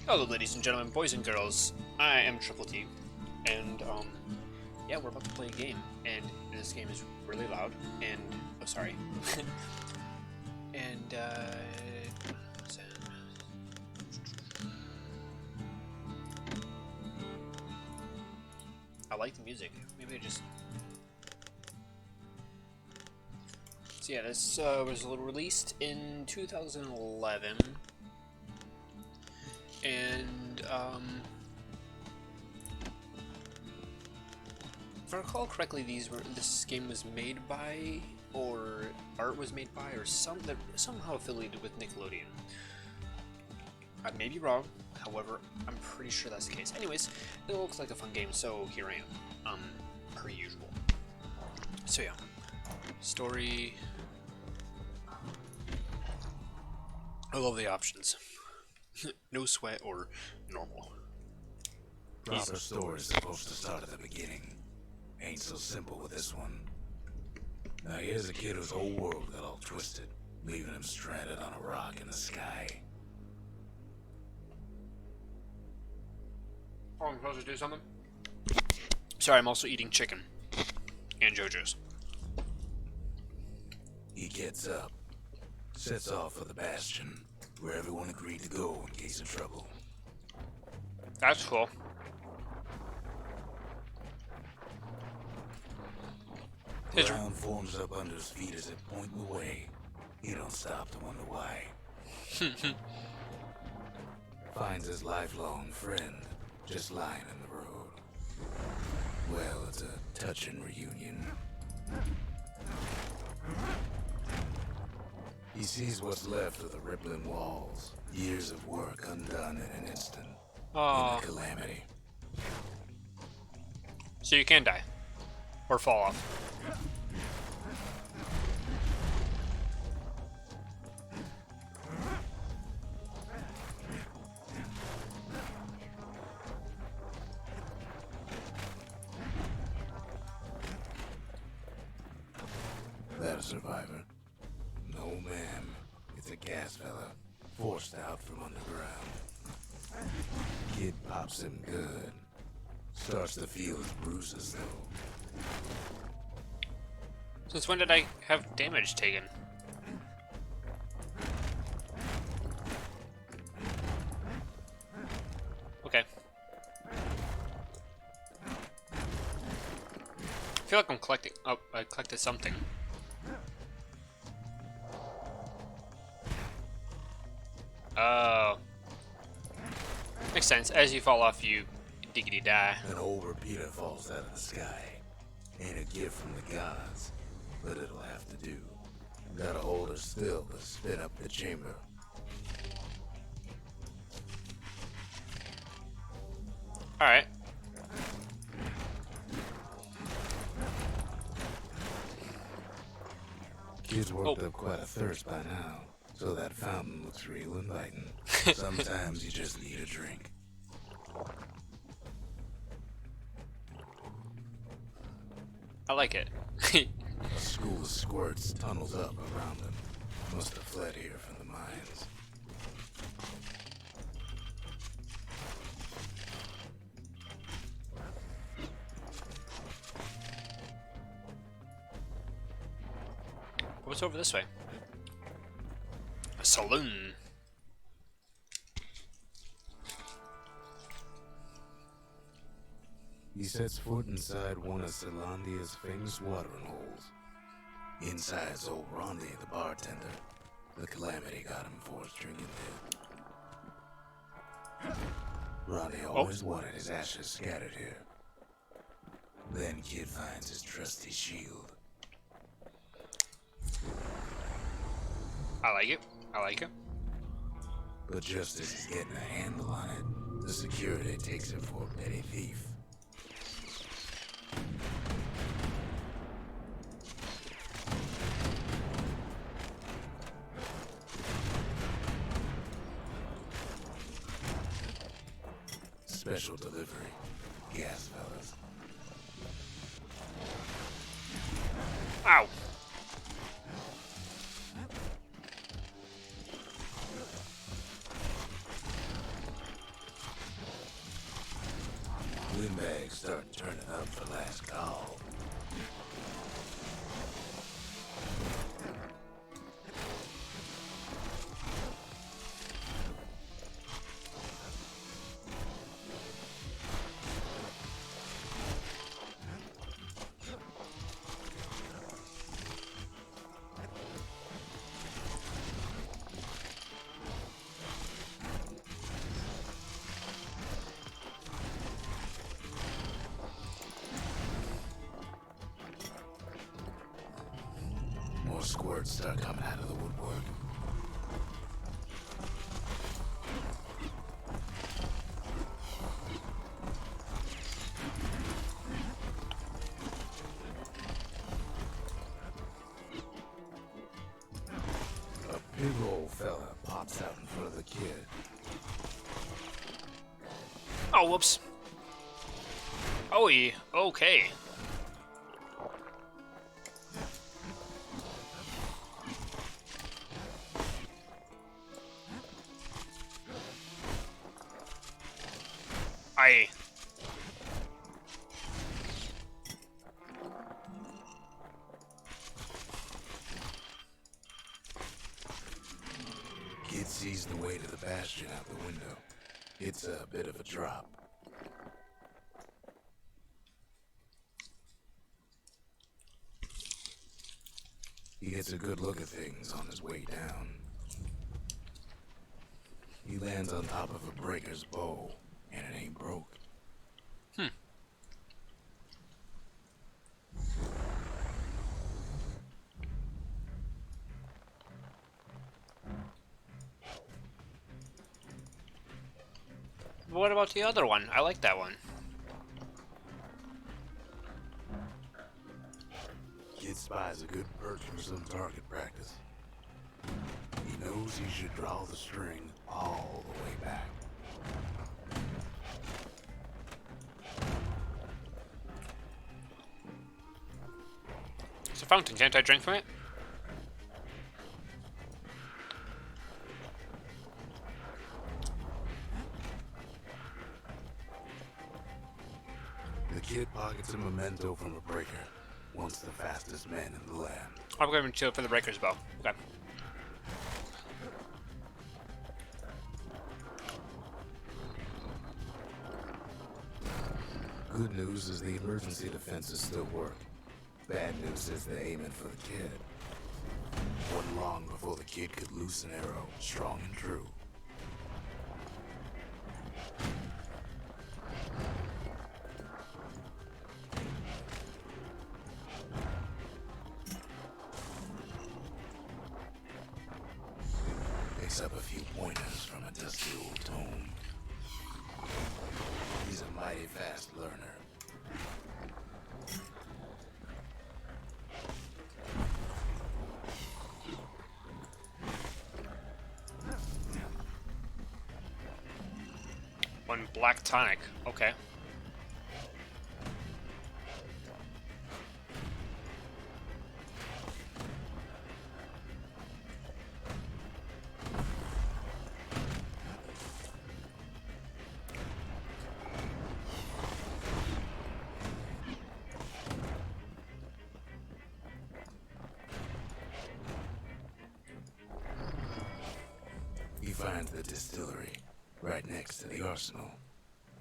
Hello, ladies and gentlemen, boys and girls. I am Triple T, and yeah, we're about to play a game, and this game is really loud. And oh, sorry. And I like the music. Maybe I just. So yeah, this was released in 2011. And if I recall correctly, this game was made by, or art was made by, or somehow affiliated with Nickelodeon. I may be wrong, however, I'm pretty sure that's the case. Anyways, it looks like a fun game, so here I am, per usual. So yeah, story. I love the options. No sweat or normal. Proper story's supposed to start at the beginning. Ain't so simple with this one. Now here's a kid whose whole world got all twisted, leaving him stranded on a rock in the sky. Oh, I'm supposed to do something? Sorry, I'm also eating chicken. And JoJo's. He gets up, sets off for the Bastion, where everyone agreed to go in case of trouble. That's cool. The ground forms up under his feet as it points away. He don't stop to wonder why. Finds his lifelong friend just lying in the road. Well, it's a touching reunion. He sees what's left of the rippling walls. Years of work undone in an instant. In the calamity. So you can die. Or fall off. That a survivor? No, ma'am. It's a gas fella, forced out from underground. Kid pops him good. Starts to feel his bruises, though. Since when did I have damage taken? Okay. I feel like I'm collecting. Oh, I collected something. Oh. Makes sense. As you fall off, you diggity die. An old repeater falls out of the sky. Ain't a gift from the gods, but it'll have to do. Gotta hold her still to spin up the chamber. Alright. Kid's worked up quite a thirst by now, so that fountain looks real inviting. Sometimes you just need a drink. I like it. A school of squirts tunnels up around him. Must have fled here from the mines. What's over this way? A saloon. He sets foot inside one of Zealandia's famous watering holes. Inside's old Rondi, the bartender. The calamity got him forced drinking there. Rondi always wanted his ashes scattered here. Then Kid finds his trusty shield. I like it. I like it. But just as he's getting a handle on it, the security takes him for a petty thief. Special delivery. Gas fellas. Ow. start turning up for last call. More squirts start coming out of the woodwork. A big old fella pops out in front of the kid. Oh, whoops. Oh, okay. Aye. Kid sees the way to the Bastion out the window. It's a bit of a drop. He gets a good look at things on his way down. He lands on top of a breaker's bow, and it ain't broke. What about the other one? I like that one. Kid spies a good perch for some target practice. He knows he should draw the string all the way back. It's a fountain. Can't I drink from it? The kid pockets a memento from a breaker, once the fastest man in the land. I'm going to for the breaker's bow. Okay. Good news is the emergency defenses still work. Bad news is they're aiming for the kid. Wasn't long before the kid could loose an arrow, strong and true. Picks up a few pointers from a dusty old tome. He's a mighty fast learner. One black tonic. Okay. He finds the distillery, right next to the arsenal.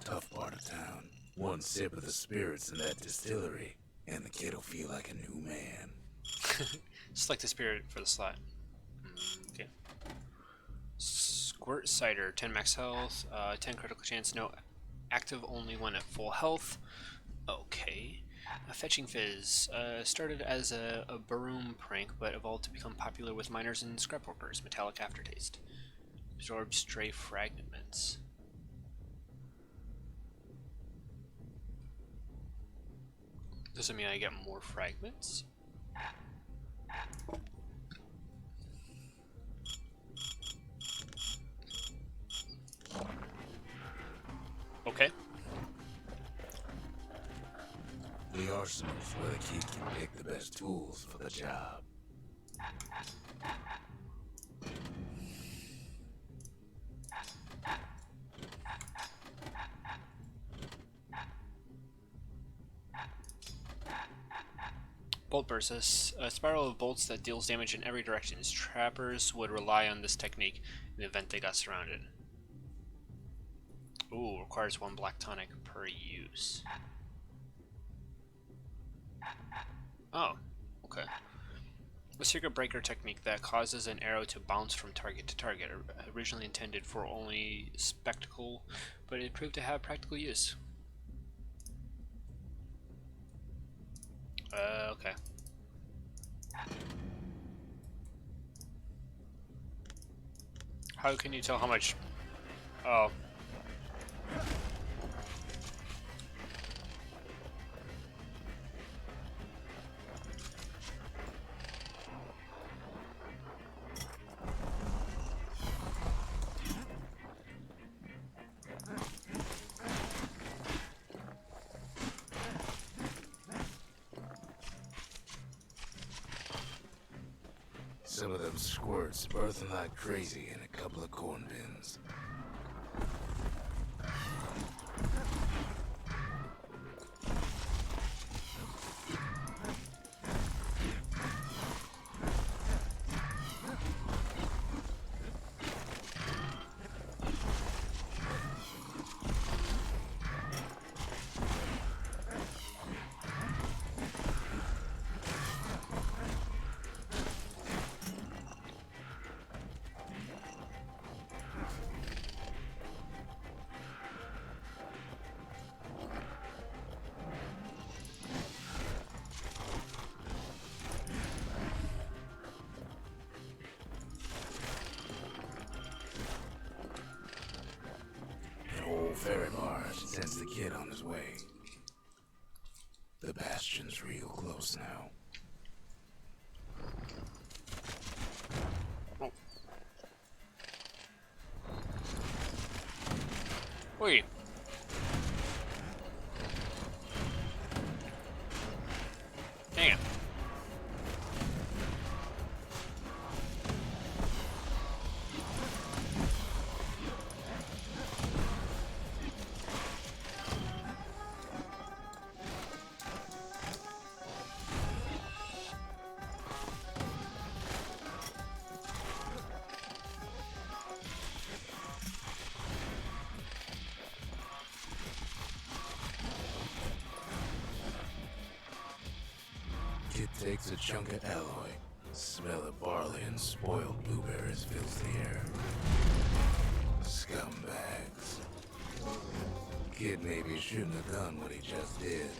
Tough part of town. One sip of the spirits in that distillery, and the kid'll feel like a new man. Select the spirit for the slot. Okay. Squirt cider, 10 max health, 10 critical chance, no active only when at full health. Okay. Fetching Fizz started as a baroom prank, but evolved to become popular with miners and scrap workers. Metallic aftertaste. Absorb stray fragments. Does it mean I get more fragments? Okay. The arsenal's where the kid can pick the best tools for the job. Bolt burst. A spiral of bolts that deals damage in every direction. Trappers would rely on this technique in the event they got surrounded. Ooh, requires 1 black tonic per use. Oh, okay. A circuit breaker technique that causes an arrow to bounce from target to target, originally intended for only spectacle, but it proved to have practical use. Okay. How can you tell how much? Oh. Some of them squirts birthing like crazy in a couple of corn bins. Ferry barge sends the kid on his way. The Bastion's real close now. Oh. Wait. Damn. Kid takes a chunk of alloy. Smell of barley and spoiled blueberries fills the air. Scumbags. Kid maybe shouldn't have done what he just did.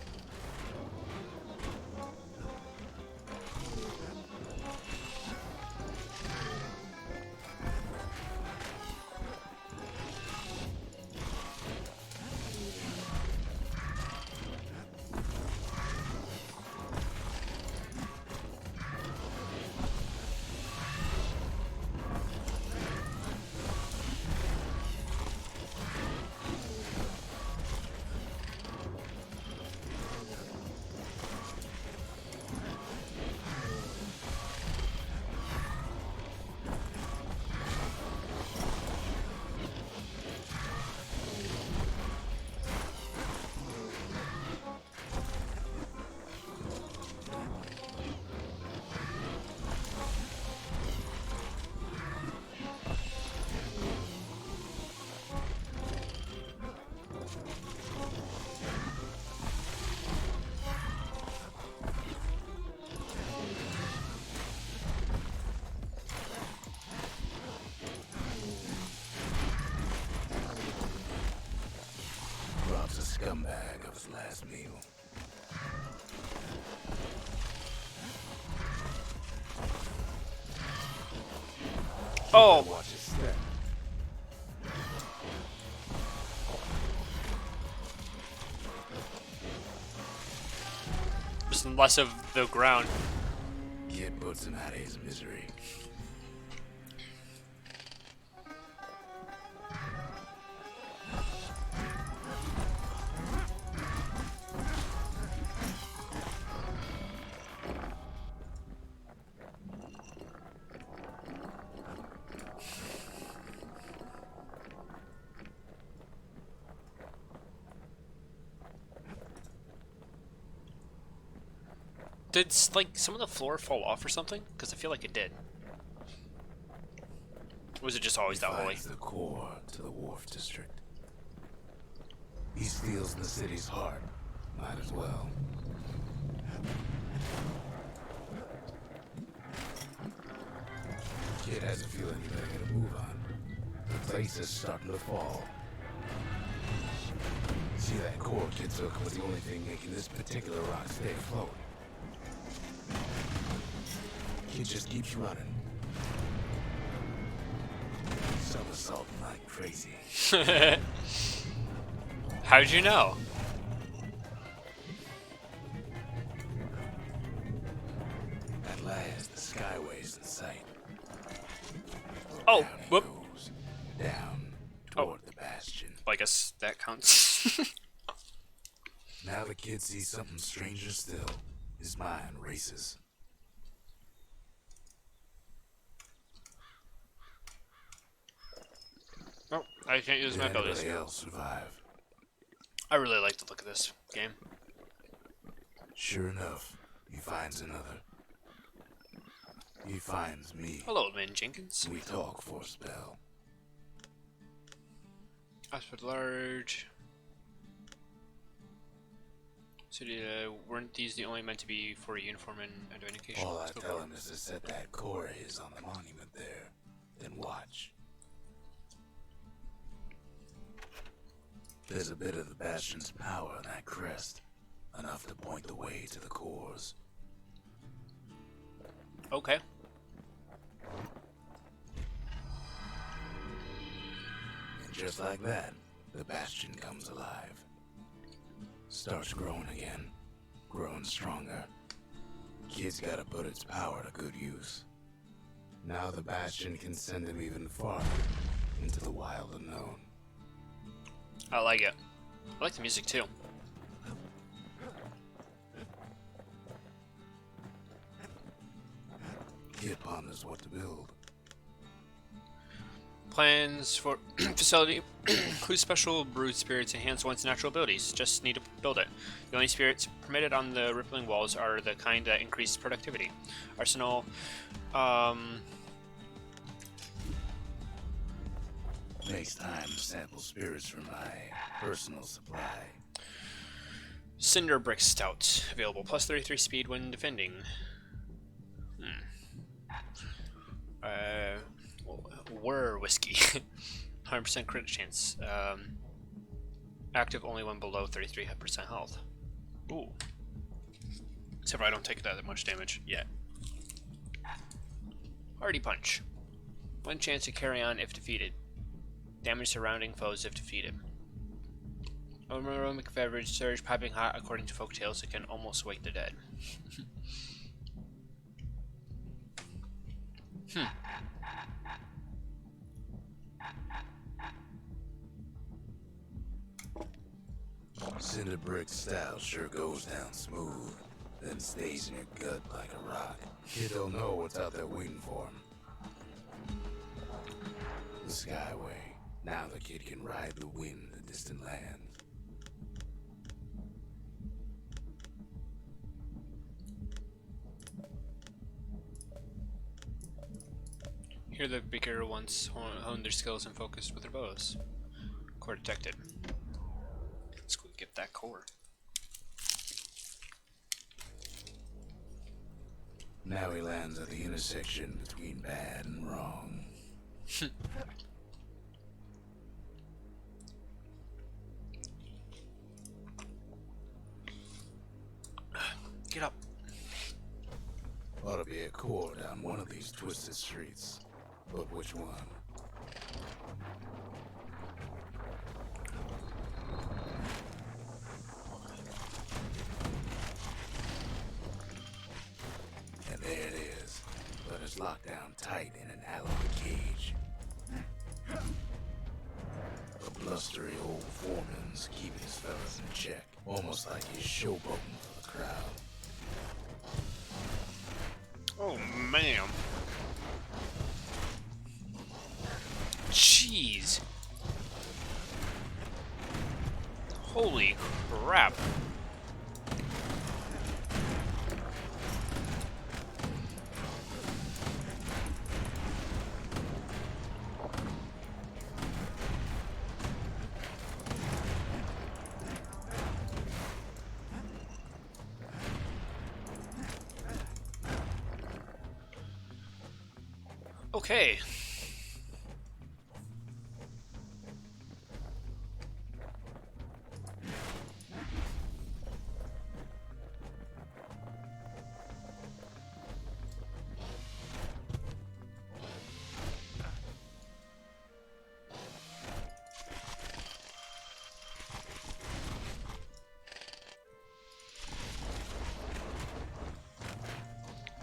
Rob's a scumbag of his last meal. Oh. Watch his step. Just less of the ground. Kid puts him out of his misery. Did like some of the floor fall off or something? Because I feel like it did. Or was it just always that holy? The core to the wharf district. He steals the city's heart. Might as well. Kid has a feeling you better get a move on. The place is starting to fall. See, that core kid took was the only thing making this particular rock stay afloat. Kid just keeps running. Somersaulting like crazy. How'd you know? At last, the skyway's in sight. Oh, Down he whoop. goes. Down toward the Bastion. Well, I guess that counts. Now the kid sees something stranger still. His mind races. Oh, I can't use Did my abilities. anybody else survive? I really like the look of this game. Sure enough, he finds another. He finds me. Hello, old man Jenkins. We talk for a spell. Aspect large. So weren't these the only meant to be for uniform and identification? All I Let's go tell for it. him is to set that core is on the monument there. Then watch. There's a bit of the Bastion's power in that crest. Enough to point the way to the cores. Okay. And just like that, the Bastion comes alive. Starts growing again. Growing stronger. Kid's gotta put its power to good use. Now the Bastion can send him even farther into the wild unknown. I like it. I like the music too. Kid ponders what to build. Plans for facility whose special brewed spirits enhance one's natural abilities. Just need to build it. The only spirits permitted on the rippling walls are the kind that increase productivity. Arsenal, Takes time to sample spirits from my personal supply. Cinder Brick Stout. Available. Plus 33 speed when defending. Were whiskey. 100% crit chance. Active only when below 33% health. Ooh. Except for I don't take that much damage yet. Hardy Punch. One chance to carry on if defeated. Damage surrounding foes if defeated. Aromatic beverage surge piping hot. According to folktales, it can almost wake the dead. Cinder Brick style sure goes down smooth, then stays in your gut like a rock. Kid don't know what's out there waiting for him. The Skyway. Now the kid can ride the wind to distant lands. Here the bigger ones honed their skills and focused with their bows. Core detected. Let's go get that core. Now he lands at the intersection between bad and wrong. Get up. Ought to be a core down one of these twisted streets. But which one? And there it is. But it's locked down tight in an alloy cage. The blustery old foreman's keeping his fellas in check. Almost like he's showboating for the crowd. Oh man. Jeez. Holy crap. Okay.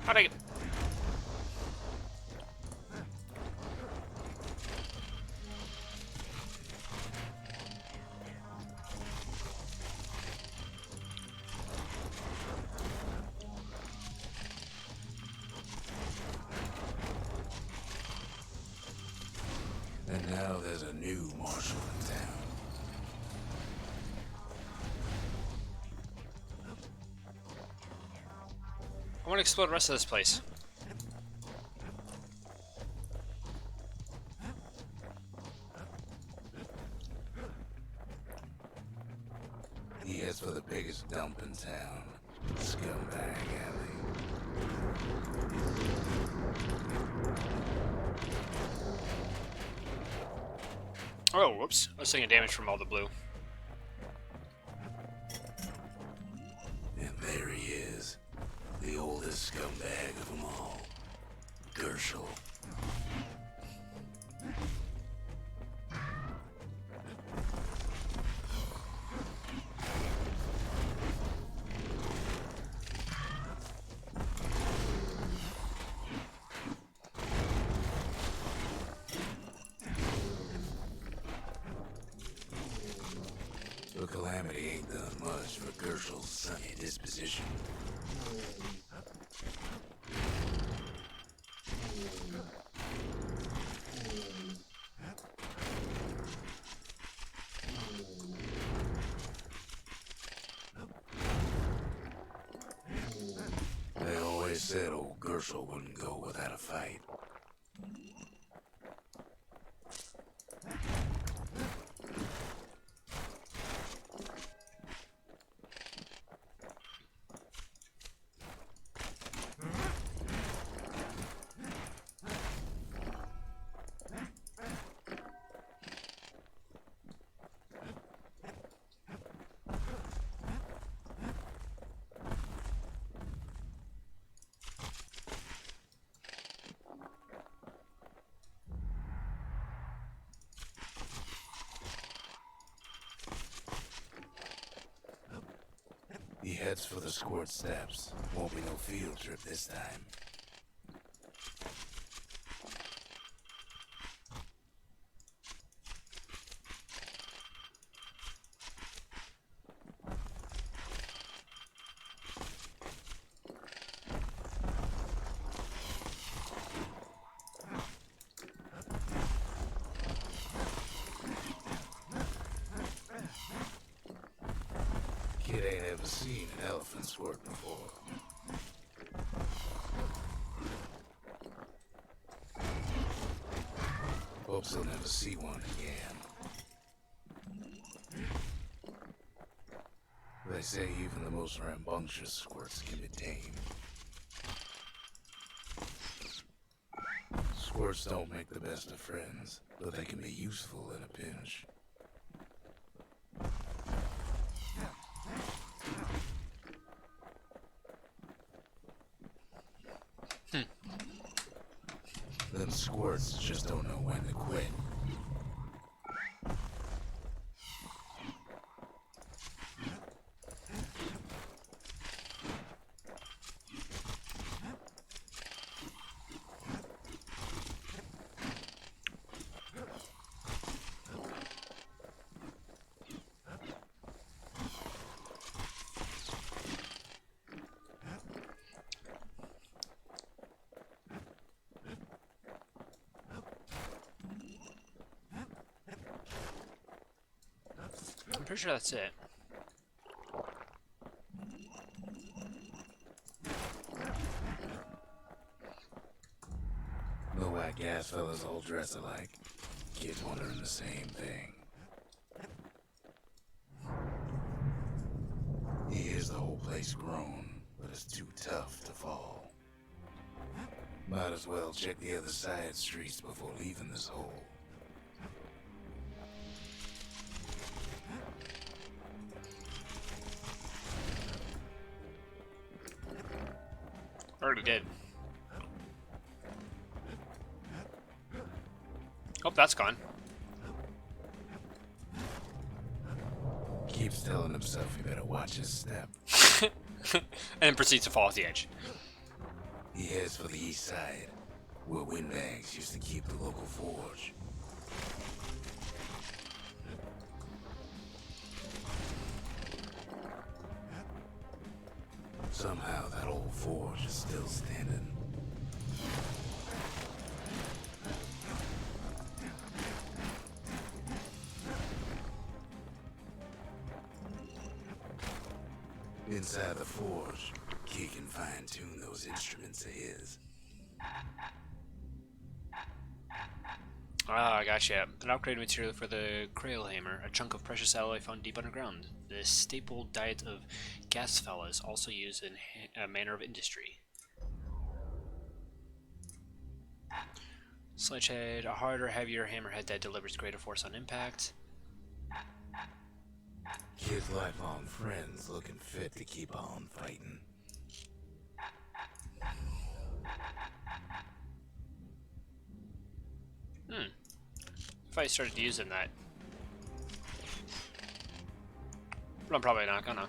How'd I get... And now there's a new marshal in town. I want to explore the rest of this place. He heads for the biggest dump in town. Scumbag Alley. Oh, whoops. I was taking damage from all the blue. And there he is. The oldest scumbag of them all. Gershel. The Calamity ain't done much for Gershel's sunny disposition. They always said old Gershel wouldn't go without a fight. He heads for the Squirt Steps. Won't be no field trip this time. Kid ain't ever seen an elephant squirt before. Hopes he'll never see one again. They say even the most rambunctious squirts can be tamed. Squirts don't make the best of friends, but they can be useful in a pinch. Them squirts just don't know when to quit. I'm pretty sure that's it. No whack ass fellas all dress alike. Kids wondering the same thing. He hears the whole place groan, but it's too tough to fall. Might as well check the other side streets before leaving this hole. Already did. Oh, that's gone. Keeps telling himself he better watch his step. And then proceeds to fall off the edge. He heads for the east side, where windbags used to keep the local forge. Somehow that old forge is still standing. Inside the forge, he can fine-tune those instruments of his. Ah, gotcha. An upgrade material for the Krail Hammer, a chunk of precious alloy found deep underground. The staple diet of gas fellas, also used in a manner of industry. Sledgehead, a harder, heavier hammerhead that delivers greater force on impact. Kid's lifelong friends looking fit to keep on fighting. If I started using that. But I'm probably not gonna.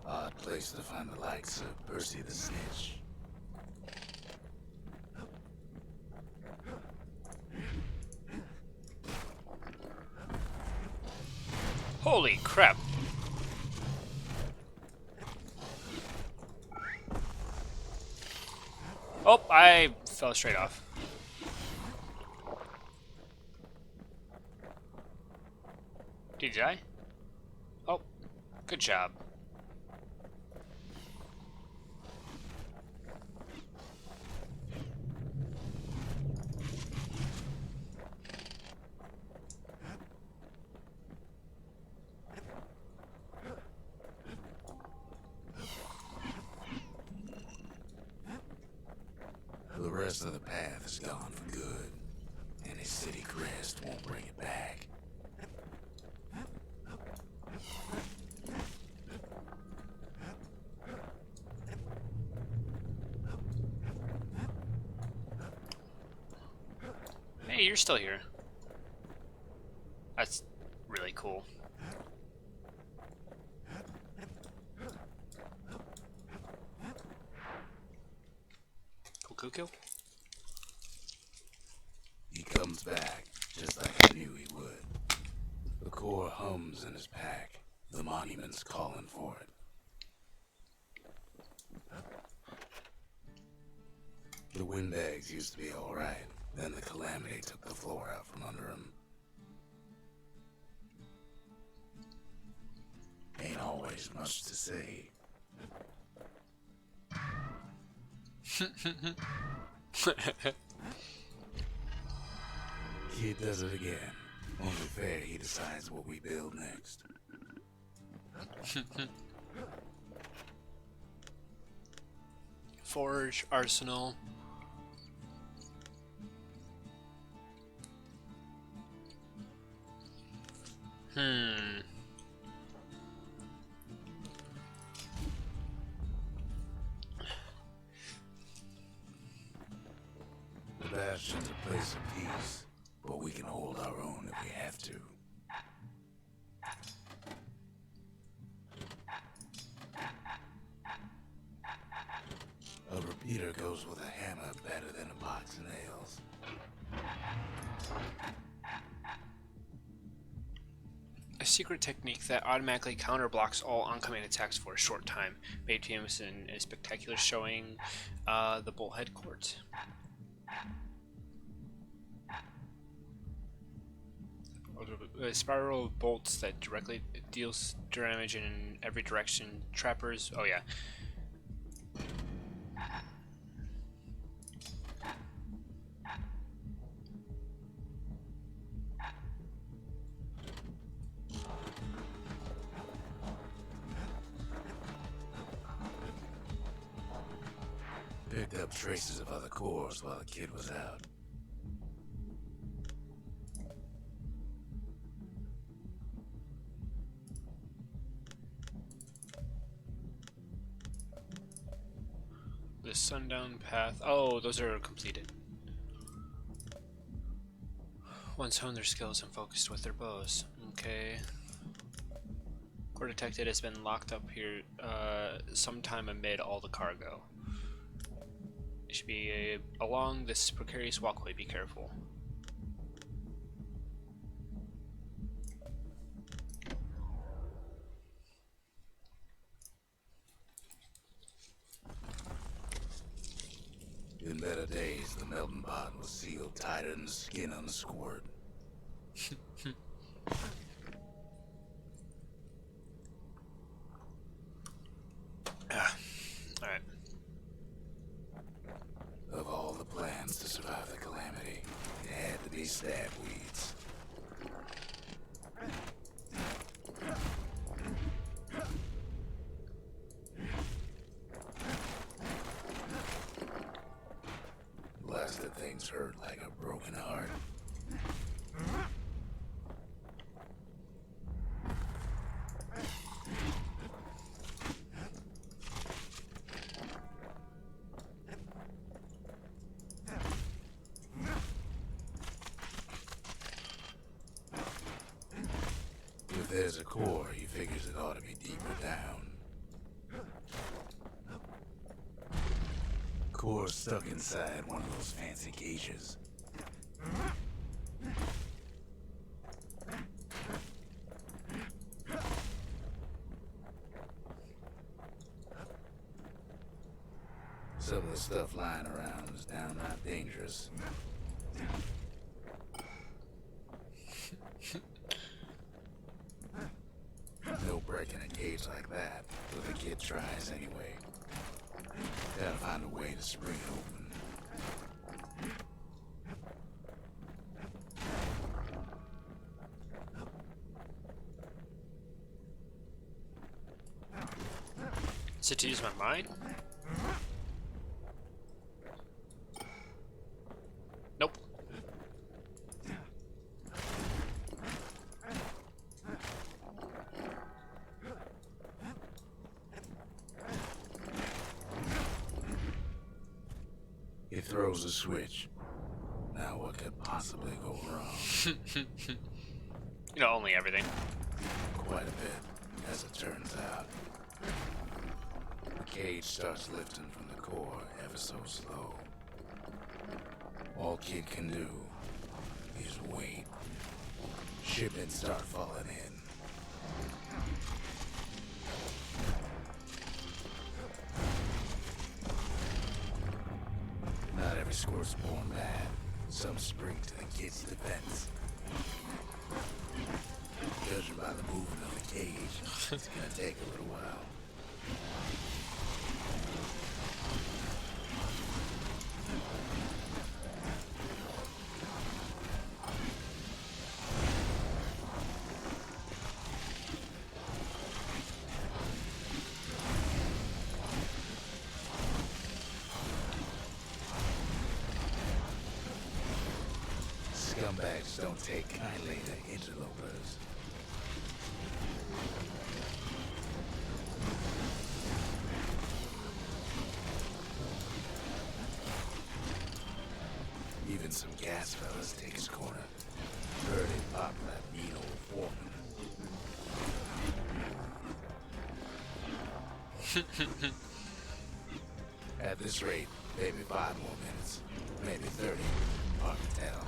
Odd place to find the likes of Percy the Snitch. Holy crap. Oh, I fell straight off. Did you die? Oh, good job. The rest of the path is gone for good, and his city crest won't bring it back. Hey, you're still here. That's really cool. Cool. He comes back, just like I knew he would. The core hums in his pack. The monument's calling for it. The windbags used to be alright. Then the calamity took the floor out from under him. Ain't always much to say. Kid does it again. Only fair he decides what we build next. Forge, arsenal. The Bastion's a place of peace, but we can hold our own if we have to. A repeater goes with a hammer better than a box of nails. A secret technique that automatically counterblocks all oncoming attacks for a short time, made famous in a spectacular showing the Bullhead Court. A spiral of bolts that directly deals damage in every direction. Trappers, oh yeah. up traces of other cores while the kid was out. The sundown path. Oh, those are completed. Once honed their skills and focused with their bows. Okay. Core detected has been locked up here sometime amid all the cargo. It should be along this precarious walkway. Be careful. In better days, the melting pot was sealed tighter than the skin on the squirt. Alright. Of all the plans to survive the calamity, it had to be stab weeds. Blasted things hurt like a broken heart. If there's a core, he figures it ought to be deeper down. Core's stuck inside one of those fancy cages. Some of the stuff lying around is downright dangerous. No breaking a cage like that, but the kid tries anyway. Gotta find a way to spring it open. Is it to use my mind? Nope. He throws a switch. Now what could possibly go wrong? You know, only everything. Quite a bit, as it turns out. The cage starts lifting from the core ever so slow. All Kid can do is wait. Shipments start falling in. Not every squire's born bad. Some spring to the kid's defense. Judging by the movement of the cage, it's gonna take a little while. Scumbags don't take kindly to interlopers. Even some gas fellas take his corner. Heard him pop that mean old foreman. At this rate, maybe 5 more minutes, maybe 30. Hard to tell.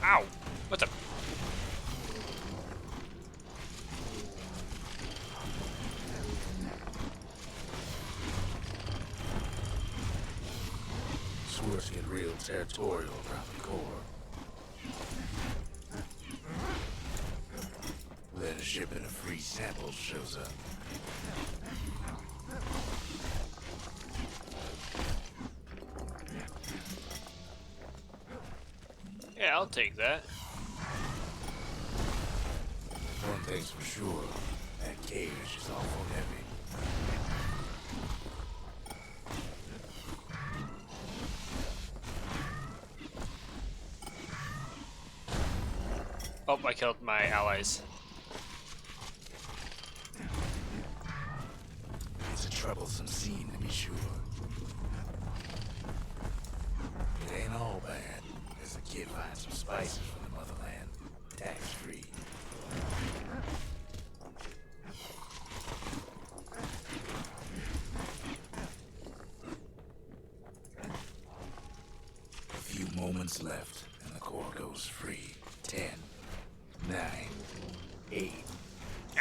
Ow! What the? Squirts get real territorial around the core. Then a shipment of free samples shows up. Yeah, I'll take that. One thing's for sure, that cage is awful heavy. Oh, I killed my allies. It's a troublesome scene, to be sure. It ain't all bad, as the kid finds some spices from the motherland, tax-free. A few moments left, and the core goes free. 10, 9, 8,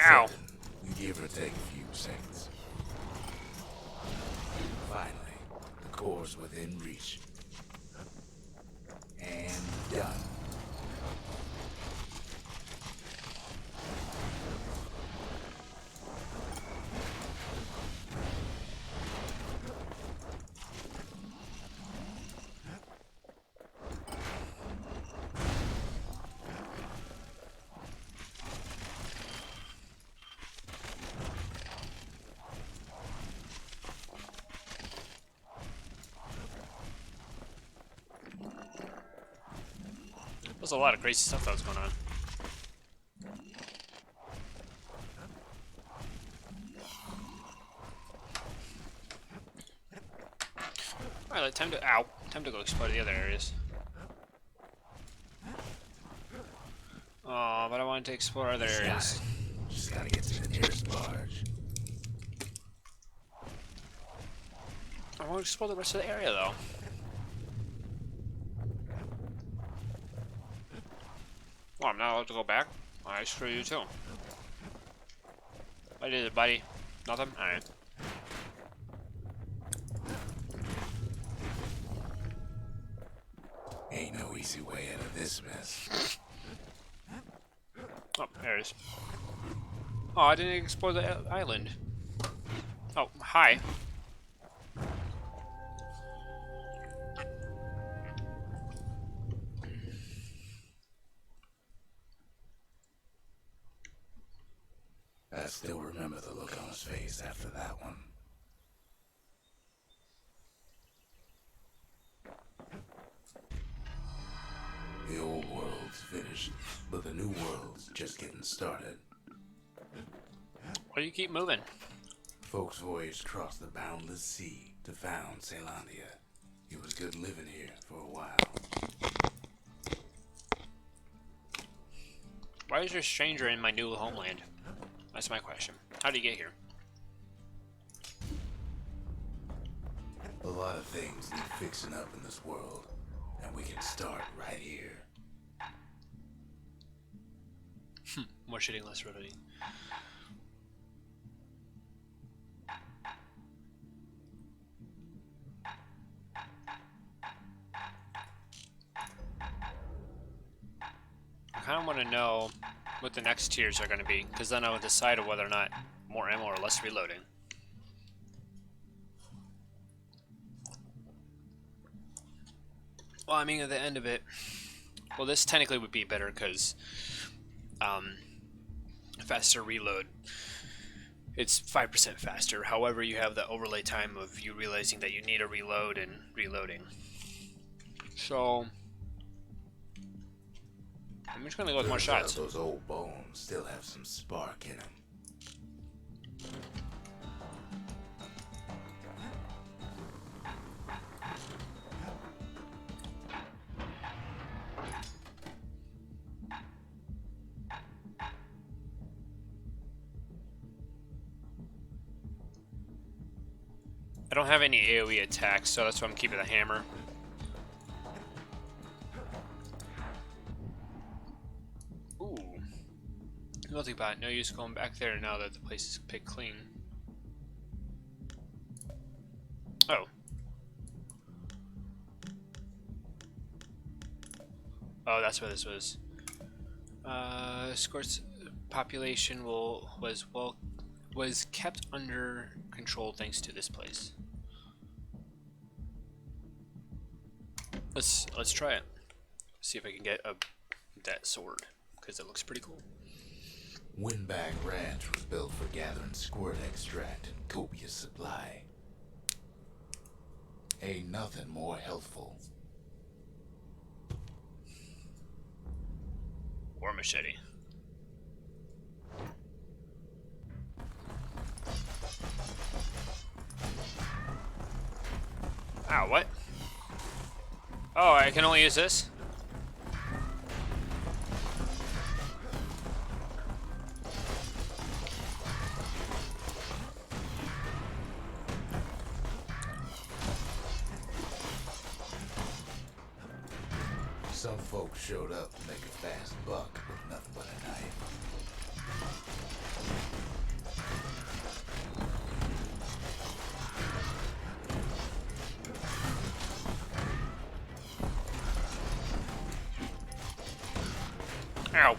Ow! 7. You give or take a few seconds. Finally, the core's within reach. And done. There's a lot of crazy stuff that was going on. Alright, time to go explore the other areas. Oh, but I wanted to explore other areas. Just gotta get to the nearest barge. I want to explore the rest of the area, though. Well, I'm not allowed to go back? Alright, screw you too. What is it, buddy? Nothing? Alright. Ain't no easy way out of this mess. Oh, there it is. Oh, I didn't explore the island. Oh, hi. I still remember the look on his face after that one. The old world's finished, but the new world's just getting started. Why do you keep moving? Folks voyaged across the boundless sea to found Celandia. It was good living here for a while. Why is there a stranger in my new homeland? That's my question. How did you get here? A lot of things need fixing up in this world, and we can start right here. More shitting, less riveting. I kind of want to know what the next tiers are going to be, because then I will decide whether or not more ammo or less reloading. Well, I mean, at the end of it, well, this technically would be better because faster reload. It's 5% faster. However, you have the overlay time of you realizing that you need a reload and reloading. So I'm just gonna go with more shots. Those old bones still have some spark in them. I don't have any AoE attacks, so that's why I'm keeping the hammer. Ooh. Multi-bot, no use going back there now that the place is picked clean. Oh. Oh, that's what this was. Scorch population was kept under control thanks to this place. Let's try it. See if I can get that sword, because it looks pretty cool. Windbag Ranch was built for gathering squirt extract in copious supply. Ain't nothing more healthful. War machete. Ow, what? Oh, I can only use this? Some folks showed up to make a fast buck with nothing but a knife. Ow.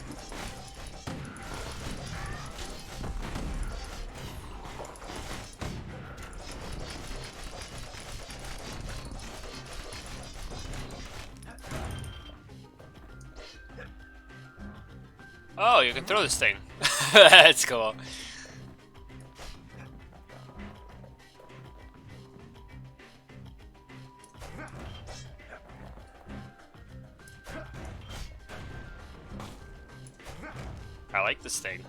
Oh, you can throw this thing. That's cool. I like this thing.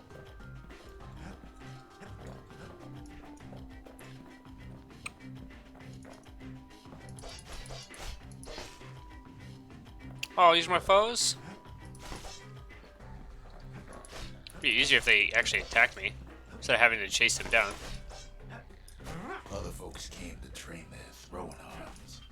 Oh, these are my foes? It'd be easier if they actually attacked me, instead of having to chase them down. Other folks came to train their throwing arms.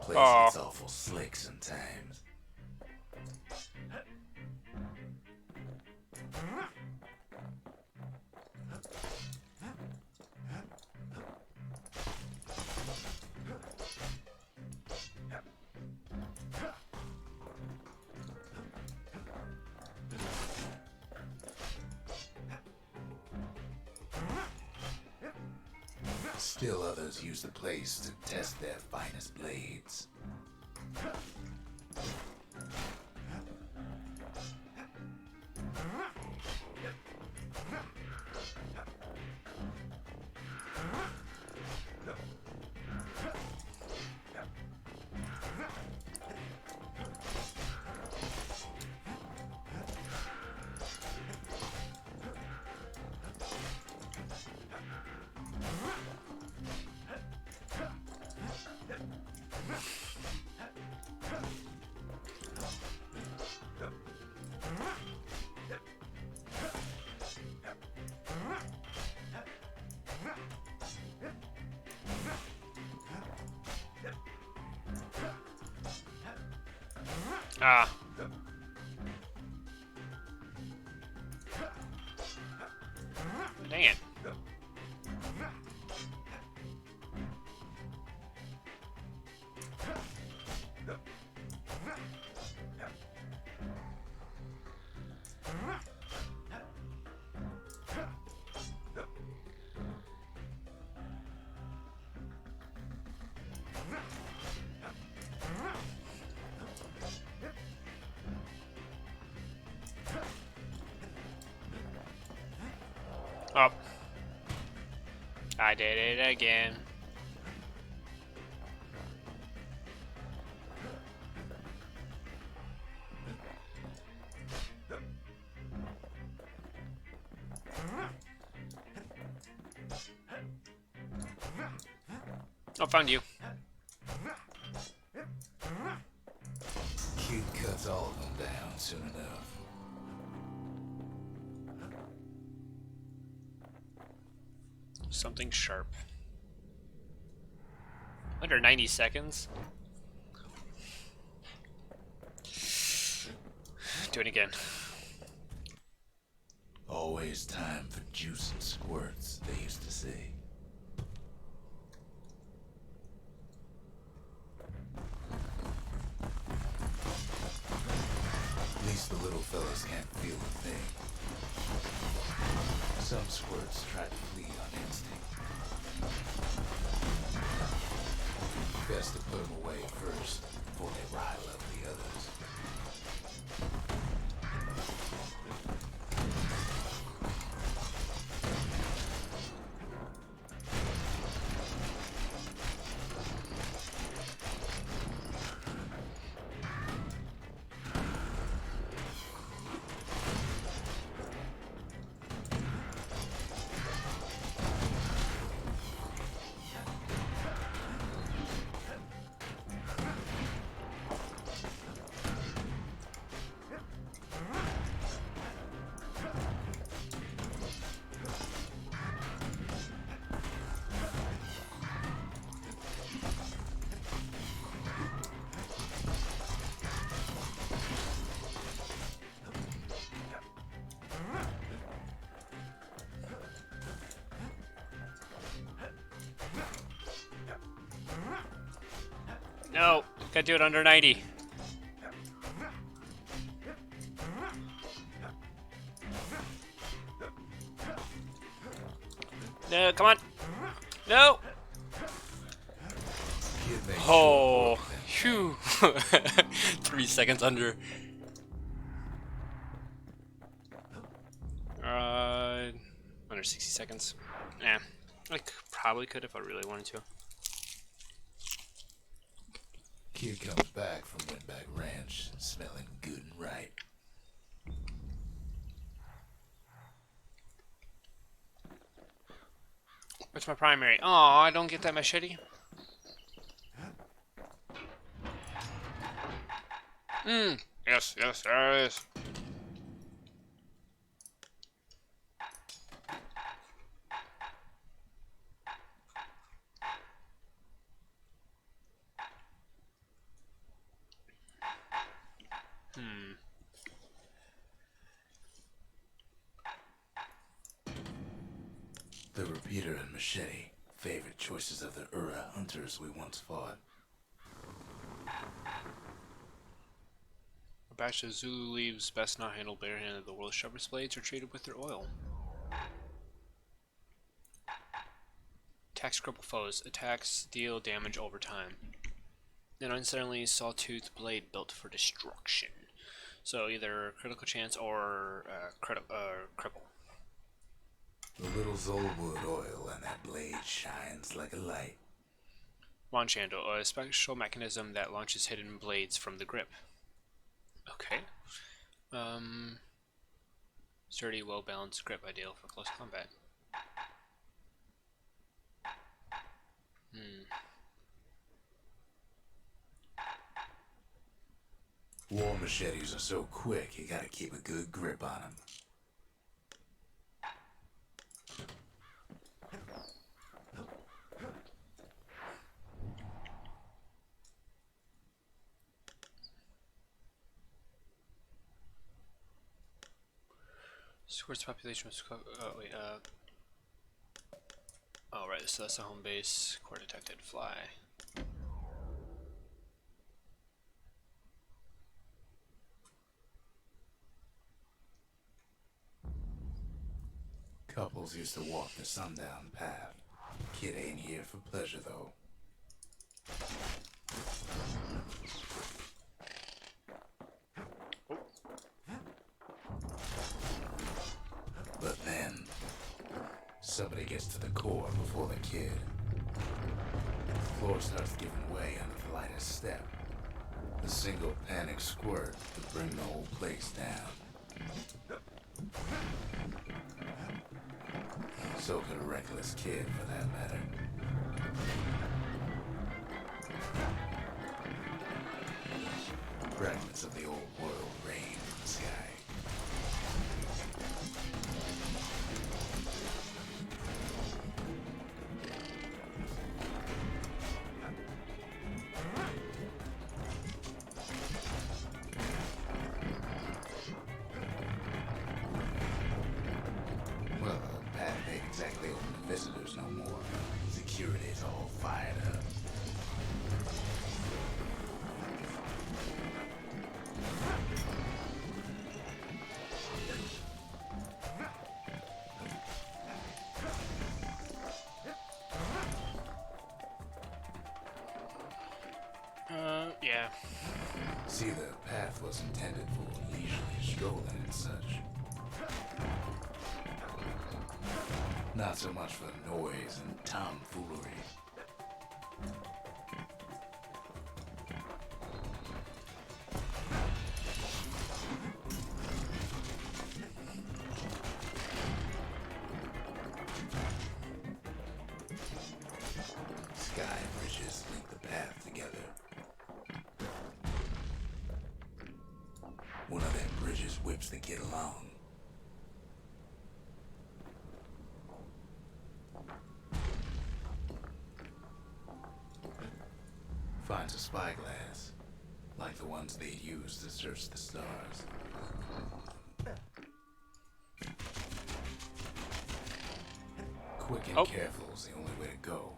Place gets awful slick sometimes. Still others use the place to test their finest blades. Ah. Dang it. Oh. I did it again. I found you. Kid cuts all of them down soon enough. Something sharp. Under 90 seconds. Do it again. Always time for juice and squirts, they used to say. At least the little fellas can't feel a thing. Some squirts try to flee on instinct. Better best to put them away first, before they rile up the others. No, gotta do it under 90. No, come on. No. Oh, phew. 3 seconds under. Under 60 seconds. Nah, probably could if I really wanted to. Kid comes back from Windbag Ranch, smelling good and right. What's my primary? Oh, I don't get that machete. Yes, yes, there it is. The repeater and machete, favorite choices of the Ura hunters we once fought. A batch of Zulu leaves best not handled barehanded. The world's sharpest blades are treated with their oil. Attacks cripple foes. Attacks deal damage over time. An unsteadily sawtooth blade built for destruction. So either critical chance or cripple. The little Zolwood oil and that blade shines like a light. Monchando, a special mechanism that launches hidden blades from the grip. Okay. Sturdy, well-balanced grip, ideal for close combat. War machetes are so quick, you gotta keep a good grip on them. Square's population was... Oh, right, so that's the home base. Core detected. Fly. Couples used to walk the sundown path. Kid ain't here for pleasure, though. But then, somebody gets to the core before the kid. The floor starts giving way under the lightest step. The single panic squirt to bring the whole place down. So could a reckless kid, for that matter. Fragments of the old world rain in the sky. Well, the path ain't exactly open to visitors no more. Security's all fired up. See, the path was intended for leisurely strolling and such. Not so much for noise and tomfoolery. Sky bridges link the path together. One of them bridges whips the kid along. Finds a spyglass, like the ones they'd use to search the stars. Quick and careful is the only way to go.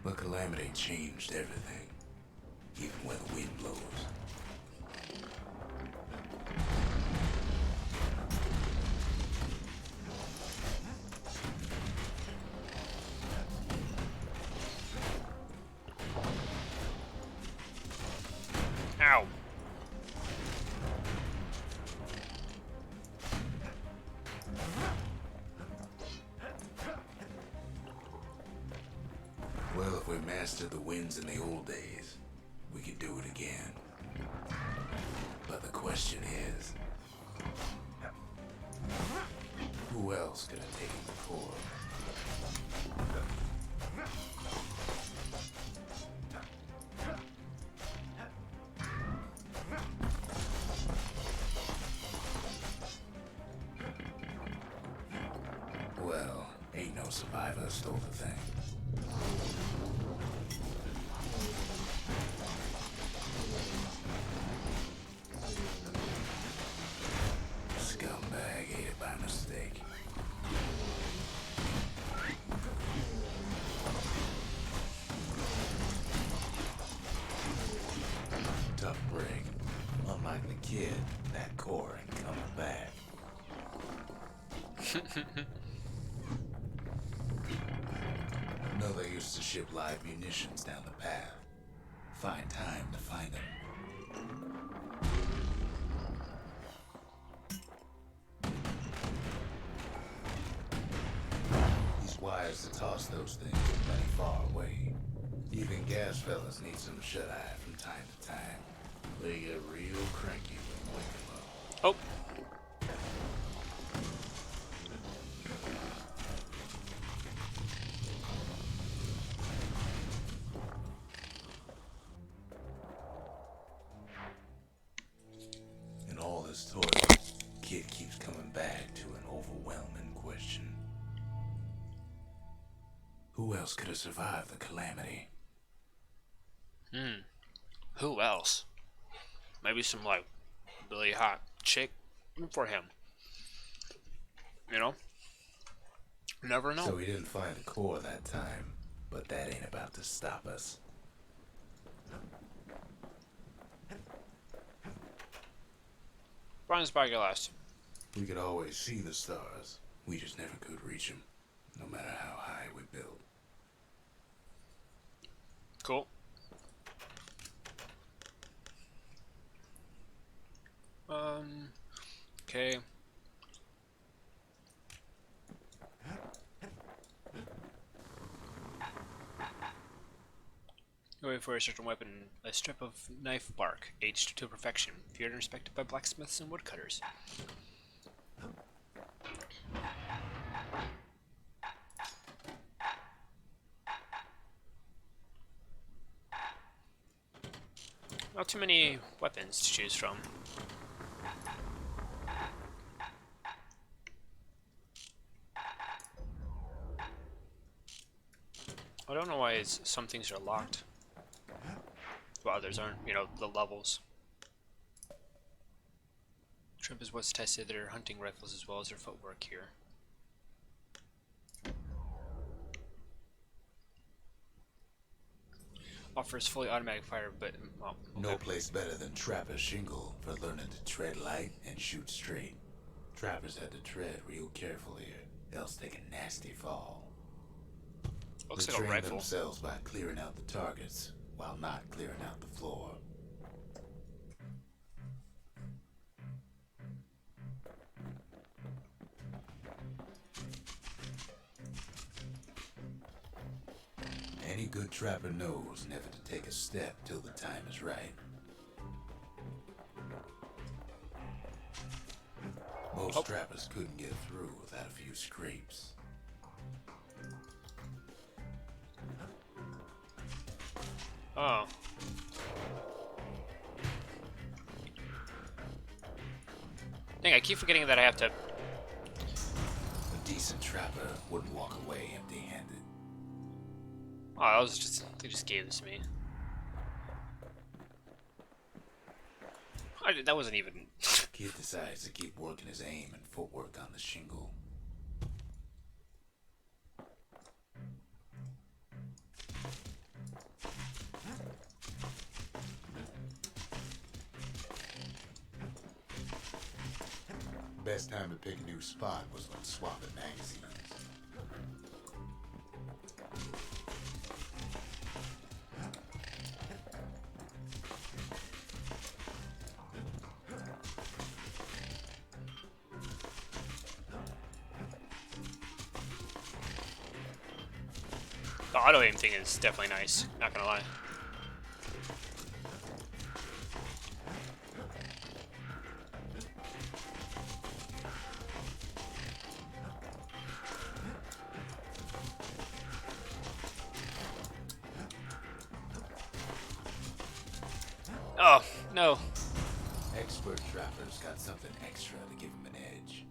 But Calamity changed everything, even when the wind blows. Ow. Well, if we mastered the winds in the old days, we could do it again. But the question is, who else could have taken the core? Well, ain't no survivor stole the thing. Scumbag ate it by mistake. Tough break. Unlike the kid, that core ain't coming back. No, they used to ship live munitions down the path. Find time to find them. These wires to toss those things are plenty far away. Even gas fellas need some shut-eye from time to time. They get real cranky when you wake them up. Oh. In all this toil, Kid keeps coming back to an overwhelming question. Who else could have survived the calamity? Who else? Maybe some, like, really hot chick for him. You know? Never know. So we didn't find the core that time, but that ain't about to stop us. Brian Spyglass. We could always see the stars. We just never could reach them, no matter how high we built. Cool. Okay. Going for a certain weapon, a strip of knife bark, aged to perfection, feared and respected by blacksmiths and woodcutters. Not too many weapons to choose from. I don't know why some things are locked, while others aren't, you know, the levels. Trimp is what's tested their hunting rifles as well as their footwork here. offers fully automatic fire, but well, okay. No place better than Trapper's Shingle for learning to tread light and shoot straight. Trappers had to tread real careful here, else take a nasty fall. Looks They like a train rifle. themselves by clearing out the targets while not clearing out the floor. Any good trapper knows never to take a step till the time is right. Most trappers couldn't get through without a few scrapes. Oh. Dang, I keep forgetting that I have to... A decent trapper wouldn't walk away empty-handed. Oh, that was just... They just gave this to me. That wasn't even... Kid decides to keep working his aim and footwork on the shingle. Best time to pick a new spot was when swapping magazines. The auto aim thing is definitely nice, not gonna lie. Oh, no. Expert trappers got something extra to give them an edge.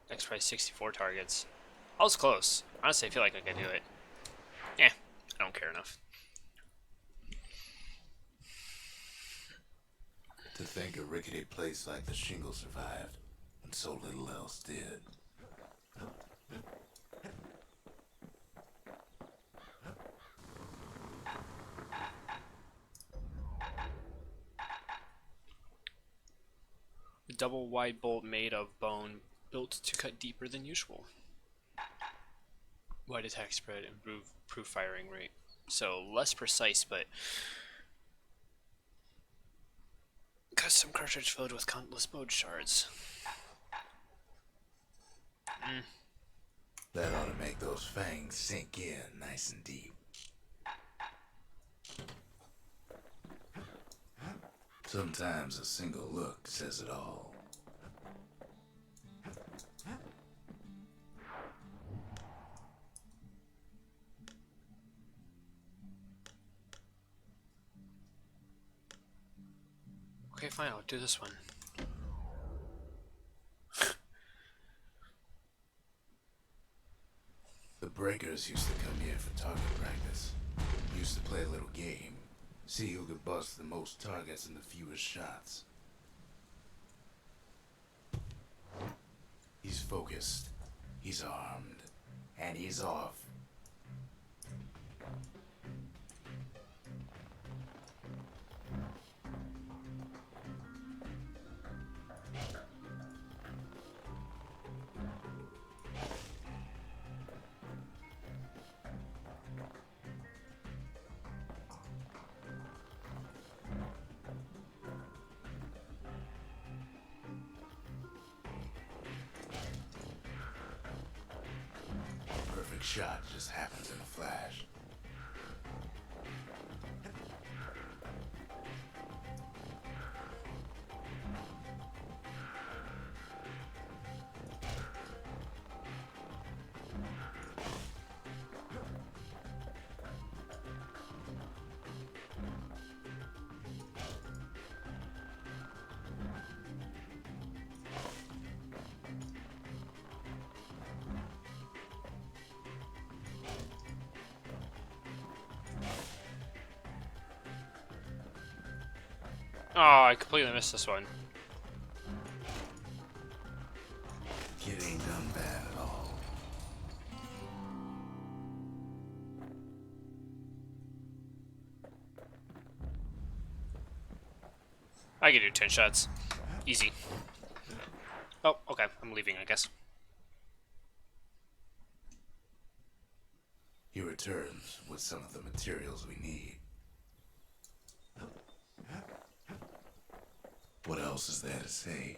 Next price 64 targets. I was close. Honestly, I feel like I could do it. Eh, I don't care enough. To think a rickety place like the shingle survived, when so little else did. A double wide bolt made of bone, built to cut deeper than usual. Wide attack spread, improve firing rate. So less precise, but custom cartridge filled with countless bone shards. That ought to make those fangs sink in nice and deep. Sometimes a single look says it all. Okay, fine, I'll do this one. The breakers used to come here for target practice. Used to play a little game. See who could bust the most targets in the fewest shots. He's focused. He's armed. And he's off. Perfect shot just happens in a flash. Oh, I completely missed this one. Kid ain't done bad at all. I can do 10 shots. Easy. Oh, okay. I'm leaving, I guess. He returns with some of the materials we need. What else is there to say?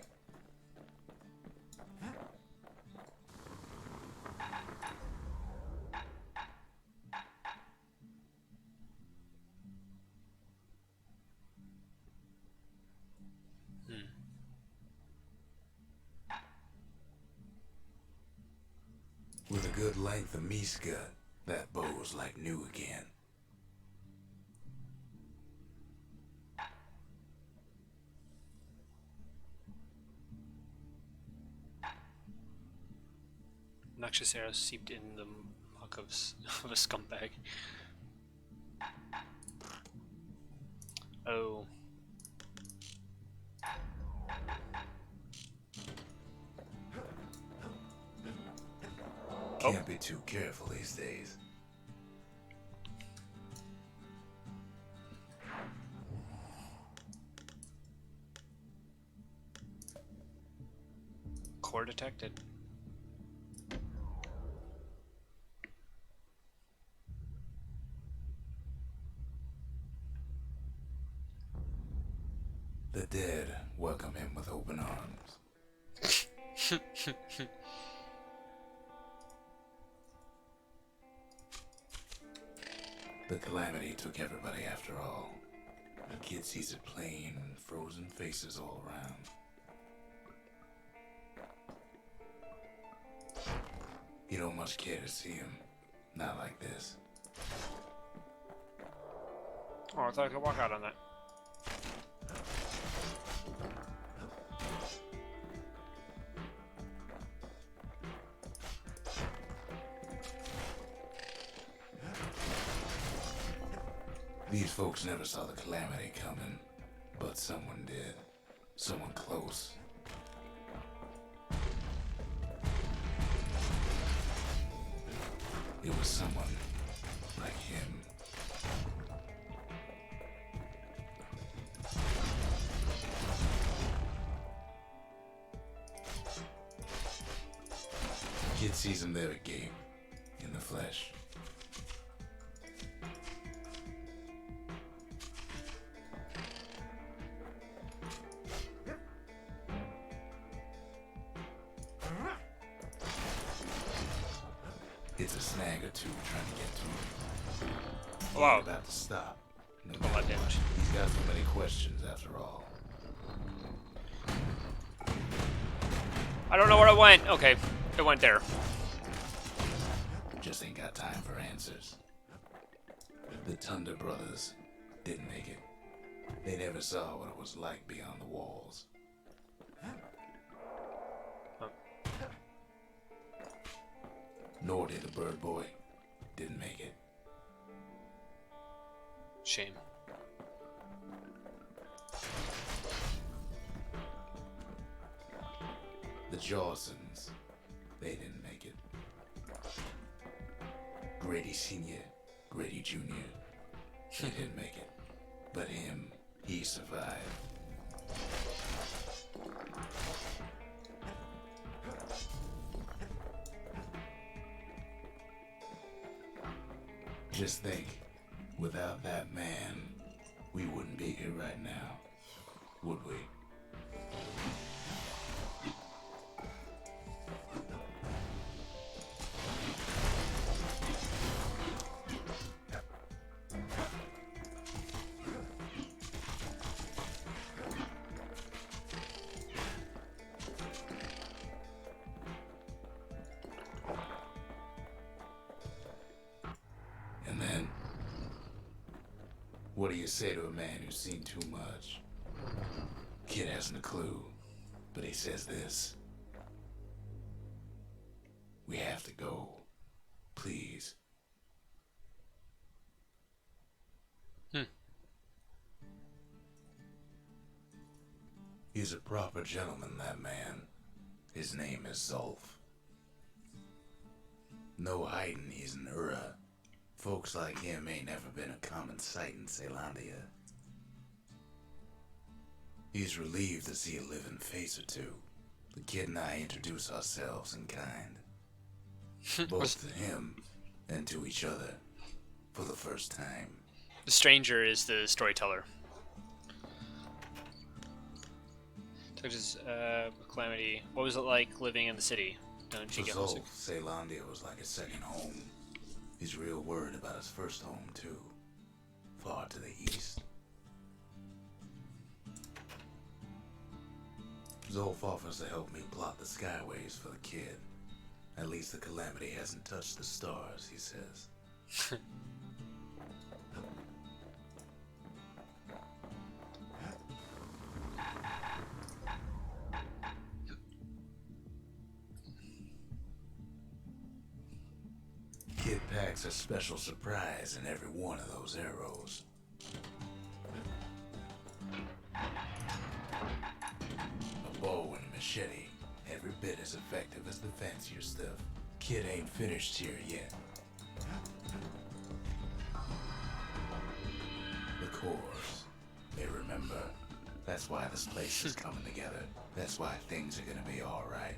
With a good length of Miska, that bow was like new again. Noxious arrow seeped in the muck of, of a scumbag. Oh. Can't be too careful these days. Core detected. The dead welcome him with open arms. The calamity took everybody after all. The kid sees it plain, frozen faces all around. You don't much care to see him. Not like this. Oh, I thought I could walk out on that. These folks never saw the calamity coming, but someone did. Someone close. It was someone like him. Kid sees him there again, in the flesh. It's a snag or two trying to get to him. He Wow. ain't about to stop. No A lot of damage. He's got so many questions after all. I don't know where it went. Okay, it went there. Just ain't got time for answers. The Thunder brothers didn't make it. They never saw what it was like beyond the walls. Nor did the bird boy. Didn't make it. Shame. The Jawsons, they didn't make it. Grady Sr., Grady Jr., they didn't make it. But him, he survived. Just think, without that man, we wouldn't be here right now, would we? And then, what do you say to a man who's seen too much? Kid hasn't a clue, but he says this. We have to go. Please. He's a proper gentleman, that man. His name is Zolf. No hiding he's an Ura. Folks like him ain't never been a common sight in Celandia. He's relieved to see a living face or two. The kid and I introduce ourselves in kind. Both to him and to each other. For the first time. The stranger is the storyteller. Texas, Calamity. What was it like living in the city? Don't you get For homesick? Zolf, Caelondia was like a second home. He's real worried about his first home, too. Far to the east. Zolf offers to help me plot the skyways for the kid. At least the Calamity hasn't touched the stars, he says. Kid packs a special surprise in every one of those arrows. A bow and a machete, every bit as effective as the fancier stuff. Kid ain't finished here yet. The cores, they remember. That's why this place is coming together. That's why things are gonna be alright.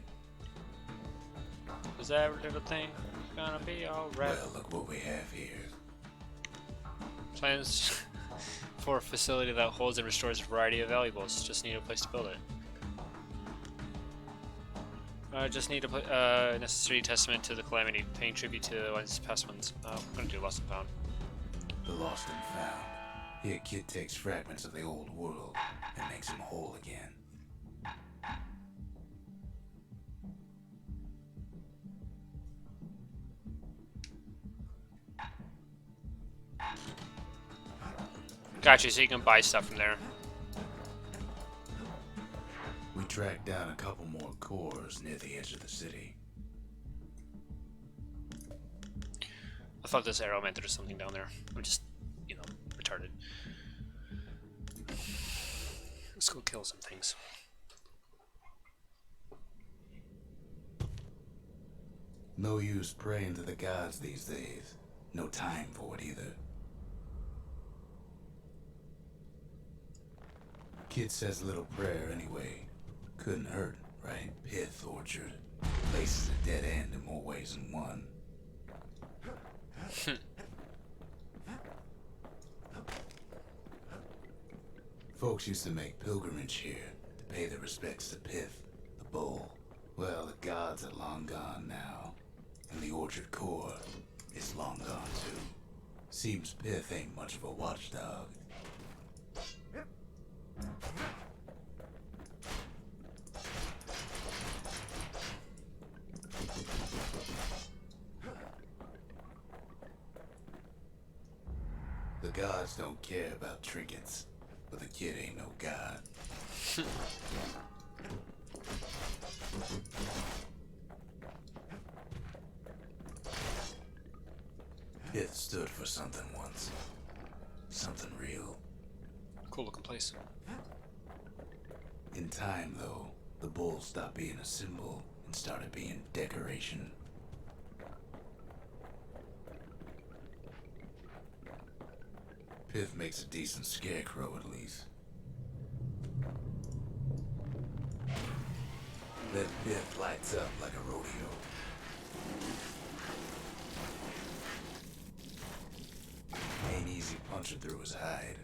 Is every little thing gonna be alright? Well, look what we have here. Plans for a facility that holds and restores a variety of valuables. Just need a place to build it. Just need a necessary testament to the Calamity, paying tribute to the ones past ones. I'm gonna do Lost and Found. The lost and found. Here, kid takes fragments of the old world and makes them whole again. Gotcha, so you can buy stuff from there. We tracked down a couple more cores near the edge of the city. I thought this arrow meant there was something down there. I'm just, you know, retarded. Let's go kill some things. No use praying to the gods these days. No time for it either. Kid says a little prayer anyway. Couldn't hurt, right? Pith Orchard. Place is a dead end in more ways than one. Folks used to make pilgrimage here to pay their respects to Pith, the bull. Well, the gods are long gone now, and the Orchard core is long gone too. Seems Pith ain't much of a watchdog. The gods don't care about trinkets, but the kid ain't no god. Pith stood for something once. Something real. Cool looking place. In time, though, the bull stopped being a symbol and started being decoration. Pith makes a decent scarecrow, at least. That Pith lights up like a rodeo. Ain't easy punching through his hide.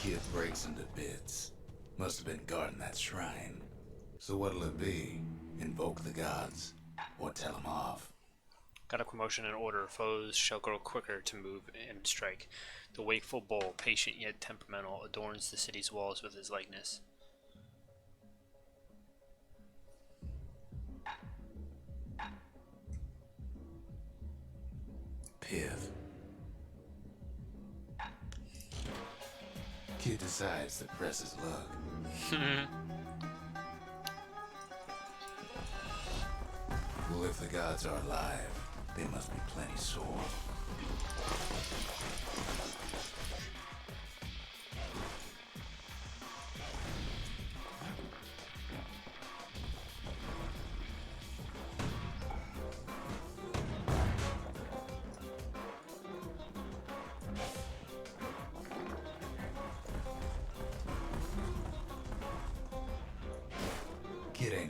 Kid breaks into bits. Must have been guarding that shrine. So what'll it be? Invoke the gods? Or tell them off? Got a promotion in order. Foes shall grow quicker to move and strike. The wakeful bull, patient yet temperamental, adorns the city's walls with his likeness. Pith. Kid decides to press his luck. Well, if the gods are alive, they must be plenty sore.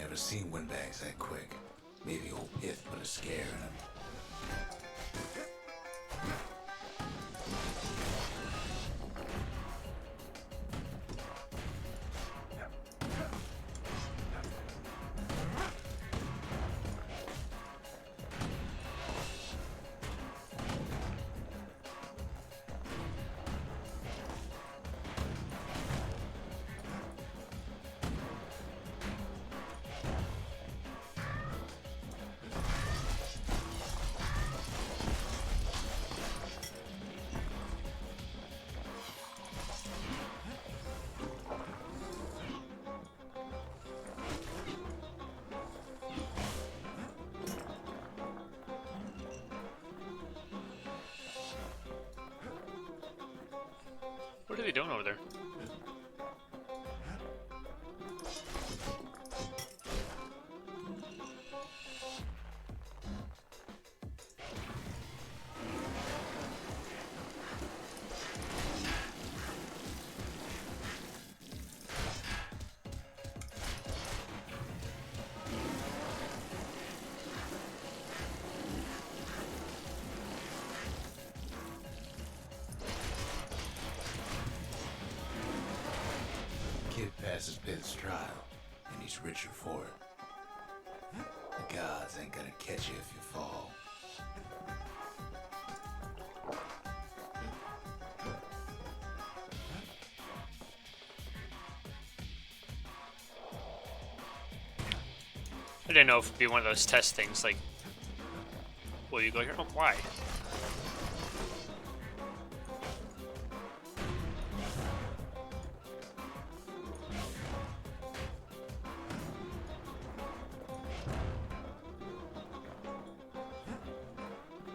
never seen windbags that quick. Maybe old Pith put a scare in him. What are they doing over there? Kid passes Pith's trial, and he's richer for it. The gods ain't gonna catch you if you fall. I didn't know if it'd be one of those test things like, will you go here? Oh, why?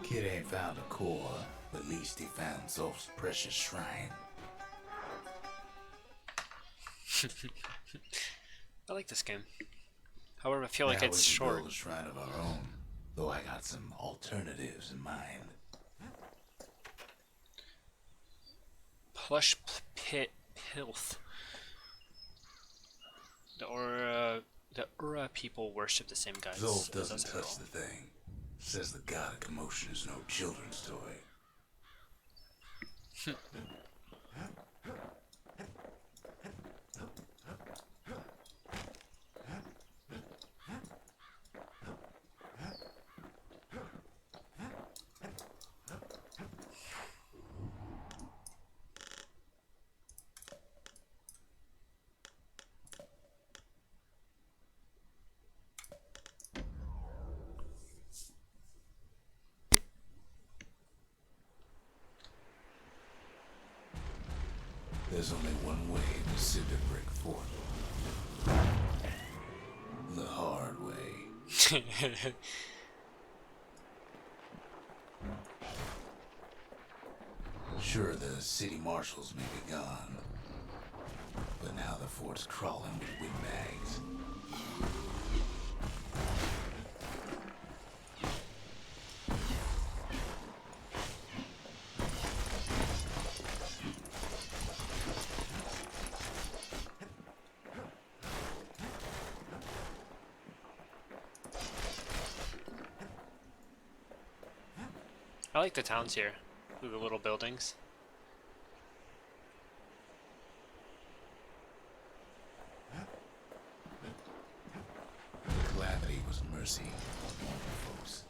Kid ain't found a core, but at least he found Zolf's precious shrine. I like this game. However, I feel like Now it's we can short. build a shrine of our own, though I got some alternatives in mind. Plush pit pilth. The Ura people worship the same gods. Zolf as doesn't us touch all. the thing. Says the god of commotion is no children's toy. There's only one way to cinder brick fort. The hard way. Sure, the city marshals may be gone, but now the fort's crawling with windbags. I like the towns here. Look at the little buildings. The calamity was mercy on all the folks.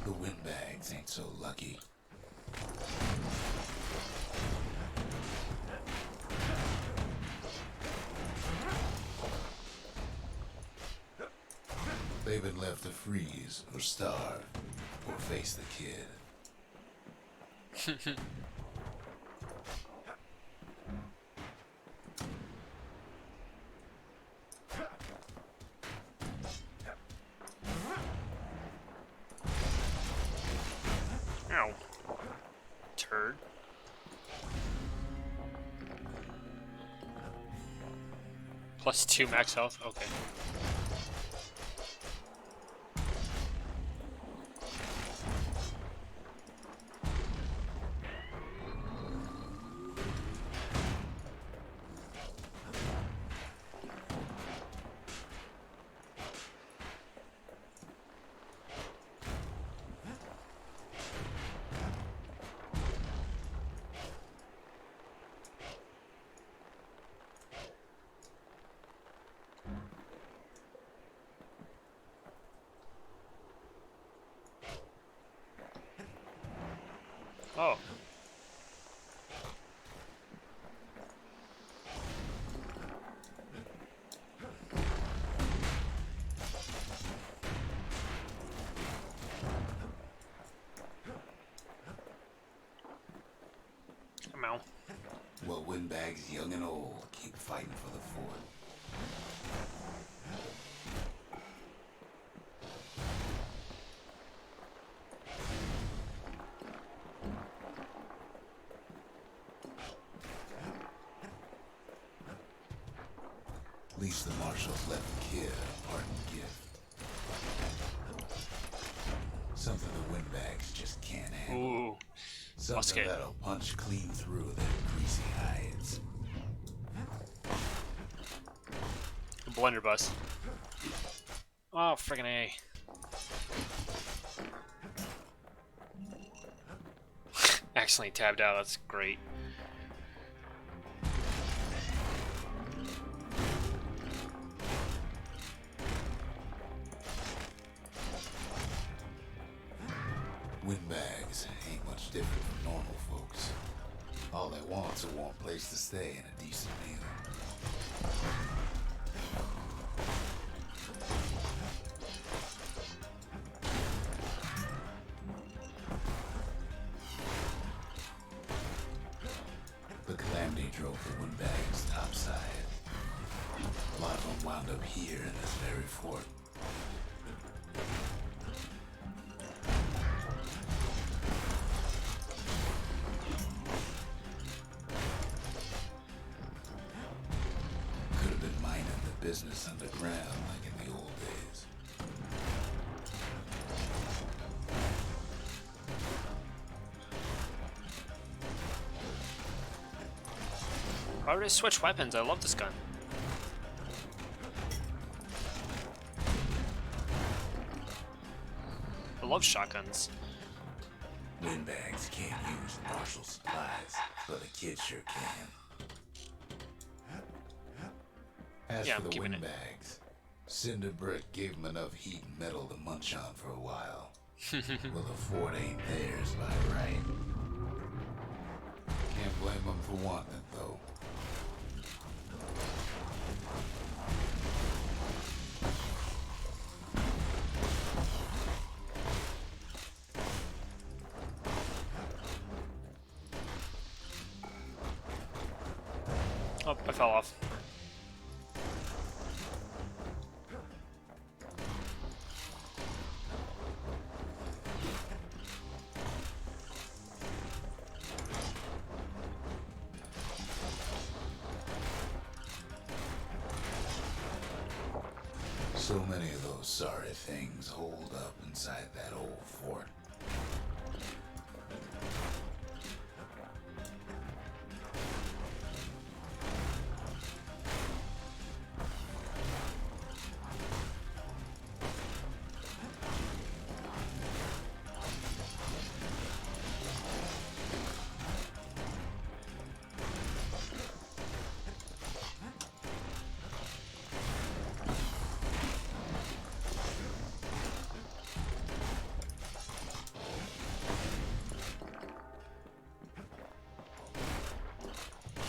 The windbags ain't so lucky. They've been left to freeze or starve or face the kid. Ow. Turd. +2 max health? Okay. windbags, young and old, keep fighting for the fort. At least the marshals left the kid a parting gift. Something the windbags just can't handle. Ooh. Something Musket. that'll punch clean through their greasy hides. Blunderbuss. Oh, friggin' A. Accidentally tabbed out, that's great. Windbags ain't much different from normal folks. All they want's a warm place to stay and a decent meal. The calamity drove the windbags topside. A lot of them wound up here in this very fort. Could have been mining the business underground like in the old days. Why would I switch weapons? I love this gun. I love shotguns. Windbags can't use martial supplies, but a kid sure can. As Yeah, for I'm the keeping it. windbags, Cinder Brick gave them enough heat and metal to munch on for a while. Well, the fort ain't theirs by right. Can't blame them for wanting it, though. Oh, I fell off. So many of those sorry things holed up inside that old fort.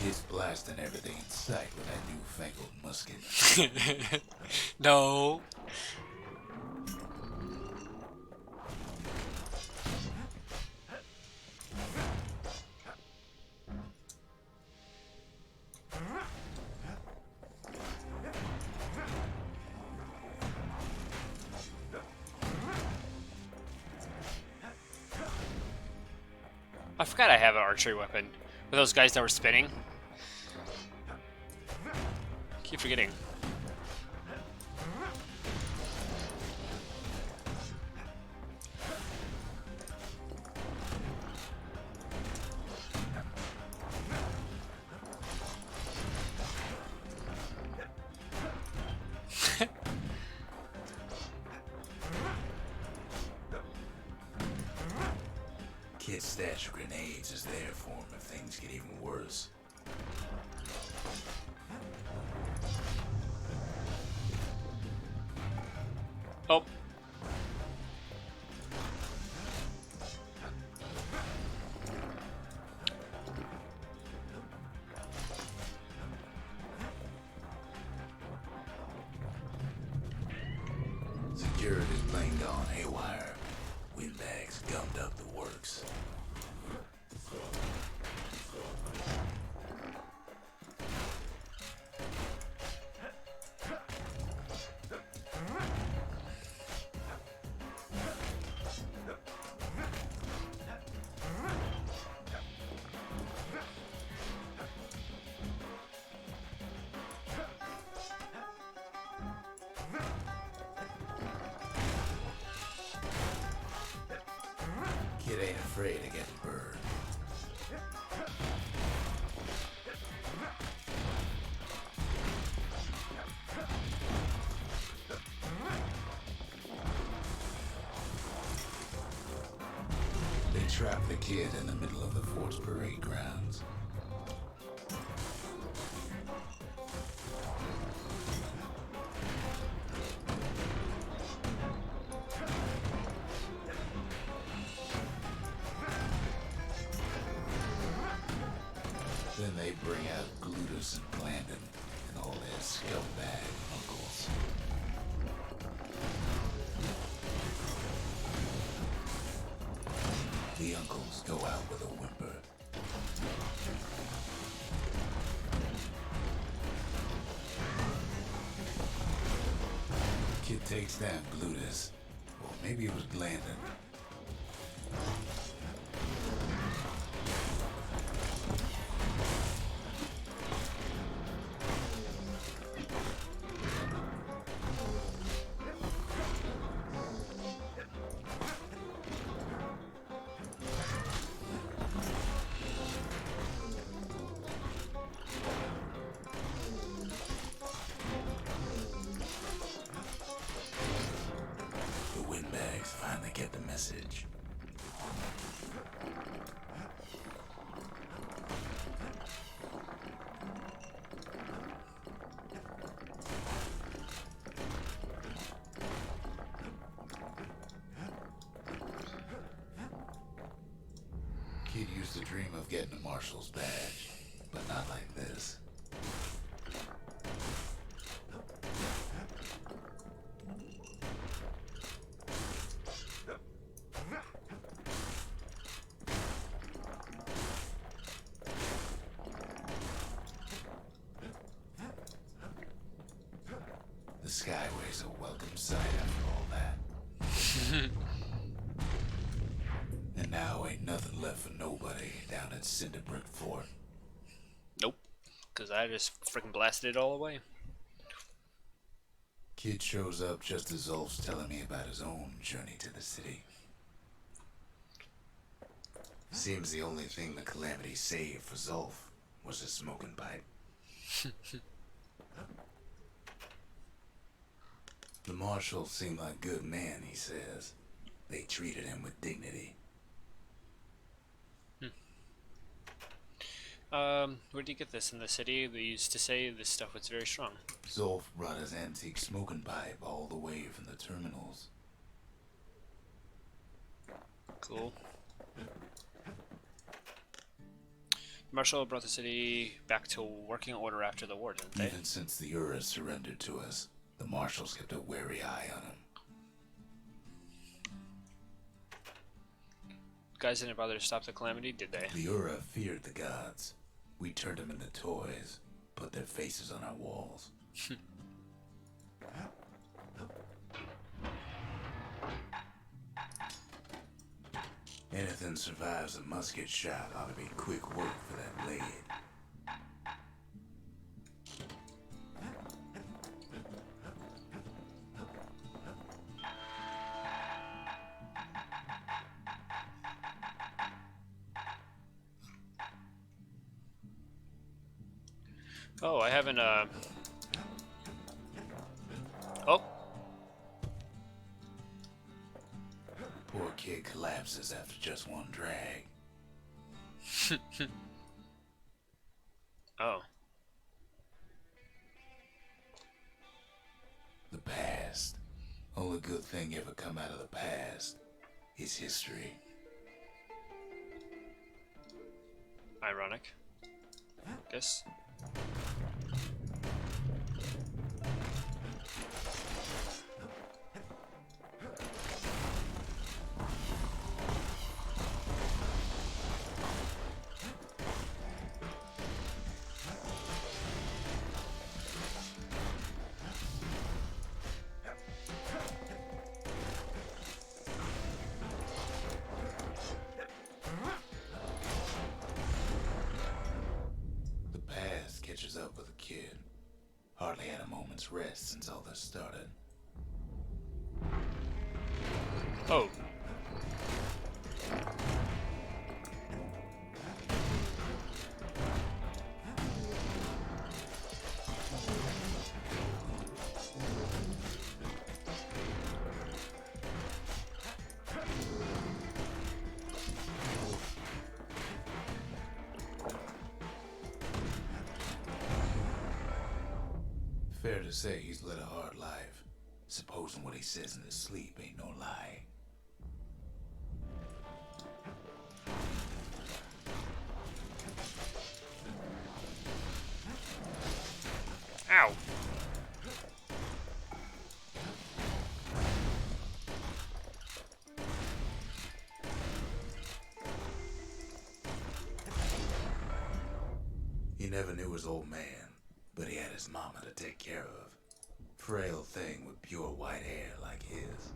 Kids blasting everything in sight with that newfangled musket. No. I forgot I have an archery weapon. With those guys that were spinning. Keep forgetting. Kids stash grenades as their form if things get even worse. Oh. Security's plane gone haywire. Windbags gummed up the works. afraid of getting burned. They trapped the kid in the middle of the fort's parade grounds. Then they bring out Glutus and Blandon and all their scumbag uncles. The uncles go out with a whimper. Kid takes down Glutus, or maybe it was Blandon. The windbags finally get the message. Kid used to dream of getting a marshal's badge, but not like this. The Skyway's a welcome sight after all that. And now ain't nothing left for nobody down at Cinderbrick Fort. Nope. Because I just freaking blasted it all away. Kid shows up just as Zolf's telling me about his own journey to the city. Seems the only thing the Calamity saved for Zolf was his smoking pipe. The marshals seem like good men, he says. They treated him with dignity. Where do you get this in the city? They used to say this stuff was very strong. Zolf brought his antique smoking pipe all the way from the terminals. Cool. Marshal brought the city back to working order after the war, didn't they? Even since the Uras surrendered to us, the marshals kept a wary eye on him. Guys didn't bother to stop the Calamity, did they? The Ura feared the gods. We turned them into toys, put their faces on our walls. Anything survives a musket shot ought to be quick work for that blade. Oh, I haven't, Oh! Poor kid collapses after just one drag. Oh. The past. Only good thing ever come out of the past is history. Ironic. Guess. Catches up with the kid. Hardly had a moment's rest since all this started. Oh. Fair to say he's led a hard life. Supposing what he says in his sleep ain't no lie. Ow! He never knew his old man, but he had his mama to take care of. Frail thing with pure white hair like his.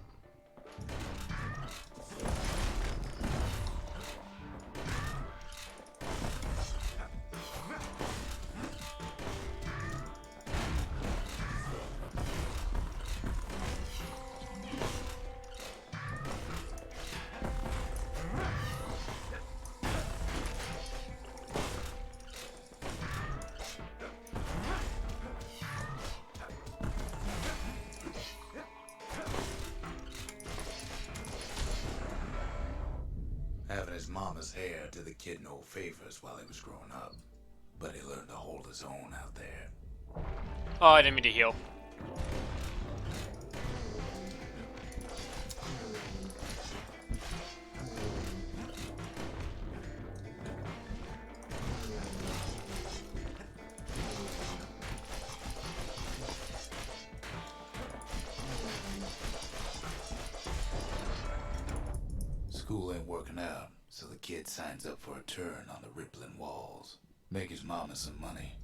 Having his mama's hair did the kid no favors while he was growing up, but he learned to hold his own out there. Oh, I didn't mean to heal. School ain't working out, so the kid signs up for a turn on the rippling walls. Make his mama some money.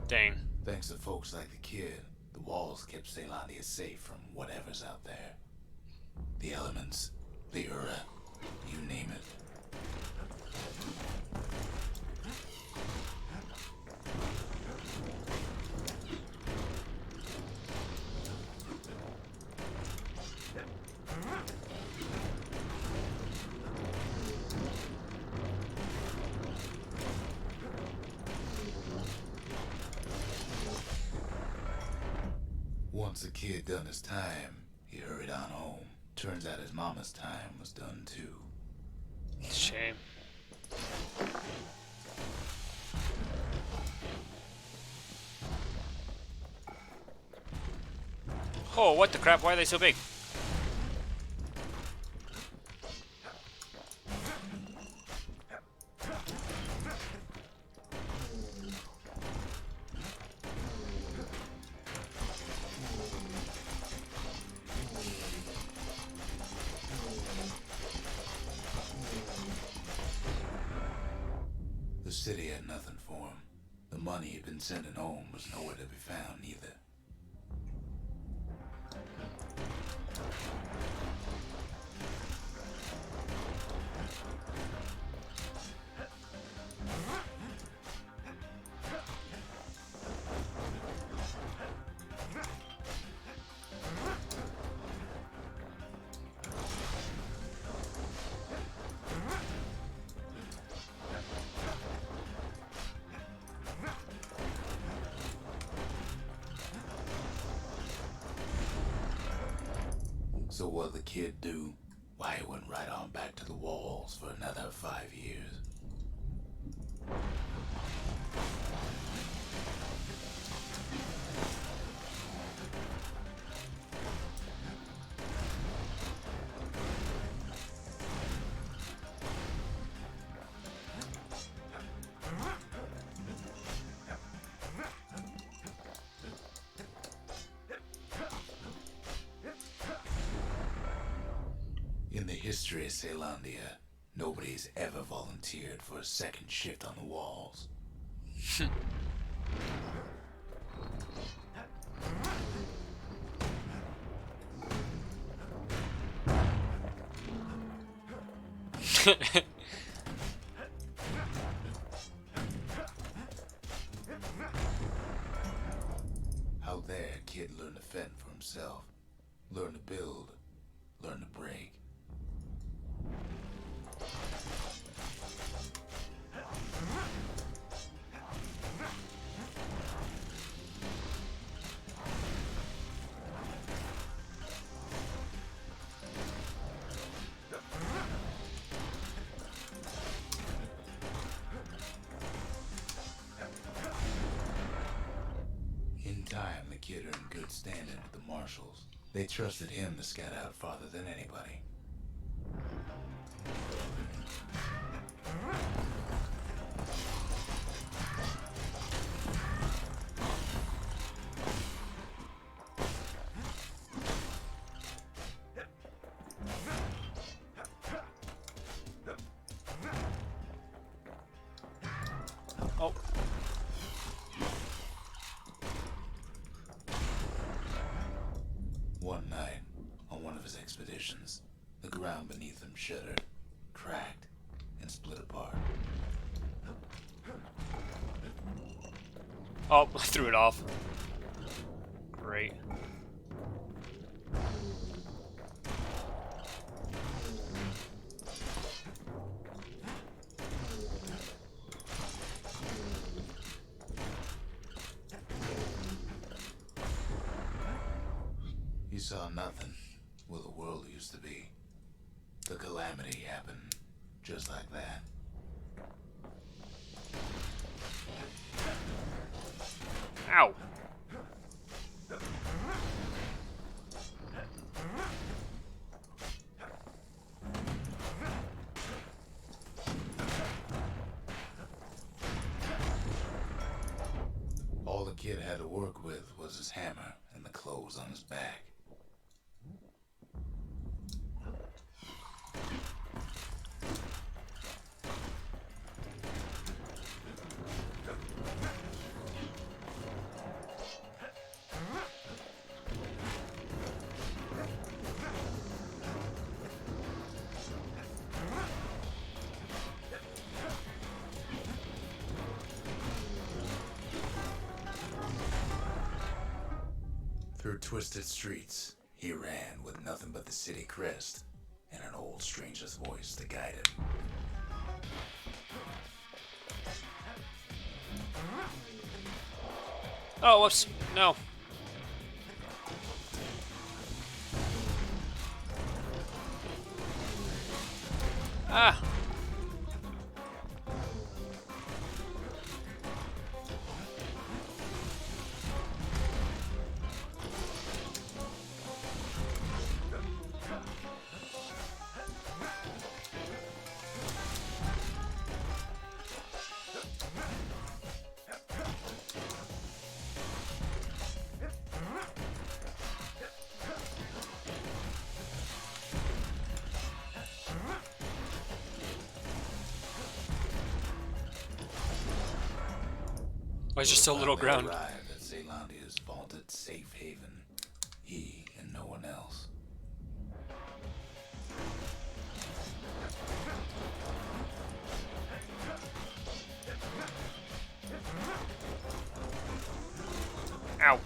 Dang. Thanks to folks like the kid, the walls kept Ceylondia safe from whatever's out there. The elements, the Ura, you name it. Once the kid done his time, he hurried on home. Turns out his mama's time was done too. Shame. Oh, what the crap? Why are they so big? The city had nothing for him. The money he'd been sending home was nowhere to be found either. So what'd the kid do? Why, he went right on back to the walls for another 5 years. In the history of Ceylondia, nobody's ever volunteered for a second shift on the walls. Out there, a kid learned to fend for himself, learn to build, learn to break. good standing with the marshals. They trusted him to scout out farther than anybody. Oh. One night, on one of his expeditions, the ground beneath him shuddered, cracked, and split apart. Oh, I threw it off. Great. He saw nothing where the world used to be. The calamity happened just like that. Ow. All the kid had to work with was his hammer and the clothes on his back. Through twisted streets, he ran with nothing but the city crest and an old stranger's voice to guide him. Oh, whoops. No. Ah. Why is there so little ground? Arrived at Zealandia's vaulted safe haven. He and no one else. Ow.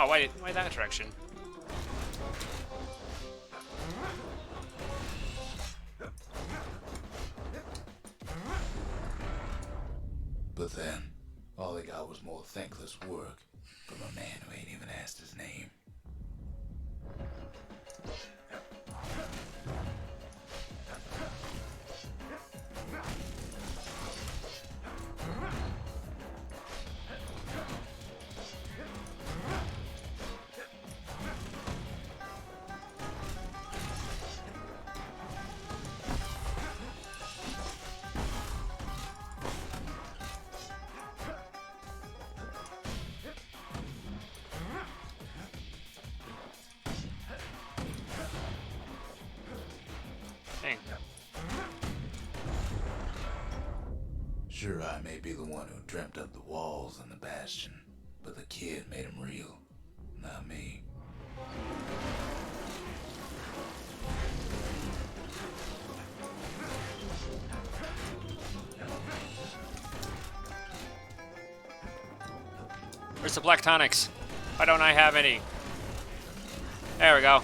Oh, why that direction? But then, all they got was more thankless work from a man who ain't even asked his name. Dang. Sure, I may be the one who dreamt up the walls and the Bastion, but the kid made them real, not me. Where's the black tonics? Why don't I have any? There we go.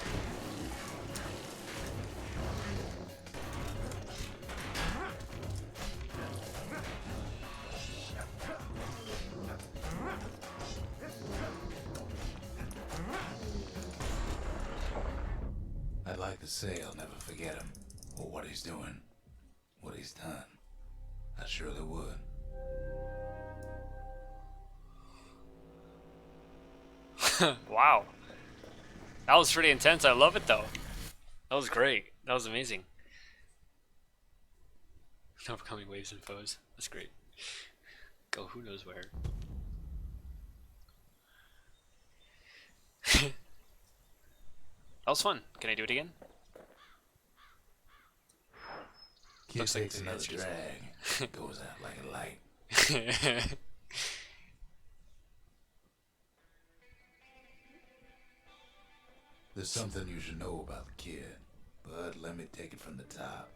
I'd like to say I'll never forget him, or what he's doing, what he's done. I surely would. Wow. That was pretty intense. I love it though. That was great. That was amazing. Overcoming waves and foes. That's great. Go who knows where. That was fun. Can I do it again? Kid Looks like takes another it's drag. Goes out like a light. There's something you should know about the kid, but let me take it from the top.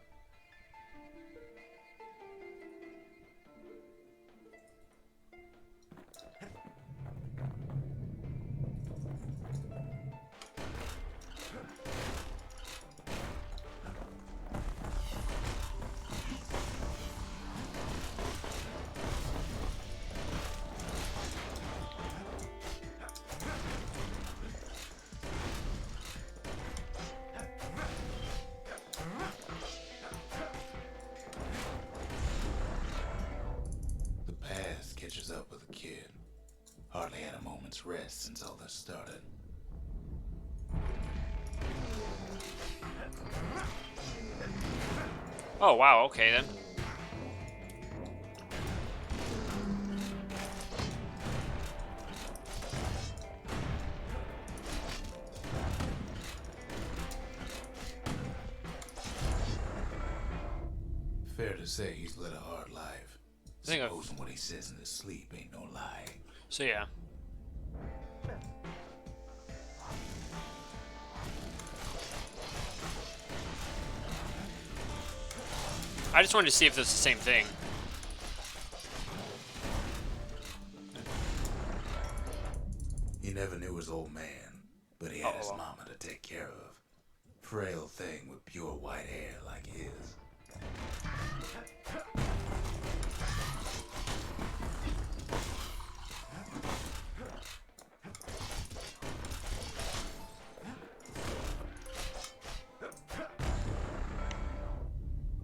Catches up with the kid. Hardly had a moment's rest since all this started. Oh wow, okay then. Fair to say he's led a hard life. I think Supposing what he says in his sleep ain't no lie. So yeah. I just wanted to see if this is the same thing. He never knew his old man, but he had his Uh-oh. mama to take care of. Frail thing with pure white hair like his.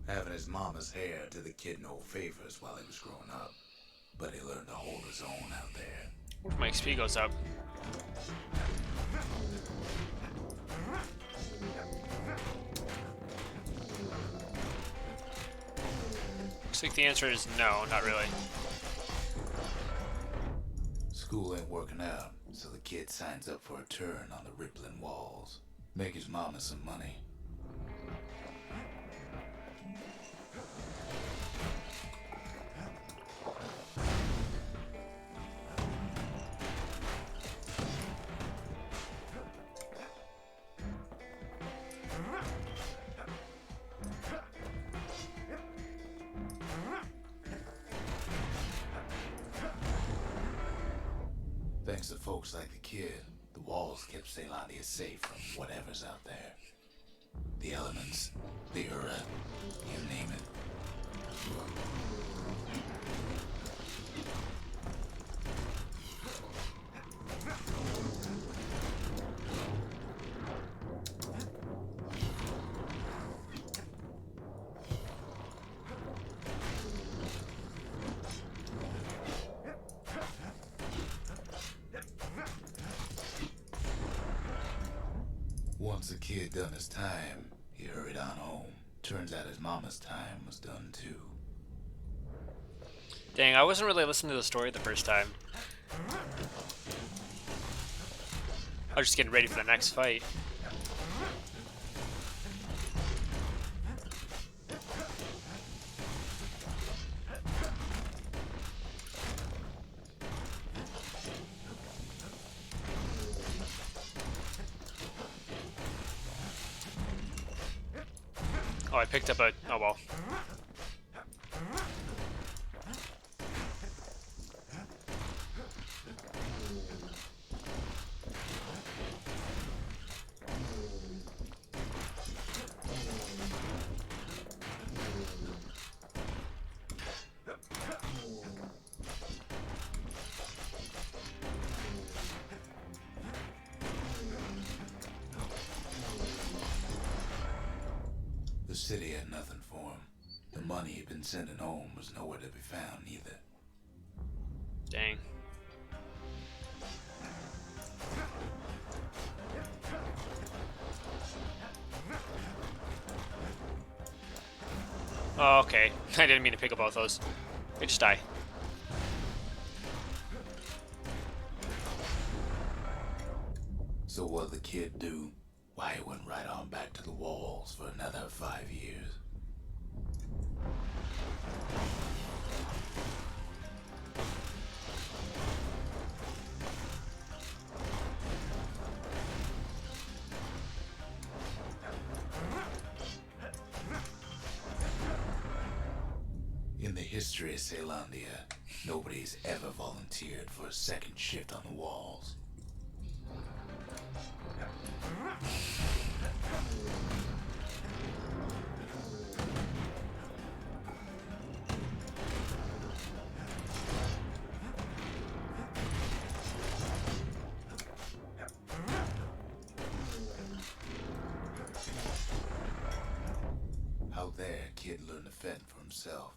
Having his mama's hair did the kid no favors while he was growing up, but he learned to hold his own out there. What if my XP goes up? Looks like the answer is no, not really. School ain't working out, so the kid signs up for a turn on the rippling walls. Make his mama some money. Thanks to folks like the kid, the walls kept Ceylondia safe from whatever's out there. The elements, the Ura, you name it. Once the kid done his time, he hurried on home. Turns out his mama's time was done too. Dang, I wasn't really listening to the story the first time. I was just getting ready for the next fight. Oh, I picked up a... oh well. city had nothing for him. The money he'd been sending home was nowhere to be found either. Dang. Oh, okay. I didn't mean to pick up both those. They just die. So what'd the kid do? Why, he went right on back to the walls for another 5 years. In the history of Caelondia, nobody's ever volunteered for a second shift on the walls. Out there, kid learned to fend for himself.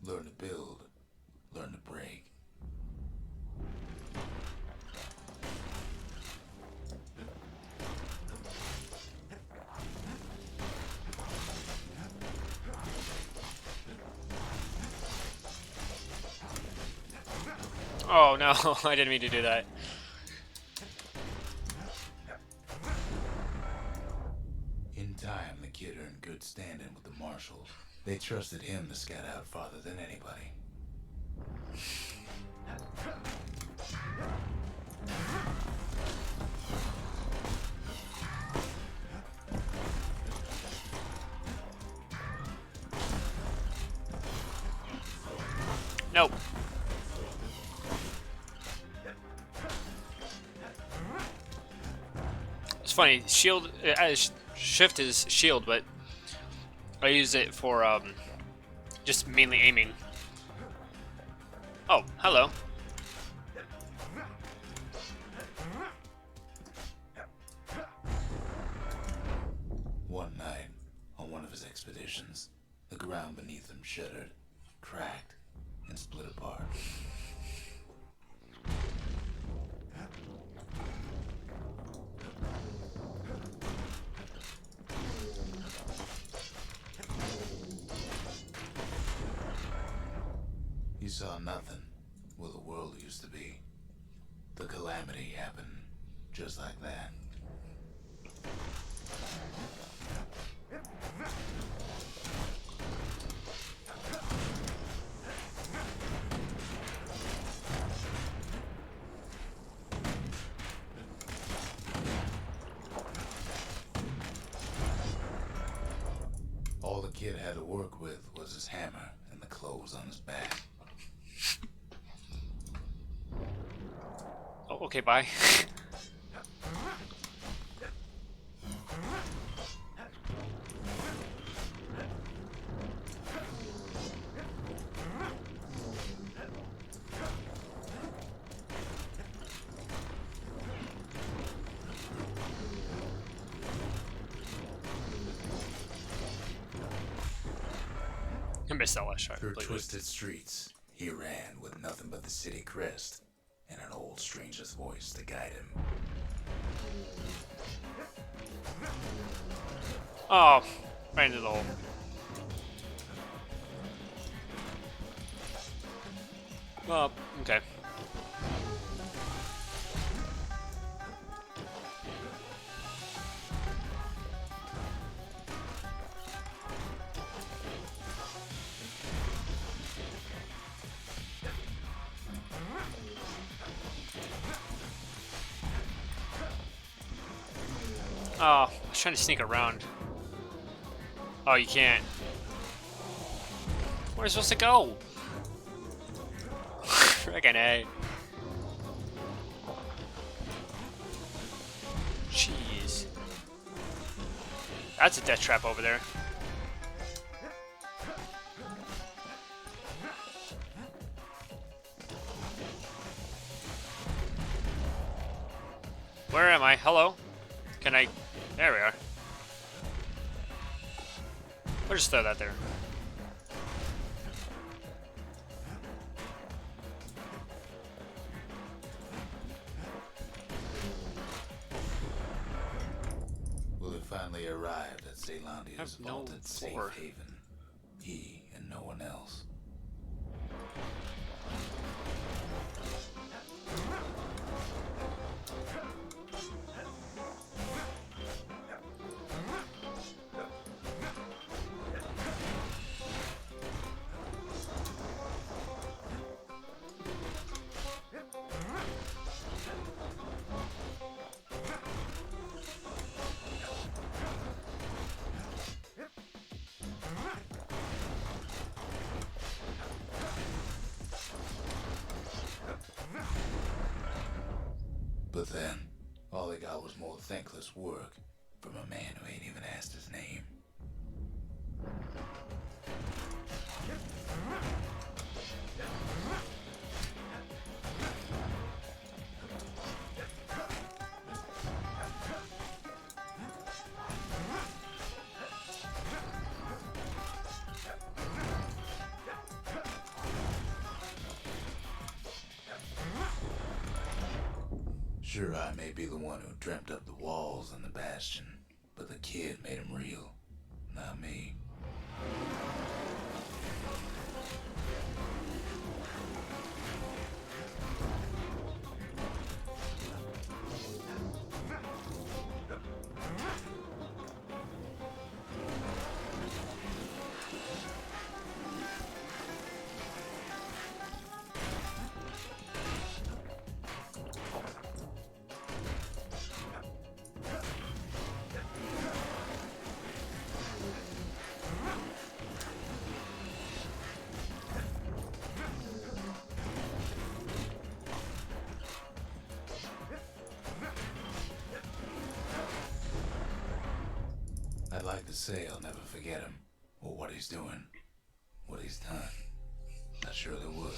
Learn to build, learn to break. Oh no, I didn't mean to do that. In time, the kid earned good standing with the marshals. They trusted him to scout out farther than anybody. Nope. It's funny, shield, shift is shield, but I use it for, just mainly aiming. Oh, hello. One night, on one of his expeditions, the ground beneath him shuddered, cracked, and split apart. He saw nothing where the world used to be. The calamity happened just like that. All the kid had to work with was his hammer and the clothes on his back. Oh, okay, bye. I missed that last shot Through completely. twisted streets, he ran with nothing but the city crest and an old stranger's voice to guide him. Oh, right into the hole. Well, okay. Oh, I was trying to sneak around. Oh, you can't. Where are you supposed to go? Frickin' A. Jeez. That's a death trap over there. Where am I? Hello? Can I... There we are. Or just throw that there. Will it finally arrived at Ceylandia's No vaulted safe floor. haven? He and no one else. But then, all they got was more thankless work from a man who ain't even asked his name. Sure, I may be the one who dreamt up the walls and the Bastion, but the kid made them real, not me. I'd like to say I'll never forget him, or what he's doing, what he's done. I surely would.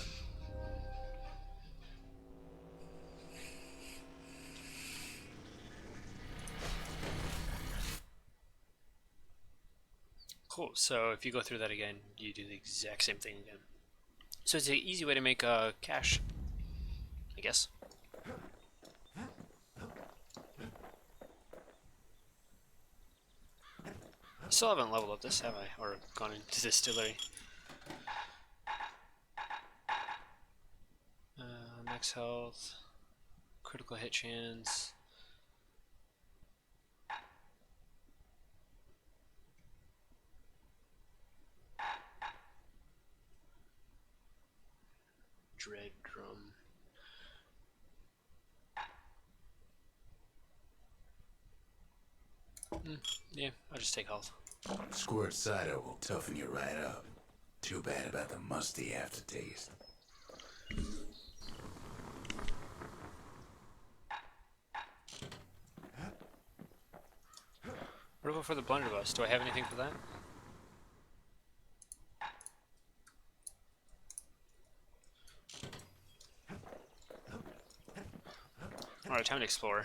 Cool, so if you go through that again, you do the exact same thing again. So it's an easy way to make cash, I guess. I still haven't leveled up this, have I? Or gone into distillery. Max health, critical hit chance. Dread drum. Yeah, I'll just take health. Squirt cider will toughen you right up. Too bad about the musty aftertaste. What about for the blunderbuss? Do I have anything for that? Alright, time to explore.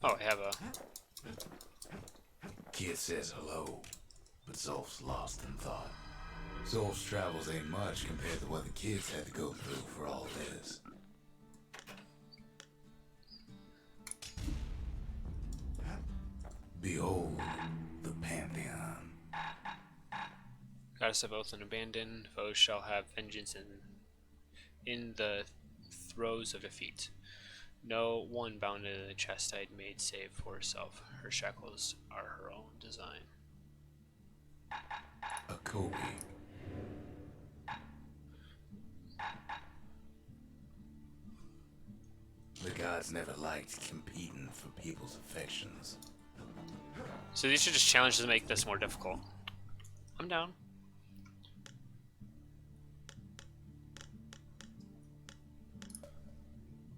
Oh, I have a... Kid says hello, but Zolf's lost in thought. Zolf's travels ain't much compared to what the kids had to go through for all this. Behold, the Pantheon. Goddess of Oath and Abandon, foes shall have vengeance in the throes of defeat. No one bound in the chastite made save for herself. Her shackles are her own design. A Kobe. The gods never liked competing for people's affections. So these are just challenges to make this more difficult. I'm down.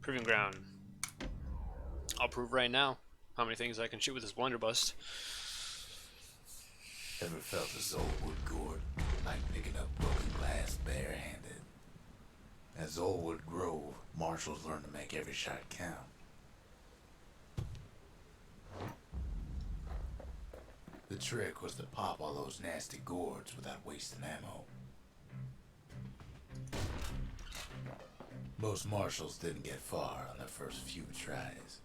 Proving ground. I'll prove right now how many things I can shoot with this blunderbuss. Ever felt a Zolwood gourd, like picking up broken glass barehanded? At Zolwood Grove, marshals learn to make every shot count. The trick was to pop all those nasty gourds without wasting ammo. Most marshals didn't get far on their first few tries.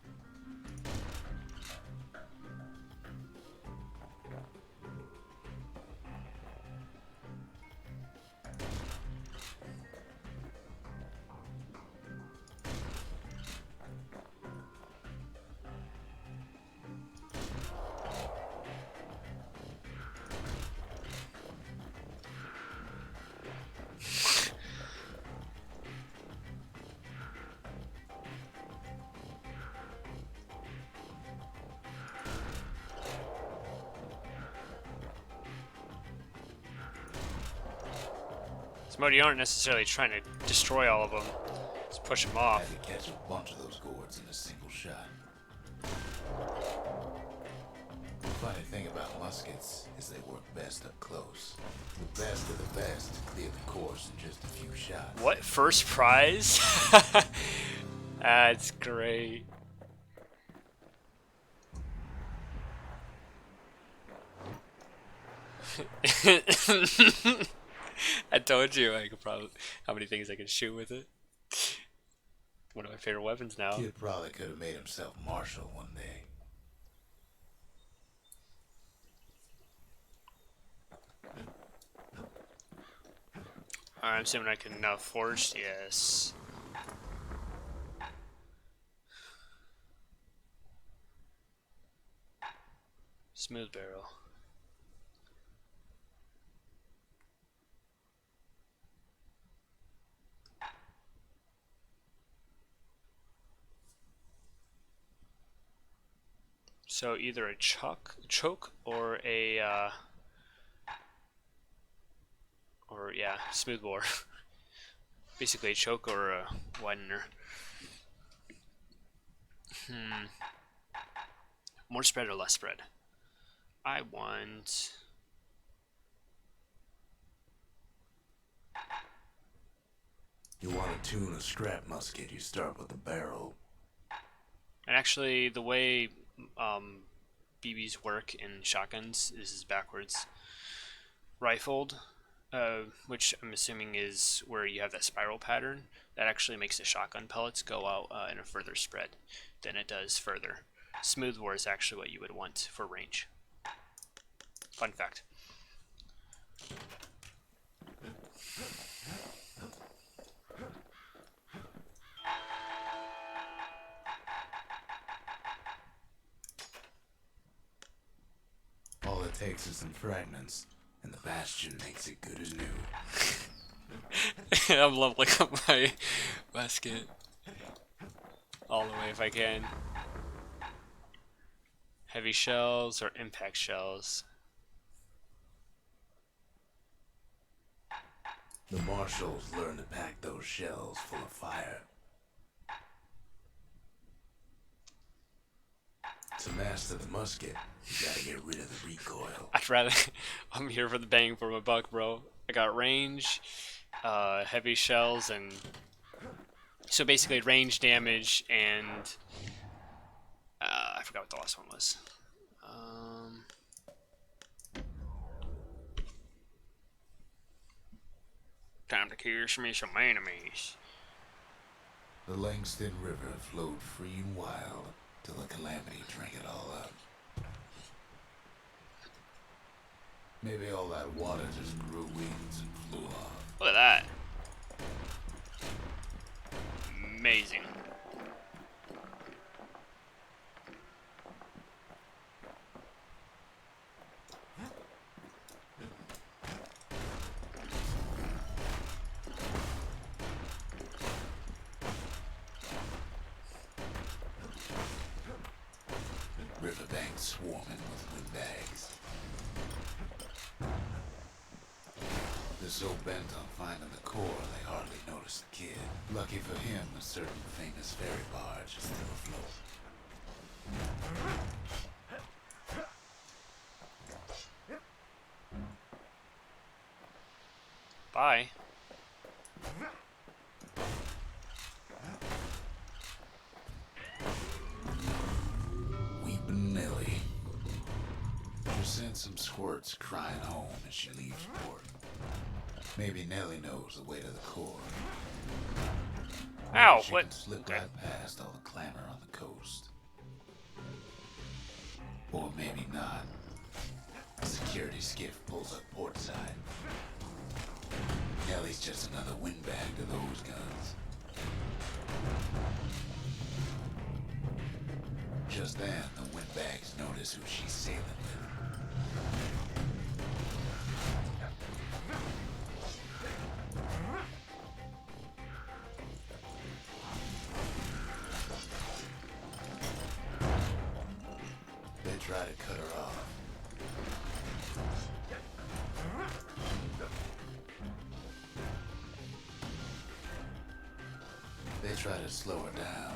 Modi, you aren't necessarily trying to destroy all of them. Just push them off. Had to catch a bunch of those gourds in a single shot. The funny thing about muskets is they work best up close. The best of the best clear the course in just a few shots. What? First prize? That's great. I told you I could probably how many things I can shoot with it. One of my favorite weapons now. Kid probably could have made himself marshal one day. Alright, I'm assuming I can now forge. Yes. Smooth barrel. So either a choke or a smooth bore. Basically a choke or a widener. More spread or less spread? I want You want to tune a scrap musket, you start with the barrel. and actually the way BBs work in shotguns is backwards. Rifled, which I'm assuming is where you have that spiral pattern, that actually makes the shotgun pellets go out in a further spread than it does further. Smooth bore is actually what you would want for range. Fun fact. All it takes is some fragments, and the Bastion makes it good as new. I'm leveling up my basket all the way if I can. Heavy shells or impact shells? The marshals learn to pack those shells full of fire. To master the musket, you gotta get rid of the recoil. I'd rather. I'm here for the bang for my buck, bro. I got range, heavy shells, and so basically range damage and I forgot what the last one was. Time to kill me some enemies. The Langston River flowed free and wild till the calamity drank it all up. Maybe all that water just grew wings and flew off. Look at that. Amazing. Riverbanks swarming with windbags. They're so bent on finding the core, they hardly notice the kid. Lucky for him, a certain famous ferry barge is still afloat. Bye. Weepin' Nelly. She sends some squirts crying home as she leaves port. Maybe Nellie knows the way to the core. Ow, She what? can slip right past all the clamor on the coast. Or maybe not. A security skiff pulls up portside. Nellie's just another windbag to those guns. Just then, the windbags notice who she's sailing with. They try to cut her off. They try to slow her down.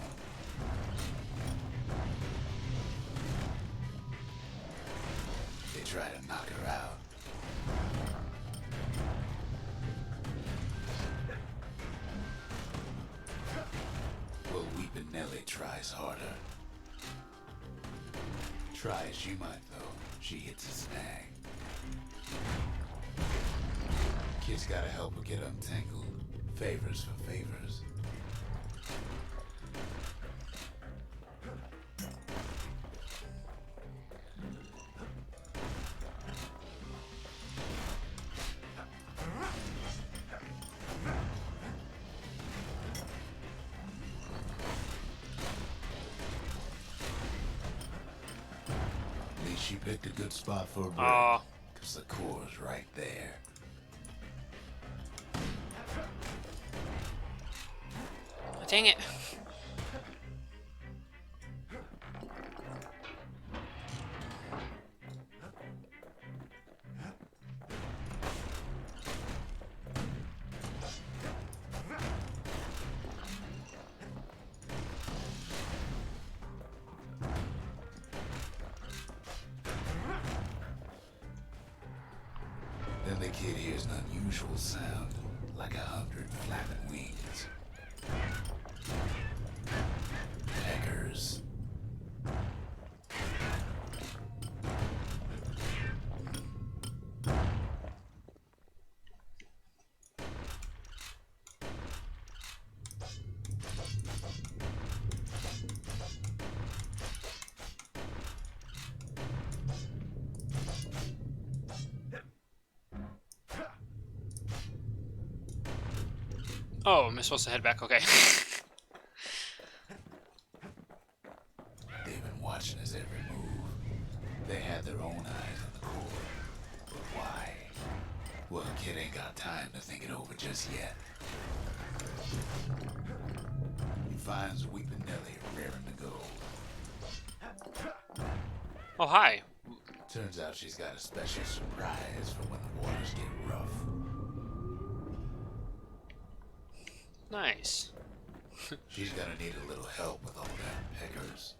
They try to knock her out. Well, Weepin' Nellie tries harder. Try as she might, though, she hits a snag. Kid's gotta help her get untangled. Favors for favors. At least she picked a good spot for a break. Aw. Cause the core's right there. Dang it. Then the kid hears an unusual sound, like 100 flapping wings. Peckers. Oh, am I supposed to head back? Okay. They've been watching his every move. They had their own eyes on the core. But why? Well, kid ain't got time to think it over just yet. He finds Weepin' Nellie raring to go. Oh, hi. Turns out she's got a special surprise for when the waters get rough. Nice. She's gonna need a little help with all them peckers.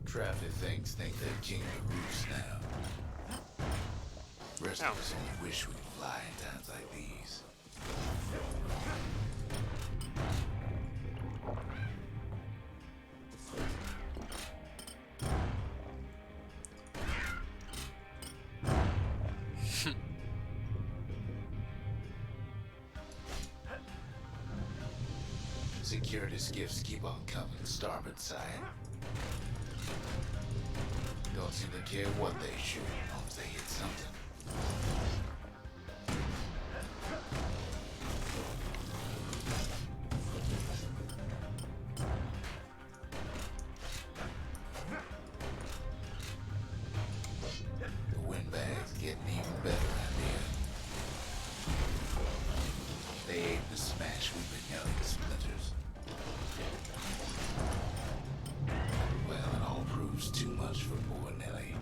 Traffic things think they're king of the roost now. Rest of us only wish we could fly in times like these. Security skiffs keep on coming starboard side. Don't seem to care what they shoot, as long as they hit something. The windbags getting even better out here. They aim to smash Weepin' Nellie to splinters. Well, it all proves too much for poor Nellie.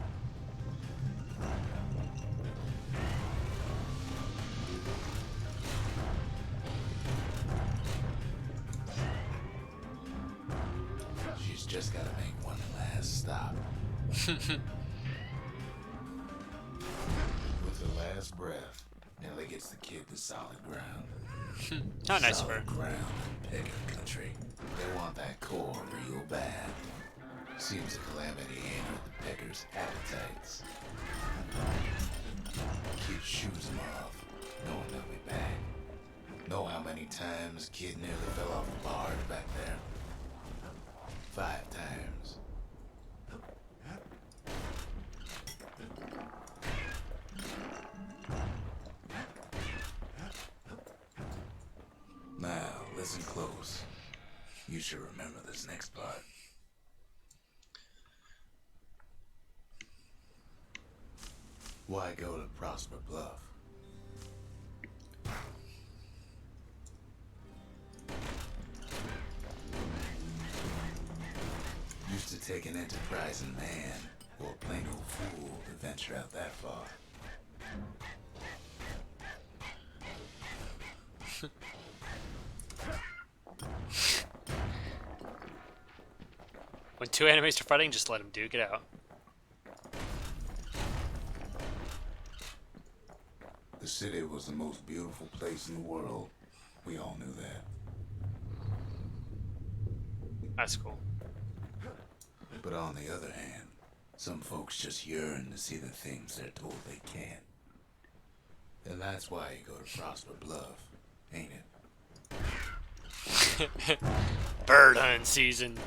She's just gotta make one last stop. With her last breath, Nellie gets the kid to solid ground. How nice of her. Solid ground in Pecker country. They want that core real bad. Seems the calamity ain't with the Becker's appetites. Kid shoes him off, knowing they'll be back. Know how many times Kid nearly fell off the bars back there? 5 times. Now, listen close. You should remember this next part. Why go to Prosper Bluff? Used to take an enterprising man or a plain old fool to venture out that far. When 2 enemies are fighting, just let them duke it out. The city was the most beautiful place in the world. We all knew that. That's cool. But on the other hand, some folks just yearn to see the things they're told they can't. And that's why you go to Prosper Bluff, ain't it? Bird hunt season.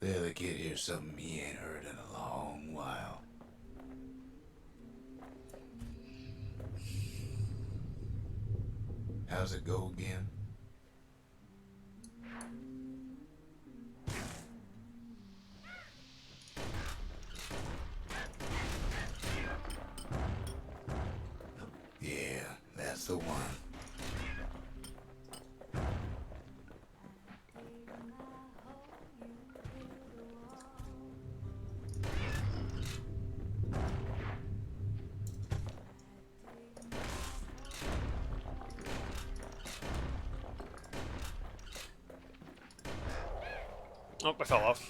The other kid hears something he ain't heard in a long while. How's it go again? Yeah, that's the one. Oh, I fell off.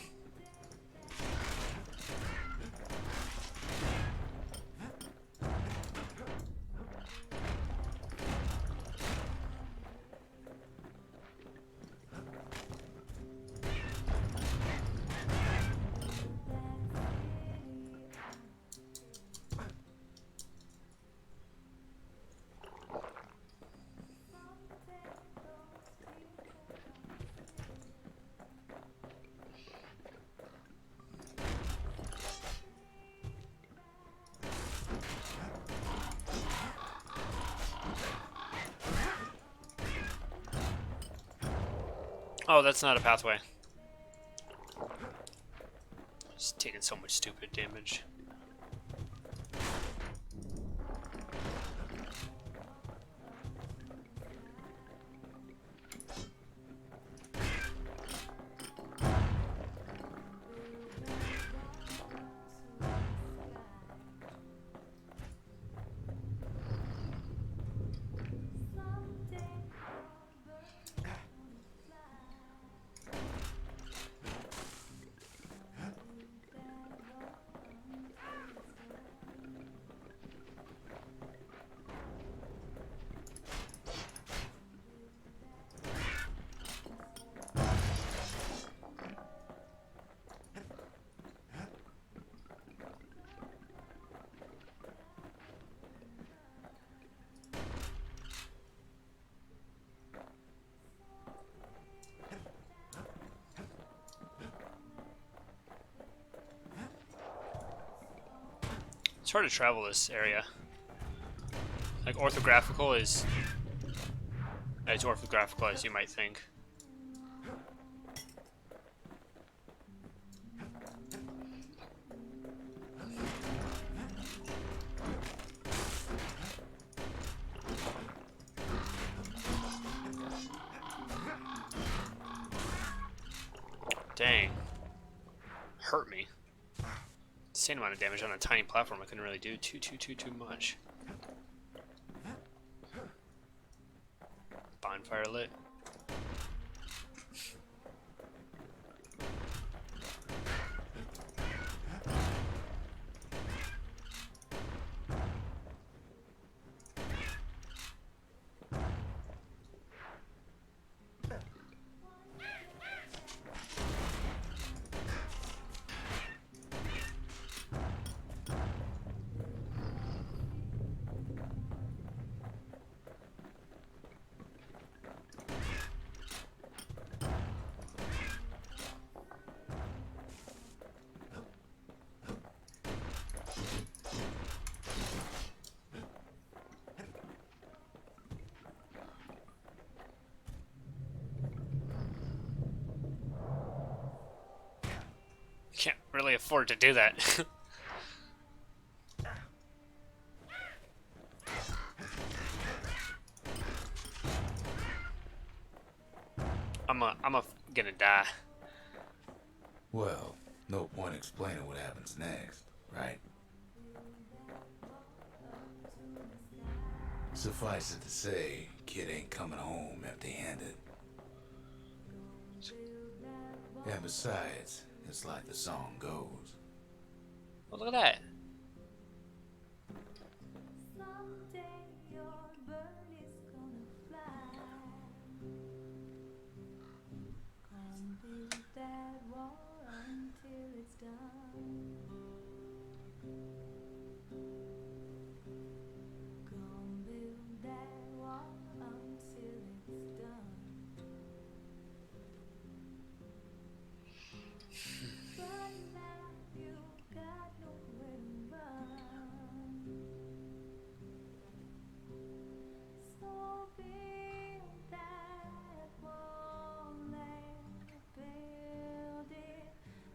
Oh, that's not a pathway. Just taking so much stupid damage. It's hard to travel this area. Like, orthographical is as orthographical as you might think. Dang. Hurt me. Insane amount of damage on a tiny platform. I couldn't really do too much. Bonfire lit. really afford to do that. I'm gonna die. Well, no point explaining what happens next, right? Suffice it to say, kid ain't coming home empty-handed. And besides, it's like the song goes. Well, look at that. Someday your bird is gonna fly. Come build that wall until it's done. Come build that wall until it's done. But now you've got nowhere to run. So build that wall and build it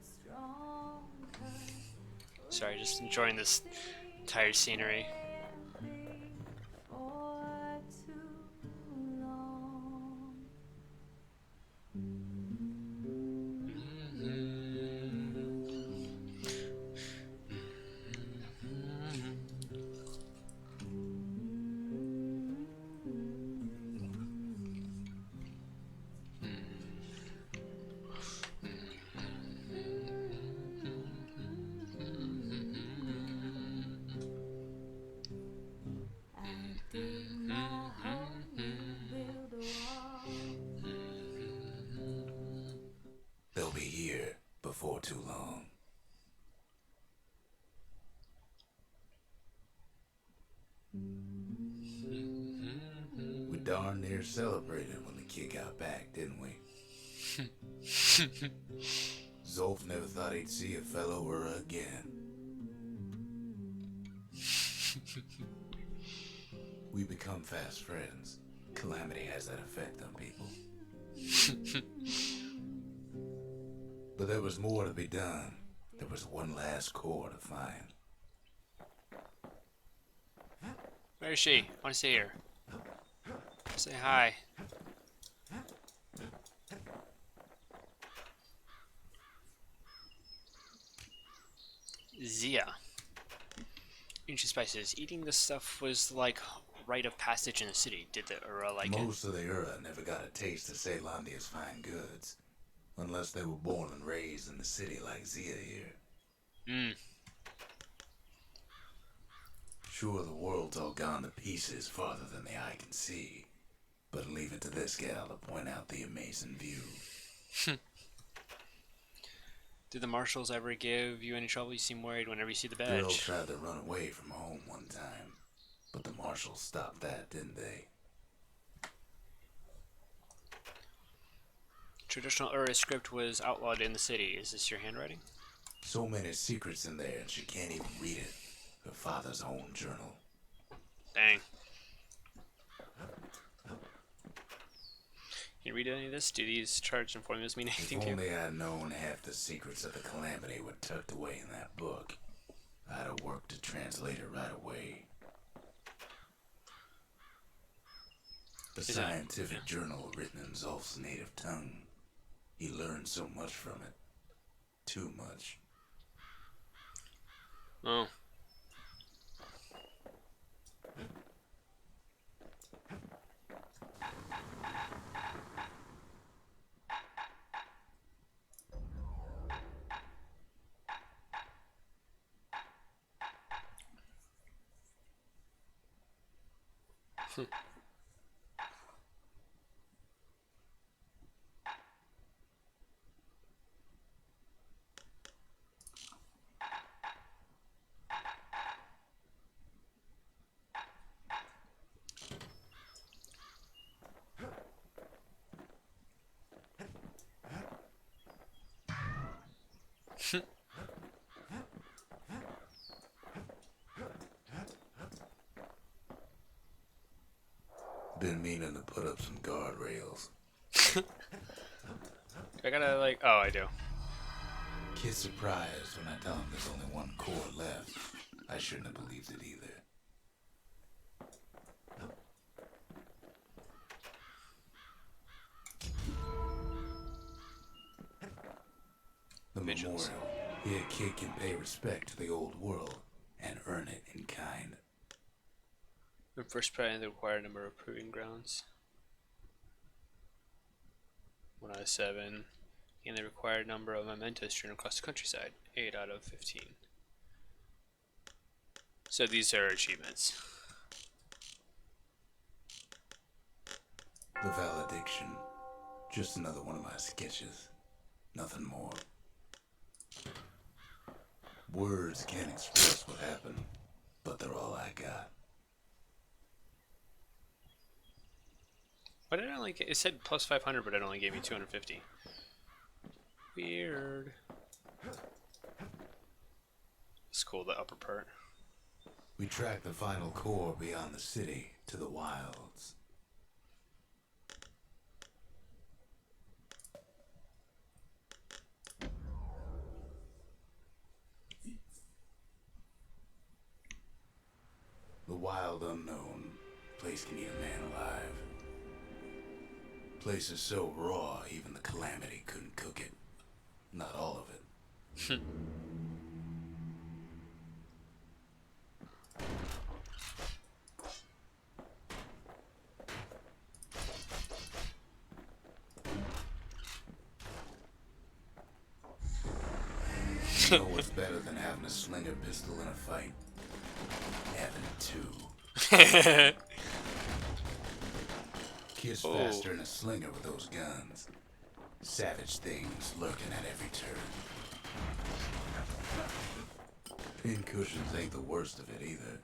stronger. Sorry, just enjoying this entire scenery. For too long. I dig my hole, you build a wall. They'll be here before too long. We darn near celebrated when the kid got back, didn't we? Zolf never thought he'd see a fellow or again. We become fast friends. Calamity has that effect on people. But there was more to be done. There was one last core to find. Where is she? I want to see her. Say hi. Zia. Ancient spices. Eating this stuff was like rite of passage in the city. Did the Ura like it? Most of the Ura never got a taste of Ceylondia's fine goods. Unless they were born and raised in the city like Zia here. Mm. Sure, the world's all gone to pieces farther than the eye can see. But leave it to this gal to point out the amazing view. Did the marshals ever give you any trouble? You seem worried whenever you see the Girl badge. tried to run away from home one time. But the marshals stopped that, didn't they? Traditional Ura script was outlawed in the city. Is this your handwriting? So many secrets in there and she can't even read it. Her father's own journal. Dang. Can you read any of this? Do these charts and formulas mean If anything to you? only I'd known half the secrets of the Calamity were tucked away in that book. I'd have worked to translate it right away. A scientific journal written in Zolf's native tongue. He learned so much from it. Too much. Oh. Been meaning to put up some guardrails. I gotta like. Oh, I do. Kid's surprised when I tell him there's only one core left. I shouldn't have believed it either. The Vigils. memorial. Here, kid can pay respect to the old world and earn it in kind. The first priority the required number of proving grounds. 1 out of 7. And the required number of mementos strewn across the countryside. 8 out of 15. So these are achievements. The valediction. Just another one of my sketches. Nothing more. Words can't express what happened, but they're all I got. Why did I only get, it said plus 500, but it only gave me 250. Weird. It's cool, the upper part. We track the final core beyond the city to the wilds. The wild unknown. Place can eat a man alive. Place is so raw, even the calamity couldn't cook it. Not all of it. You know what's better than having a slinger pistol in a fight? Having two. Kid's faster than a slinger with those guns. Savage things lurking at every turn. Pin cushions ain't the worst of it either.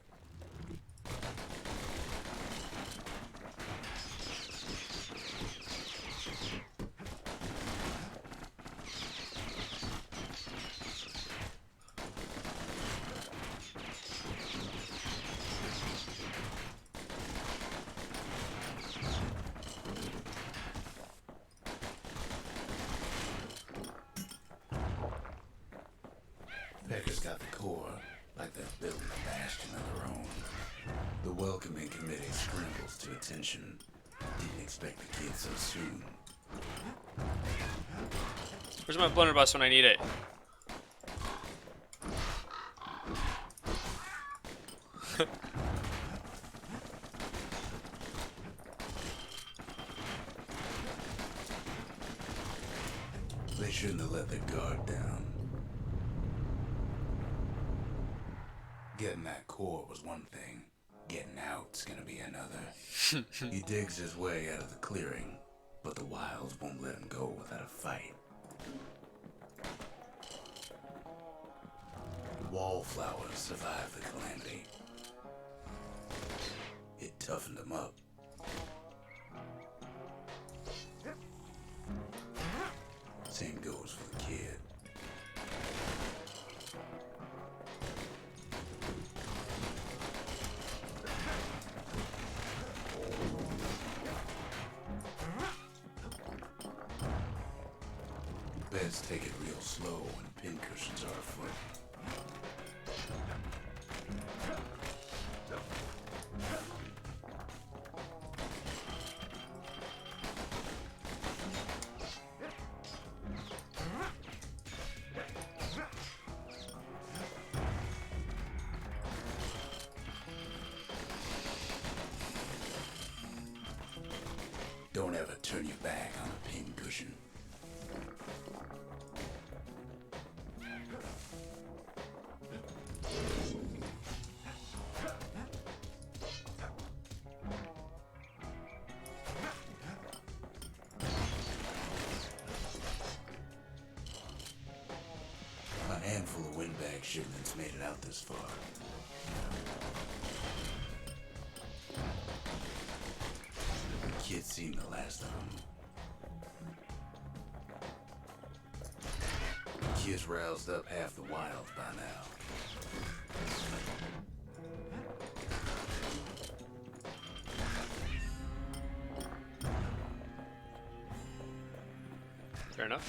Pecker's got the core, like they're building a bastion of their own. The welcoming committee scrambles to attention. Didn't expect the kid so soon. Where's my blunderbuss when I need it? They shouldn't have let their guard down. Getting that core was one thing. Getting out's gonna be another. He digs his way out of the clearing, but the wilds won't let him go without a fight. Wallflowers survived the calamity. It toughened him up. Same goes for the kid. Best take it real slow when pincushions are afoot. Don't ever turn your back on a pincushion. A handful of windbag shipments made it out this far. Kid's seen the last of them. Kid's roused up half the wilds by now. Fair enough.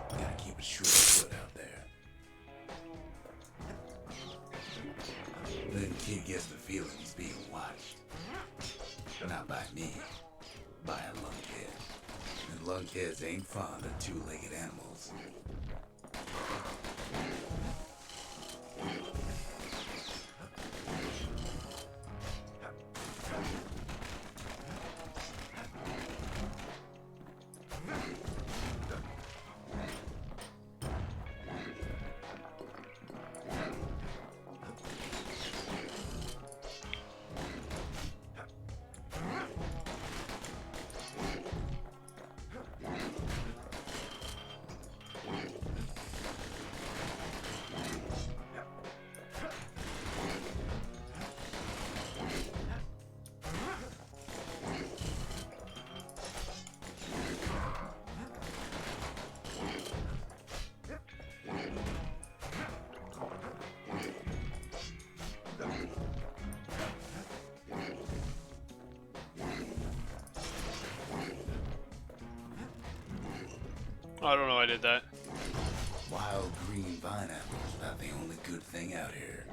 Gotta keep a sure foot out there. Then kid gets the feeling he's being watched. Not by me, by a lunkhead. And lunkheads ain't fond of two-legged animals. I don't know I did that. Wild green vine apples, about the only good thing out here.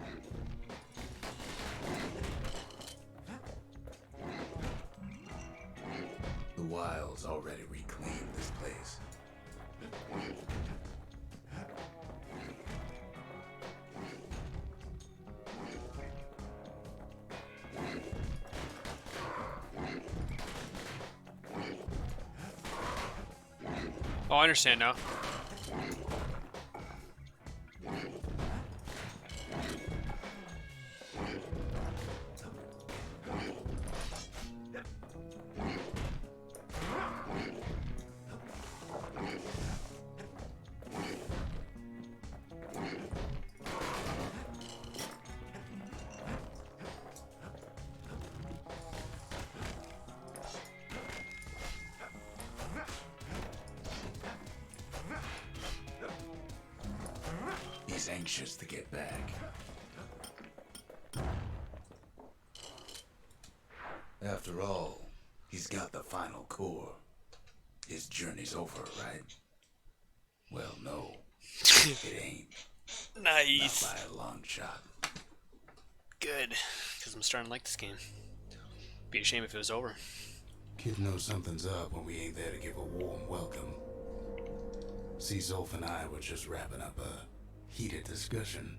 The wild's already reclaimed this place. Oh, I understand now. He's anxious to get back. After all, he's got the final core. His journey's over, right? Well, no, it ain't. Nice. Not by a long shot. Good, because I'm starting to like this game. Be a shame if it was over. Kid knows something's up when we ain't there to give a warm welcome. See, Zolf and I were just wrapping up a heated discussion.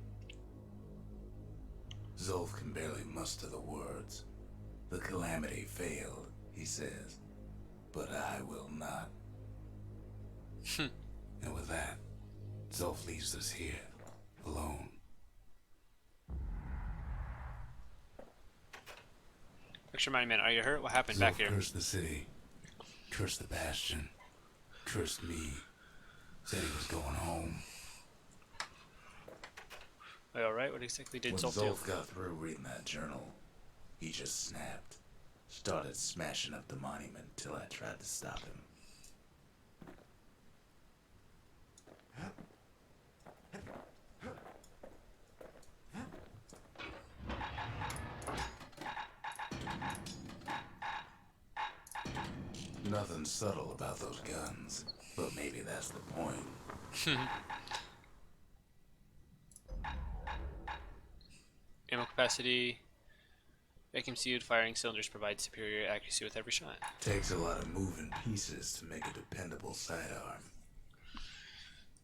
Zolf can barely muster the words. The calamity failed, he says. But I will not. And with that, Zolf leaves us here, alone. Actually, remind me, man, are you hurt? What happened Zolf back here? cursed the city, cursed the Bastion, cursed me. Said he was going home. Are you alright? What exactly did When Zolf do? Zolf got through reading that journal, he just snapped. Started smashing up the monument till I tried to stop him. Nothing subtle about those guns, but maybe that's the point. Ammo capacity. Vacuum sealed firing cylinders provide superior accuracy with every shot. Takes a lot of moving pieces to make a dependable sidearm.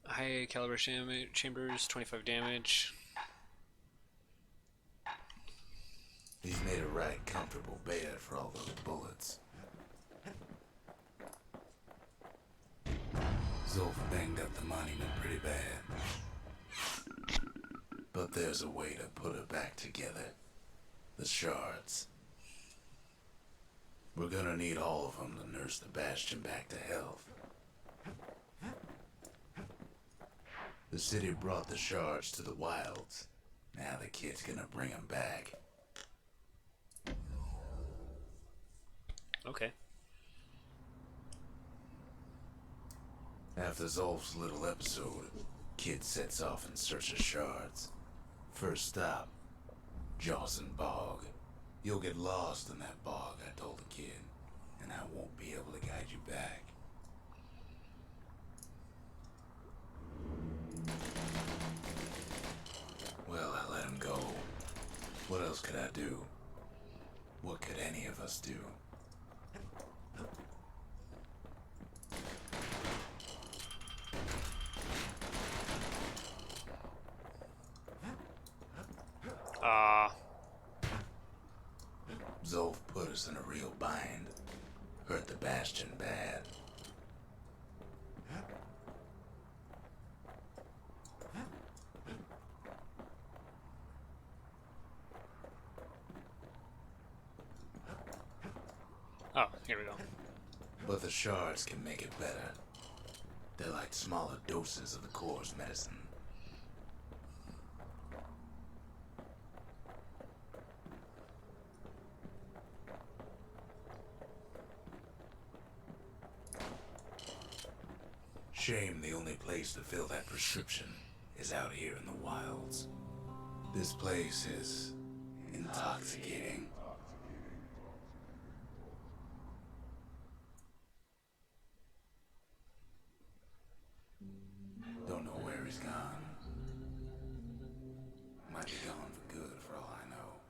High caliber chambers, 25 damage. He's made a right comfortable bed for all those bullets. Zolf banged up the monument pretty bad. But there's a way to put it back together. The shards. We're gonna need all of them to nurse the Bastion back to health. The city brought the shards to the wilds. Now the kid's gonna bring them back. Okay. After Zolf's little episode, Kid sets off in search of shards. First stop, Jawson Bog. You'll get lost in that bog, I told the kid, and I won't be able to guide you back. Well, I let him go. What else could I do? What could any of us do? Zolf put us in a real bind. Hurt the Bastion bad. Oh, here we go. But the shards can make it better. They're like smaller doses of the core's medicine. Shame the only place to fill that prescription is out here in the wilds. This place is intoxicating. Don't know where he's gone. Might be gone for good for all I know.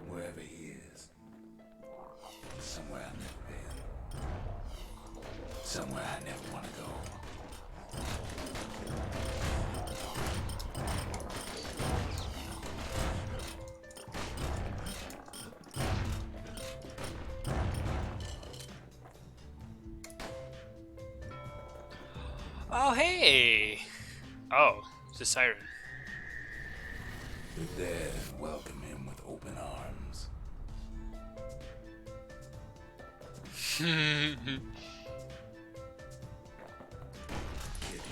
Wherever he is. Somewhere I've never been. Somewhere I never want to go. Oh, hey! Oh, it's a siren. The dead welcome him with open arms. Kid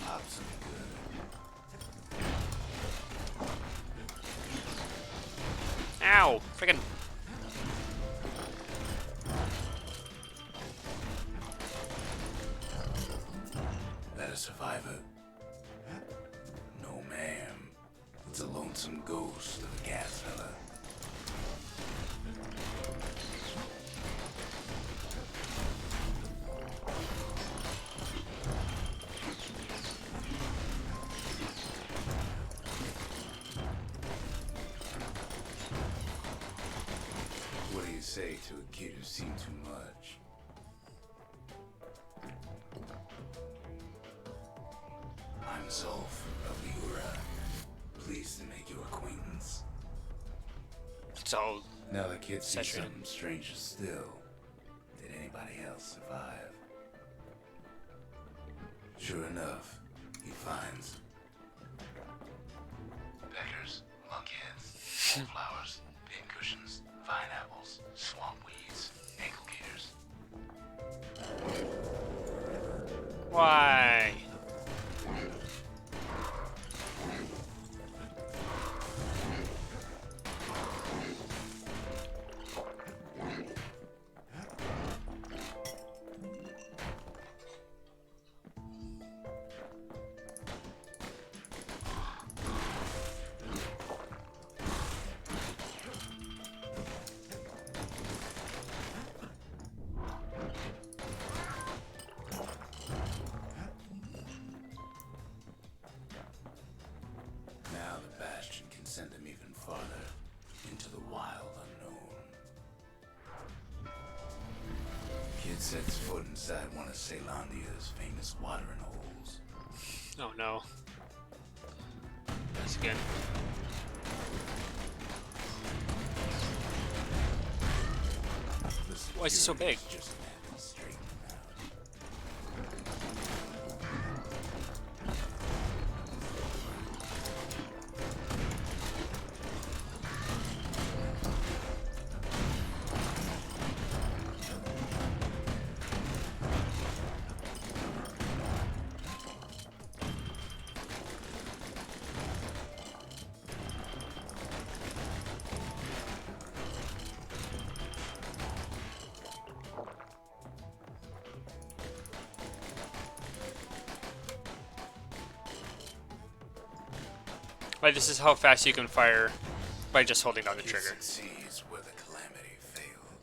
pops him good. Ow! Freaking. That a survivor? No, ma'am. It's a lonesome ghost of a gas fella. What do you say to a kid who's seen too much? I'm Zolf of Miura. Pleased to make your acquaintance. It's all. Now the kid sees Saturated. something stranger still. Did anybody else survive? Sure enough, he finds peckers, lunkheads, flowers, pincushions, vine apples, swamp weeds, ankle gators. Why? Now the Bastion can send him even farther into the wild unknown. Kid sets foot inside one of Ceylondia's famous watering holes. Oh no. That's again. Why is it so big? Just madly straightened out. Like, this is how fast you can fire by just holding down the It trigger. succeeds where the calamity failed.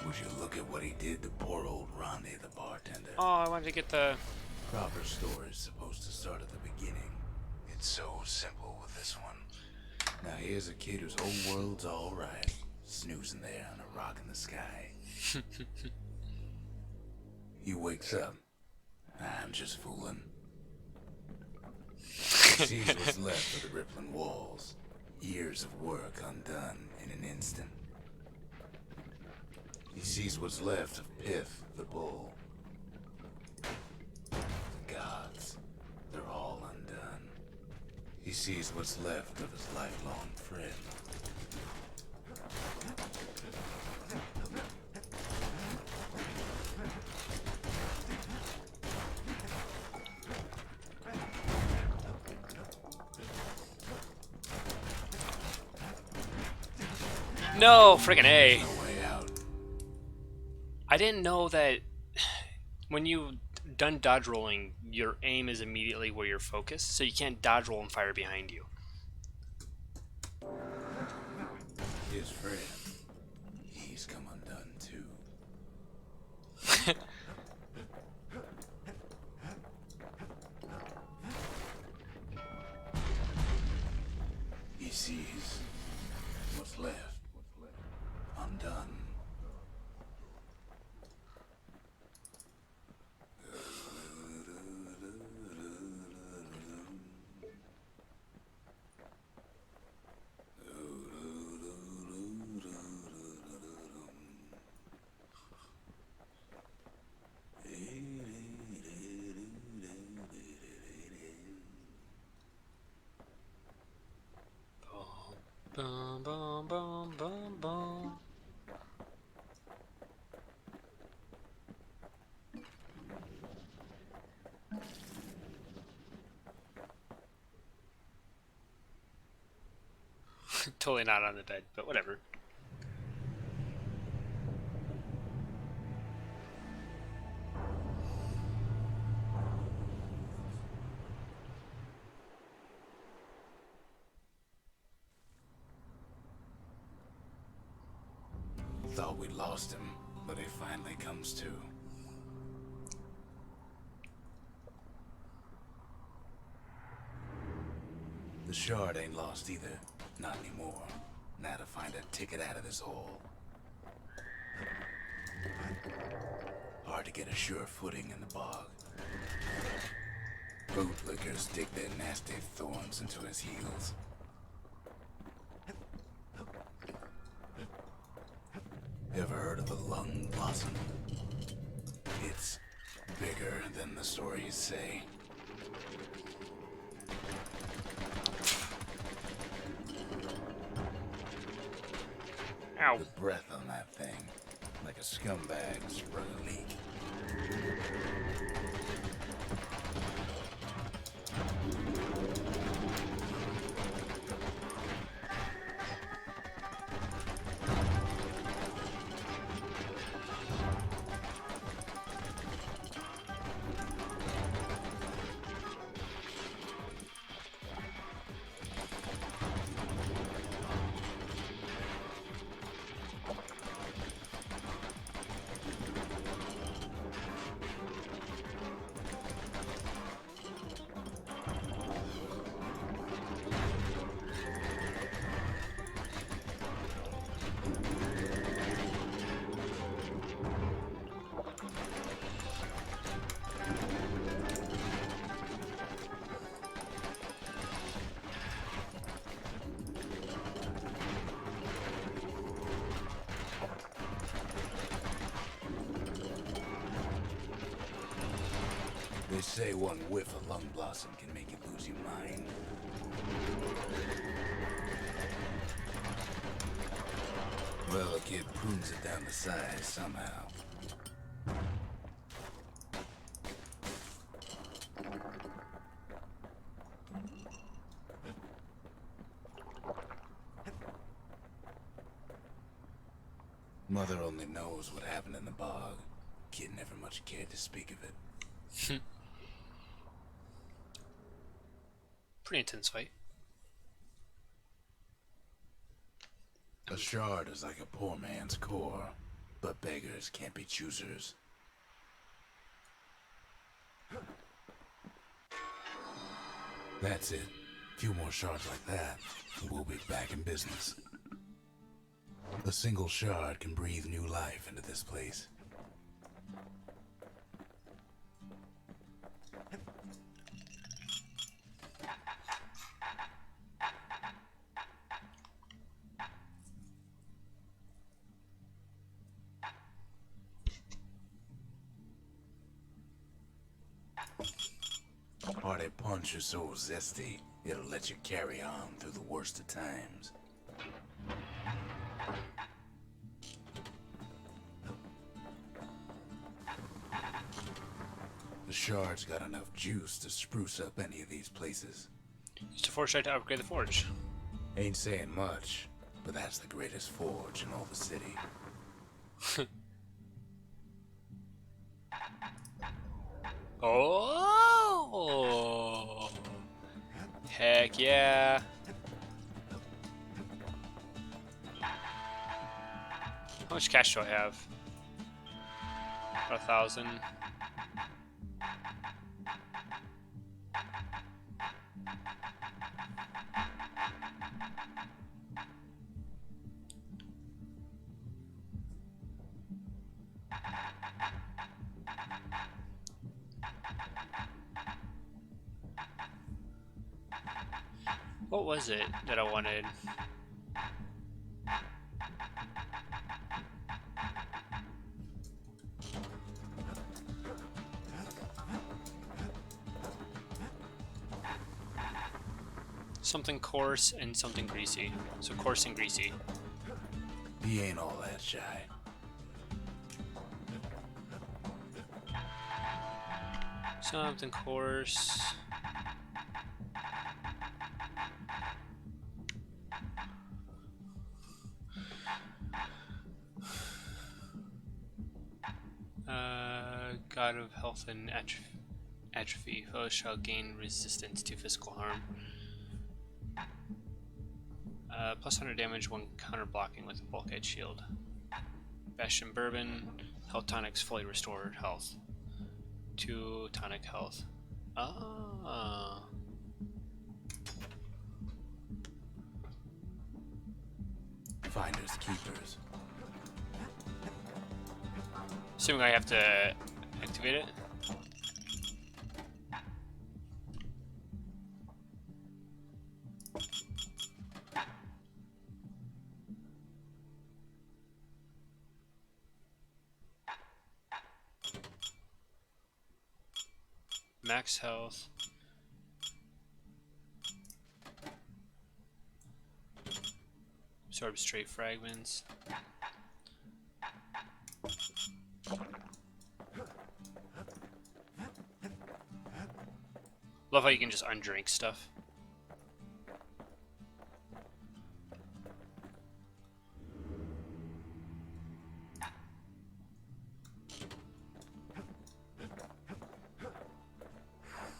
Would you look at what he did to poor old Ronnie, the bartender? Oh, I wanted to get the... Proper story is supposed to start at the beginning. It's so simple with this one. Now here's a kid whose whole world's alright, snoozing there on a rock in the sky. He wakes up. I'm just fooling. He sees what's left of the rippling walls. Years of work undone in an instant. He sees what's left of Piff, the bull. The gods, they're all undone. He sees what's left of his lifelong friend. No, friggin' A. No way out. I didn't know that when you done dodge rolling, your aim is immediately where you're focused, so you can't dodge roll and fire behind you. His friend, he's come undone too. He sees what's left undone. Bum, bum, bum, bum, bum. Totally not on the bed, but whatever. Thought we lost him, but he finally comes to. The shard ain't lost either. Not anymore. Now to find a ticket out of this hole. Hard to get a sure footing in the bog. Bootlickers dig their nasty thorns into his heels. Ever heard of a lung blossom? It's bigger than the stories say. Ow. The breath on that thing, like a scumbag sprung a leak. They say one whiff of lung blossom can make you lose your mind. Well, a kid prunes it down to size somehow. Mother only knows what happened in the bog. Kid never much cared to speak of it. Pretty intense fight. A shard is like a poor man's core, but beggars can't be choosers. That's it. A few more shards like that, and we'll be back in business. A single shard can breathe new life into this place. Hearted punch is so zesty, it'll let you carry on through the worst of times. The shard's got enough juice to spruce up any of these places. Use the forge to upgrade the forge. Ain't saying much, but that's the greatest forge in all the city. Oh! Heck yeah! How much cash do I have? About 1,000. What was it that I wanted? Something coarse and something greasy. So coarse and greasy. He ain't all that shy. Something coarse. God of health and atrophy. Foes shall gain resistance to physical harm. Plus 100 damage when counter blocking with a bulkhead shield. Bastion bourbon. Health tonics fully restored health. 2 tonic health. Ah. Finders keepers. Assuming I have to activate it. Max health. Absorb straight fragments. Love how you can just undrink stuff.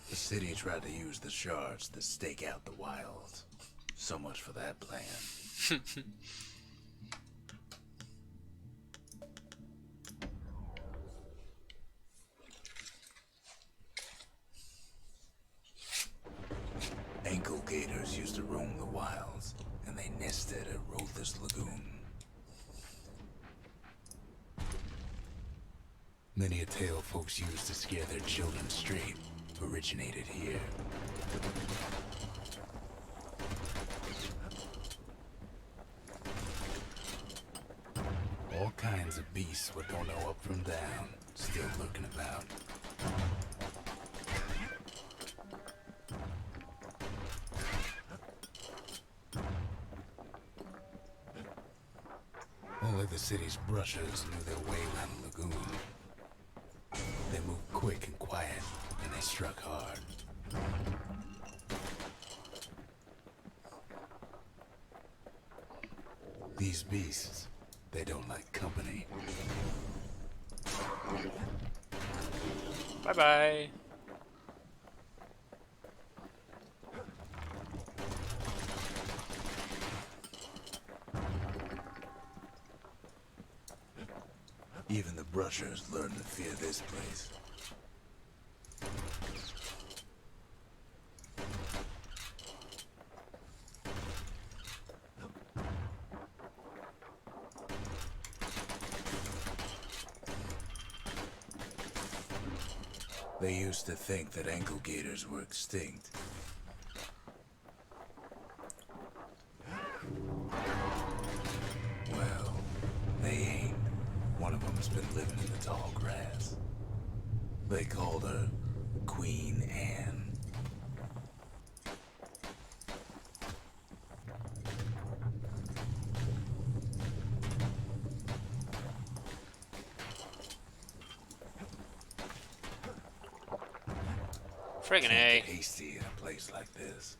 The city tried to use the shards to stake out the wilds. So much for that plan. Ankle gators used to roam the wilds, and they nested at Rothus Lagoon. Many a tale folks used to scare their children straight originated here. All kinds of beasts what don't know up from down, still lurking about. Only the city's brushers knew their way around the lagoon. They moved quick and quiet, and they struck hard. These beasts, they don't like company. Bye-bye. Even the brushers learn to fear this place. They used to think that ankle gators were extinct. Well, they ain't. One of them's been living in the tall grass. They called her Queen Anne. Friggin' A. Hasty in a place like this.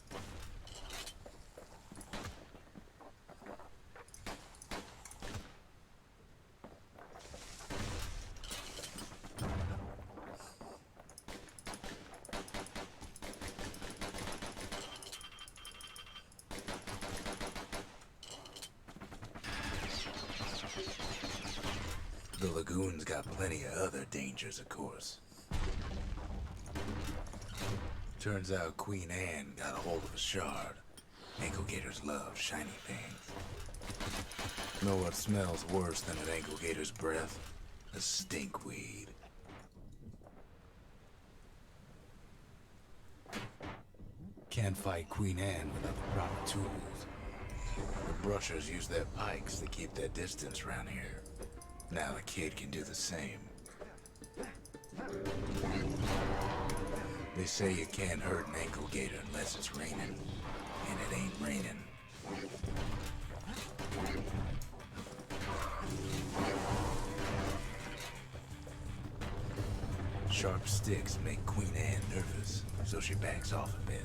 The lagoon's got plenty of other dangers, of course. Turns out Queen Anne got a hold of a shard. Ankle gators love shiny things. Know what smells worse than an ankle gator's breath? A stinkweed. Can't fight Queen Anne without the proper tools. The brushers use their pikes to keep their distance around here. Now the kid can do the same. They say you can't hurt an ankle gator unless it's raining, and it ain't raining. Sharp sticks make Queen Anne nervous, so she backs off a bit.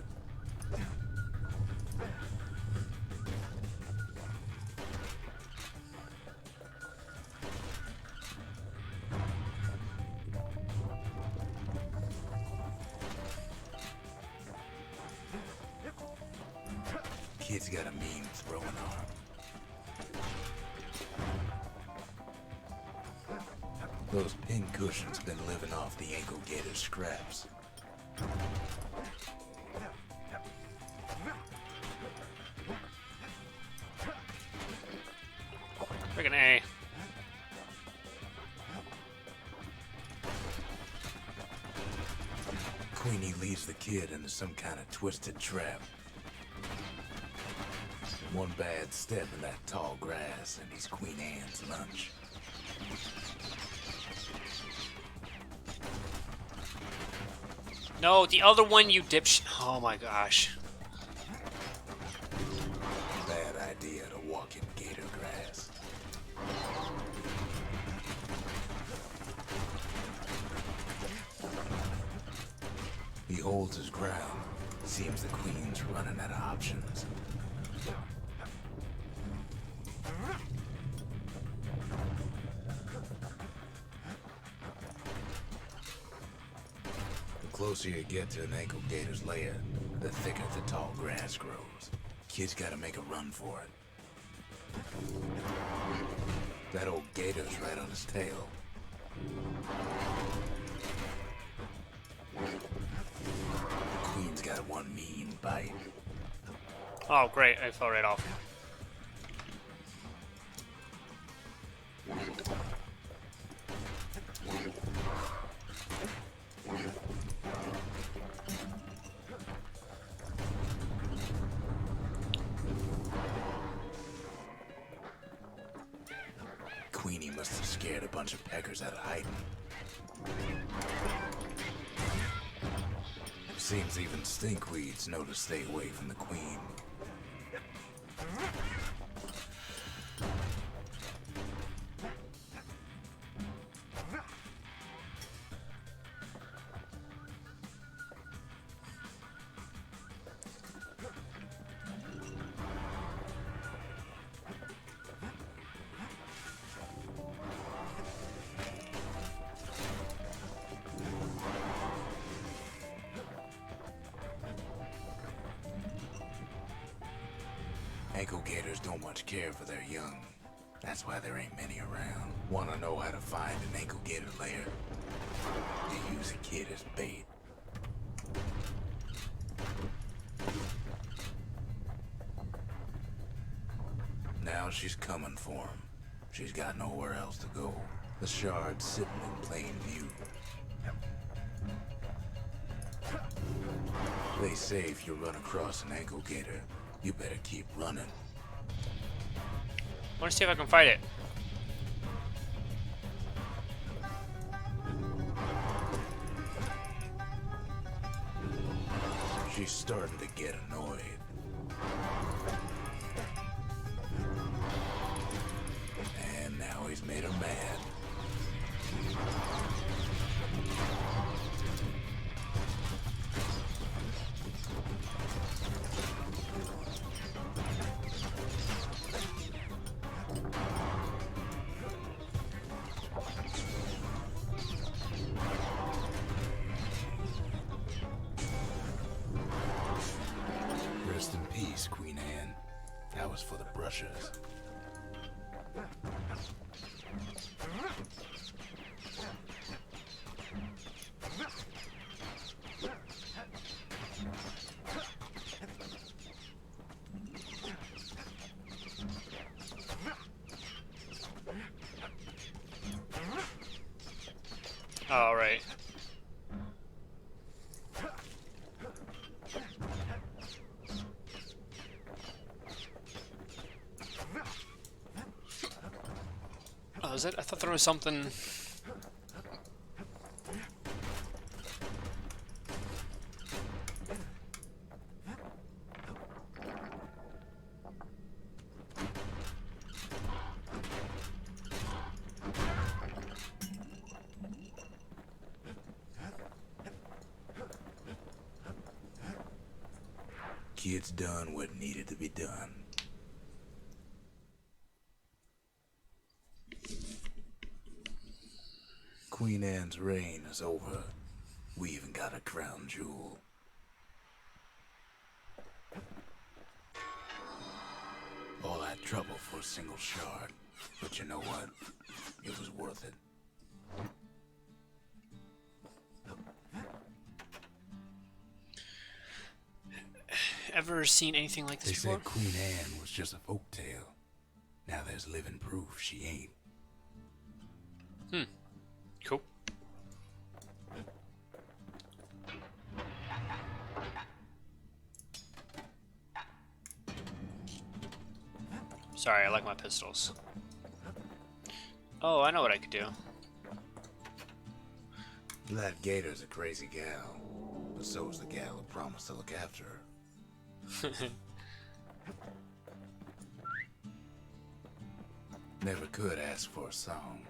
Kid's got a mean throwing arm. Those pin cushions been living off the ankle gator scraps. Friggin' A. Queenie leads the kid into some kind of twisted trap. One bad step in that tall grass and he's Queen Anne's lunch. No, the other one, you dipsh. Oh my gosh. Bad idea to walk in gator grass. He holds his ground. Seems the queen's running out of options. The closer you get to an ankle gator's lair, the thicker the tall grass grows. Kid's gotta make a run for it. That old gator's right on his tail. Queen's got one mean bite. Oh, great. I fell right off. Queenie must have scared a bunch of peckers out of hiding. Seems even stinkweeds know to stay away from the queen. Ankle gators don't much care for their young. That's why there ain't many around. Wanna know how to find an ankle gator lair? You use a kid as bait. Now she's coming for him. She's got nowhere else to go. The shard's sitting in plain view. They say if you run across an ankle gator, you better keep running. I want to see if I can fight it. She's starting to get annoyed. And now he's made her mad. Rest in peace, Queen Anne. That was for the brushers. All right. Oh, is it? I thought there was something. Kid's done what needed to be done. Queen Anne's reign is over. We even got a crown jewel. All that trouble for a single shard. But you know what? It was worth it. Ever seen anything like this They before? said Queen Anne was just a folktale. Now there's living proof she ain't. Cool. Sorry, I like my pistols. Oh, I know what I could do. That Gator's a crazy gal, but so's the gal who promised to look after her. Never could ask for a song.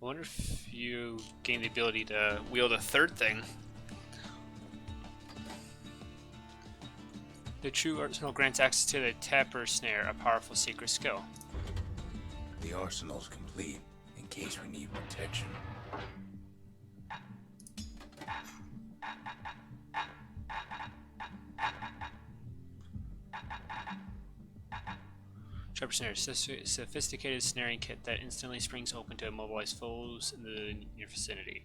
I wonder if you gain the ability to wield a third thing. The true arsenal grants access to the tapper snare, a powerful secret skill. The arsenal's complete in case we need protection. Trapper snare, sophisticated snaring kit that instantly springs open to immobilize foes in your vicinity.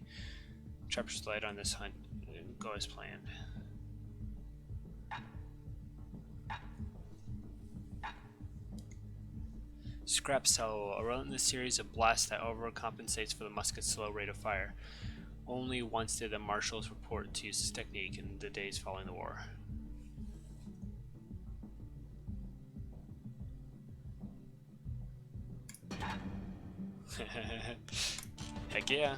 Trappers light on this hunt and go as planned. Scrap cell. Around this series of blasts that overcompensates for the musket's slow rate of fire. Only once did the marshals report to use this technique in the days following the war. Heck yeah.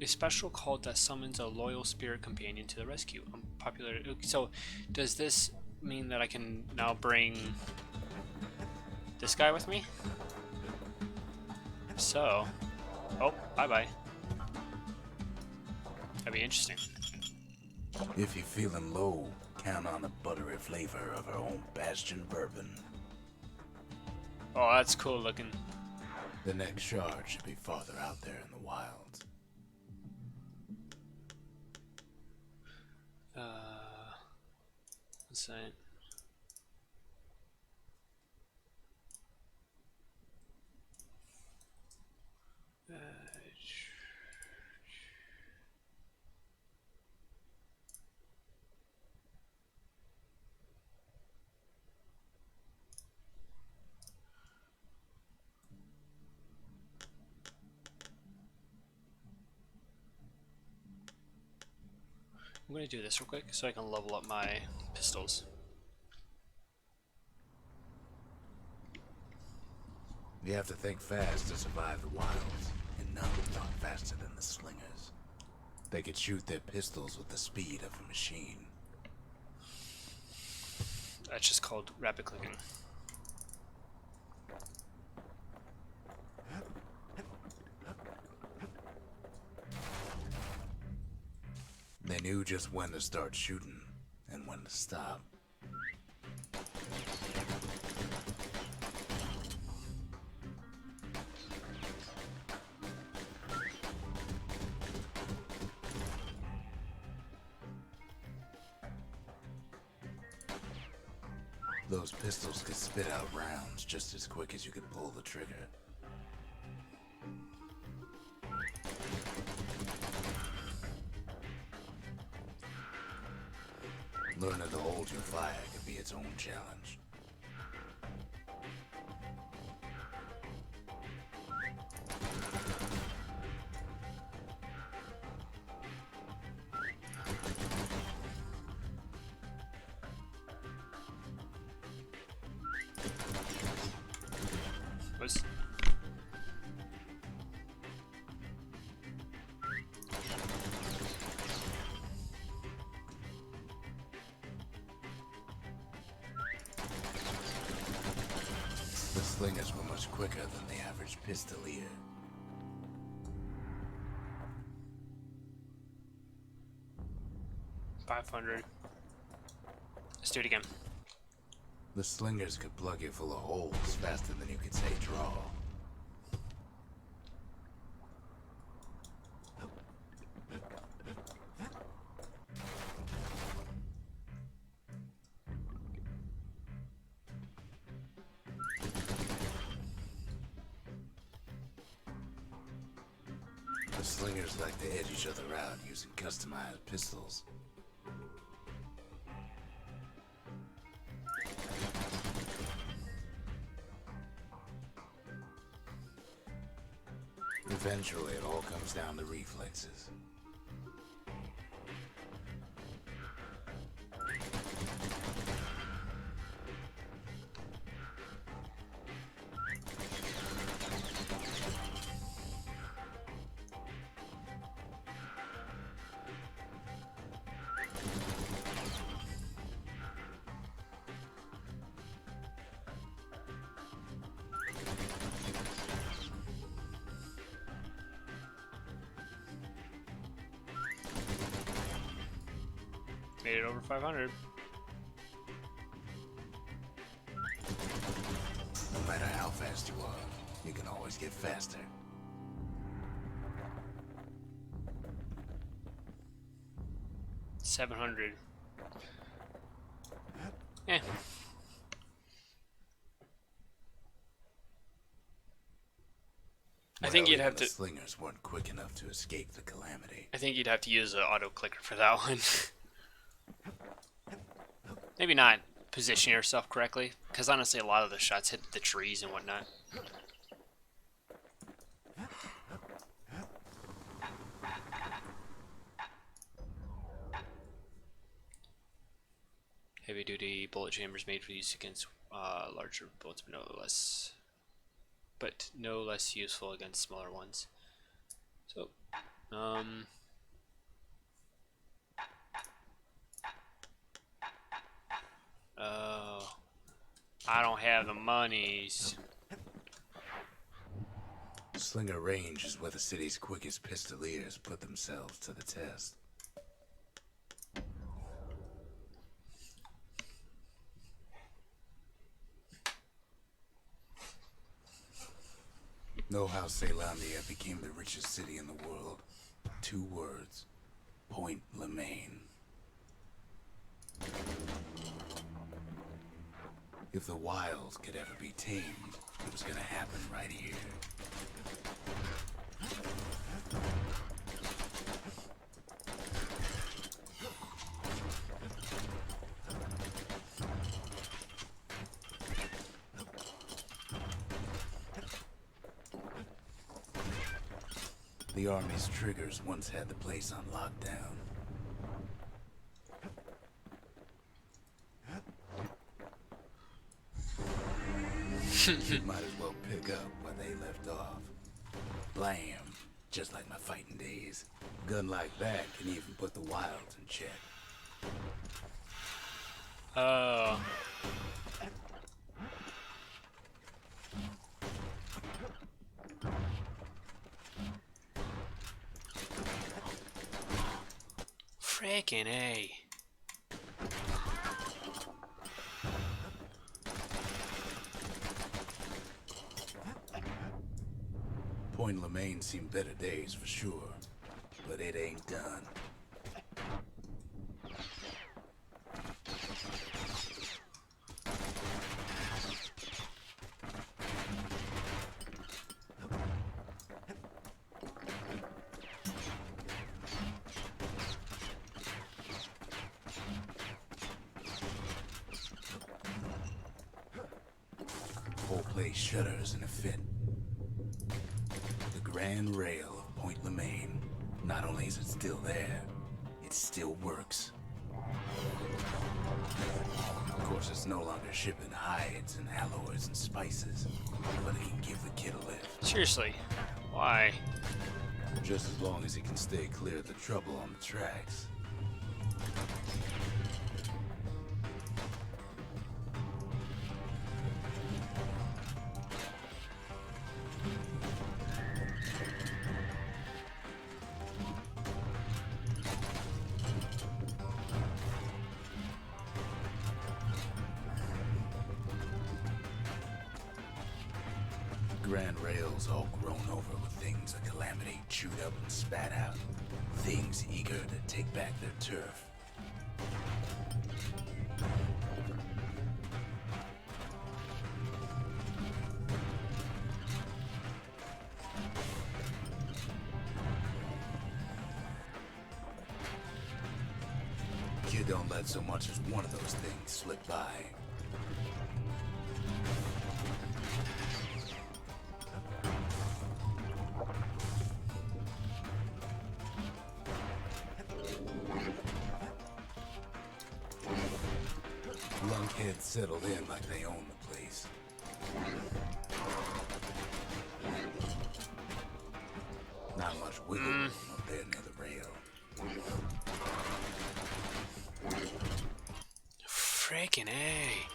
A special call that summons a loyal spirit companion to the rescue. Unpopular. So, does this mean that I can now bring this guy with me? So, oh, bye-bye. That'd be interesting. If you're feeling low, count on the buttery flavor of our own Bastion bourbon. Oh, that's cool looking. The next shard should be farther out there in the wilds. What's that? I'm gonna do this real quick so I can level up my pistols. You have to think fast to survive the wilds, and none thought faster than the slingers. They could shoot their pistols with the speed of a machine. That's just called rapid clicking. They knew just when to start shooting, and when to stop. Those pistols could spit out rounds just as quick as you could pull the trigger. Learning to hold your fire could be its own challenge. Was The slingers were much quicker than the average pistolier. $500. Let's do it again. The slingers could plug you full of holes faster than you could say draw. The slingers like to edge each other out using customized pistols. Eventually, it all comes down to reflexes. Made it over 500. No matter how fast you are, you can always get faster. $700. Eh. I think Well, you'd have even the to. slingers weren't quick enough to escape the calamity. I think you'd have to use an auto clicker for that one. Maybe not position yourself correctly, because honestly, a lot of the shots hit the trees and whatnot. Heavy-duty bullet chambers made for use against larger bullets, but no less useful against smaller ones. So, oh, I don't have the monies. Slinger Range is where the city's quickest pistoliers put themselves to the test. Know how Caelondia became the richest city in the world? 2 words. Point Lemaine. If the wild could ever be tamed, it was gonna happen right here. The Army's triggers once had the place on lockdown. You might as well pick up where they left off. Blam! Just like my fighting days. Gun like that can even put the wilds in check. Oh. Frickin' A. Point Lemaine seen better days for sure, but it ain't done. Whole place shudders in a fit. The Grand Rail of Point Lemaine. Not only is it still there, it still works. Of course, it's no longer shipping hides and alloys and spices, but it can give the kid a lift. Seriously, why? Just as long as he can stay clear of the trouble on the tracks. Grand Rail's all grown over with things a Calamity chewed up and spat out. Things eager to take back their turf. Kid don't let so much as one of those things slip by. Lunkheads settled in like they own the place. Not much wiggle room up there near the rail. Frickin' A.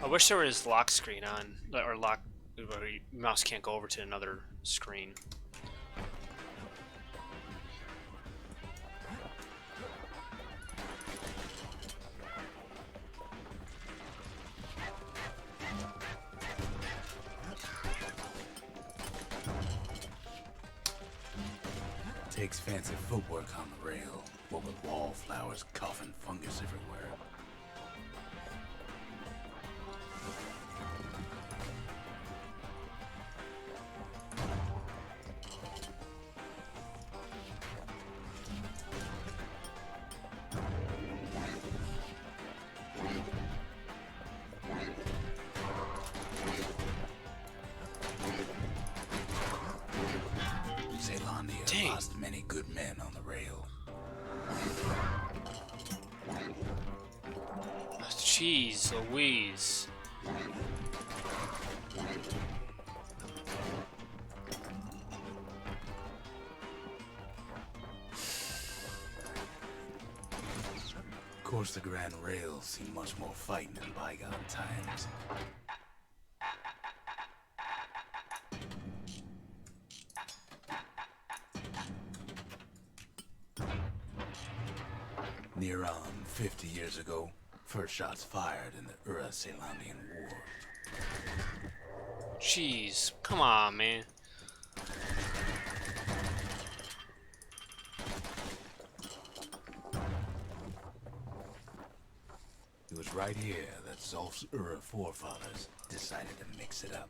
I wish there was lock screen on, or lock, where your mouse can't go over to another screen. Takes fancy footwork on the rail, what with wallflowers coughing fungus everywhere. Caelondia Dang. lost many good men on the rail. Jeez Louise. Of course, the Grand Rail's seen much more fighting in bygone times. Near on 50 years ago, first shots fired in the Ura-Celandian War. Jeez, come on, man. It was right here that Zolf's Ura forefathers decided to mix it up.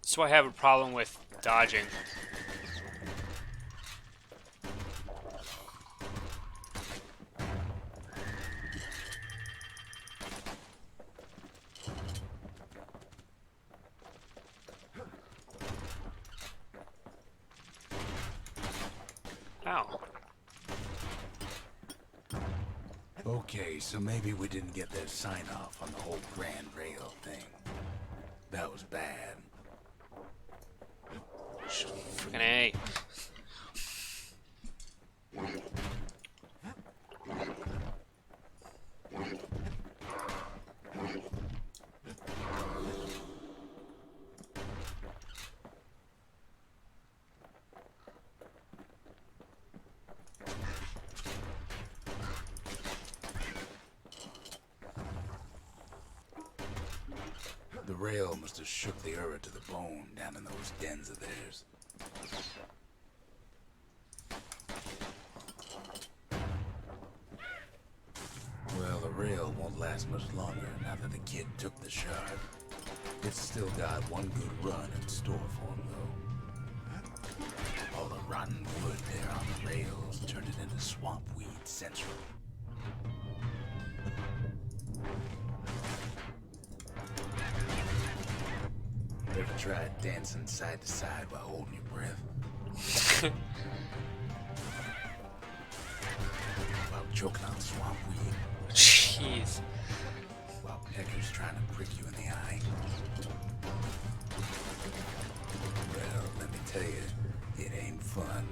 So I have a problem with dodging. Ow. Okay, so maybe we didn't get their sign-off on the whole Grand Rail thing. That was bad. Freaking A. The rail must have shook the Ura to the bone down in those dens of theirs. Well, the rail won't last much longer now that the kid took the shard. It's still got one good run in store for him, though. All the rotten wood there on the rails turned it into swamp weed central. Ever tried dancing side to side while holding your breath? While choking on swamp weed? Jeez. While peckers trying to prick you in the eye? Well, let me tell you, it ain't fun.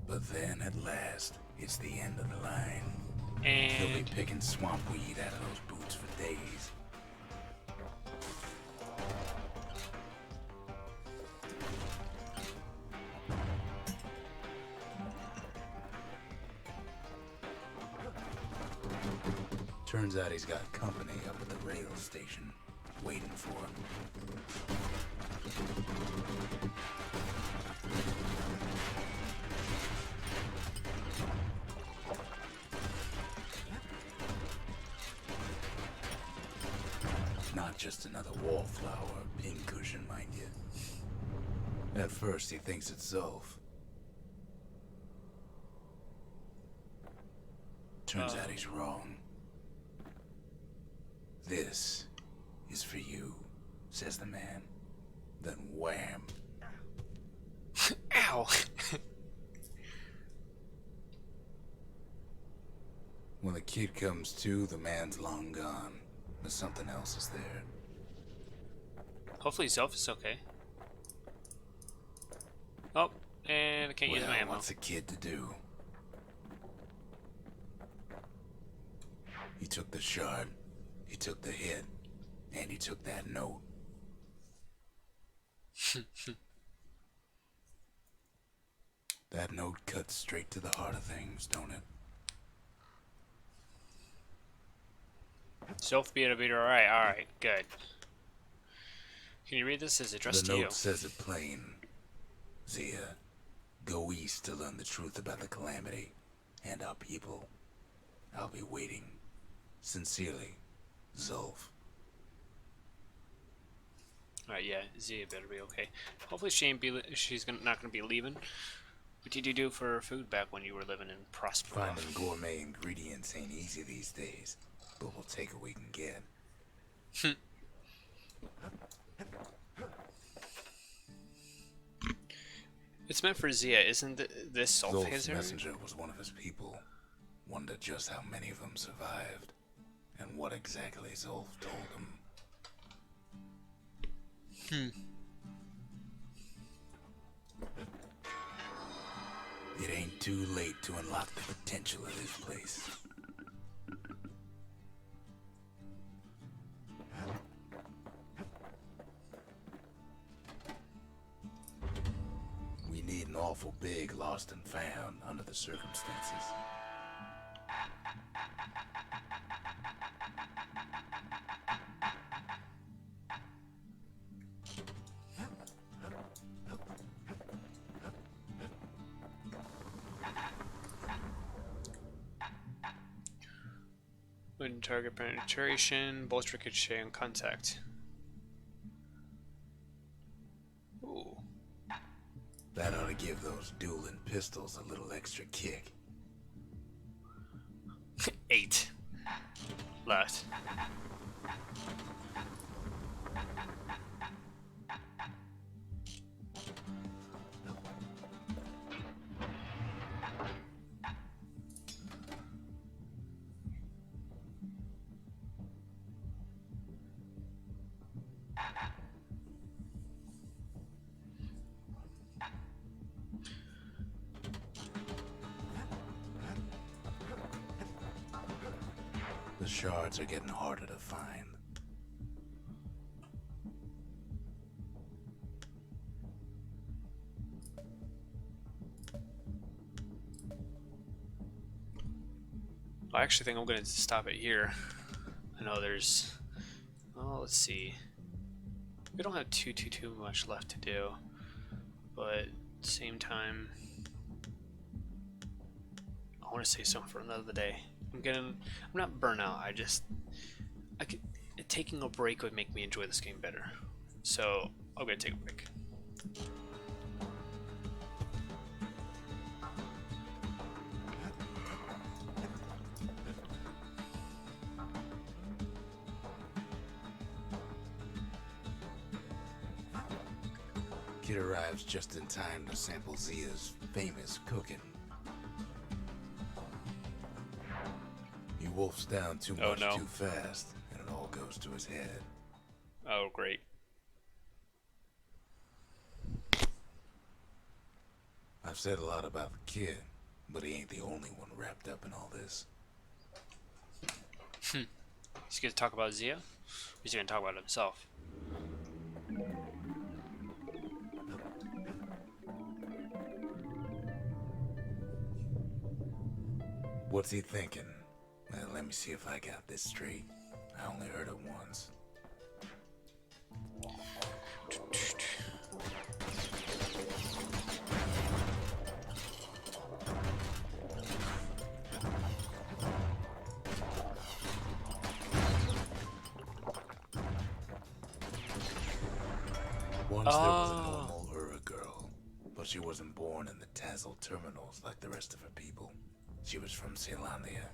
But then, at last, it's the end of the line. He'll be And picking swamp weed out of those boots for days. Turns out he's got company up at the rail station, waiting for him. Not just another wallflower, pincushion, mind you. At first, he thinks it's Zolf. Turns out he's wrong. This is for you, says the man. Then wham. ow. When the kid comes to, the man's long gone. But something else is there. Hopefully Zelf is okay. Oh, and I can't use my ammo. What's a kid to do? He took the shard, he took the hit, and he took that note. That note cuts straight to the heart of things, don't it? Zelf beat a beater. Alright, good. Can you read this? It's addressed The to you. note says it plain. Zia, go east to learn the truth about the calamity and our people. I'll be waiting. Sincerely, Zolf. Alright, yeah, Zia better be okay. Hopefully she ain't be. She's not gonna be leaving. What did you do for food back when you were living in Prospero? Finding gourmet ingredients ain't easy these days, but we'll take what we can get. It's meant for Zia, isn't this Zolf's Sulfhazer? messenger was one of his people. Wondered just how many of them survived, and what exactly Zolf told him. It ain't too late to unlock the potential of this place. We need an awful big lost and found under the circumstances. When target penetration, bolster ricochet, and contact. Ooh. That ought to give those dueling pistols a little extra kick. 8. Left. The shards are getting harder to find. I actually think I'm going to stop it here. I know there's... Oh, let's see. We don't have too much left to do. But at the same time... I want to say something for another day. I'm not burnout, taking a break would make me enjoy this game better. So, I'm going to take a break. Kid arrives just in time to sample Zia's famous cooking. He wolfs down too much too fast, and it all goes to his head. Oh, great. I've said a lot about the kid, but he ain't the only one wrapped up in all this. He's going to talk about Zia? Or he's going to talk about himself? What's he thinking? Well, let me see if I got this straight. I only heard it once. Once there was a normal Ura girl, but she wasn't born in the Tazzle terminals like the rest of her people. She was from Ceylania.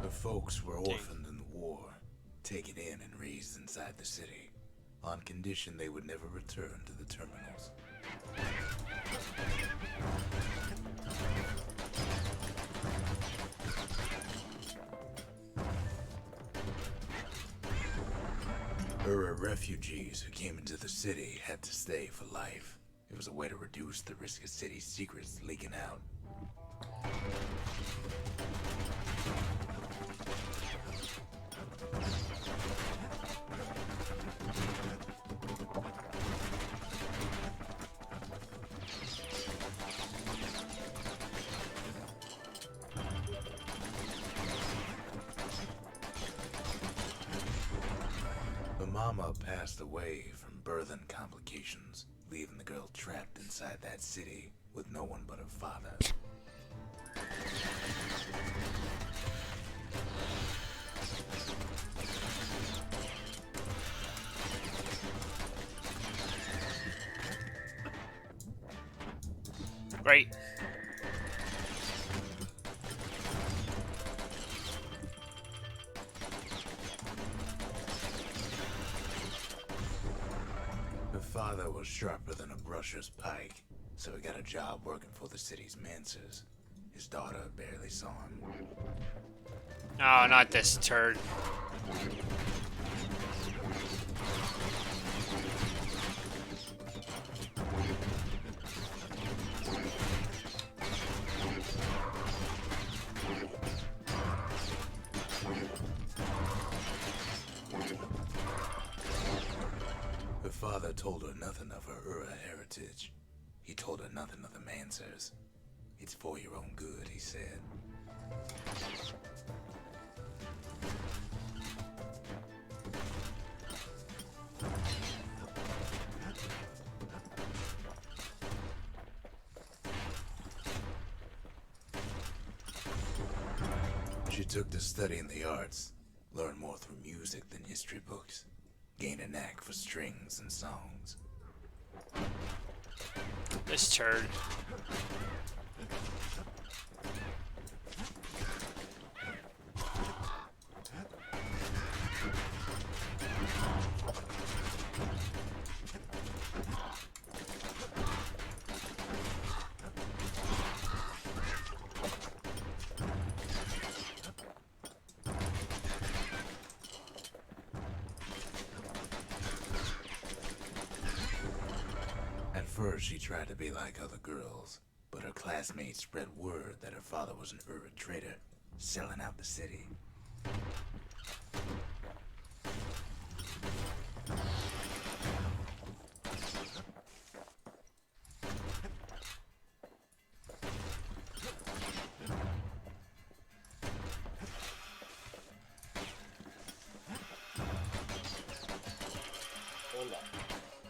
Her folks were orphaned in the war, taken in and raised inside the city, on condition they would never return to the terminals. Ura refugees who came into the city had to stay for life. It was a way to reduce the risk of city secrets leaking out. Mama passed away from birthing complications, leaving the girl trapped inside that city with no one but her father. Great. Her father was sharper than a brusher's pike, so he got a job working for the city's mancers. His daughter barely saw him. Oh, not this turd. Her father told her nothing of her Ura heritage. He told her nothing of the mancers. It's for your own good, he said. She took to studying the arts, learned more through music than history books, gained a knack for strings and songs. This turd. At first, she tried to be like other girls, but her classmates spread word that her father was an Ura trader, selling out the city.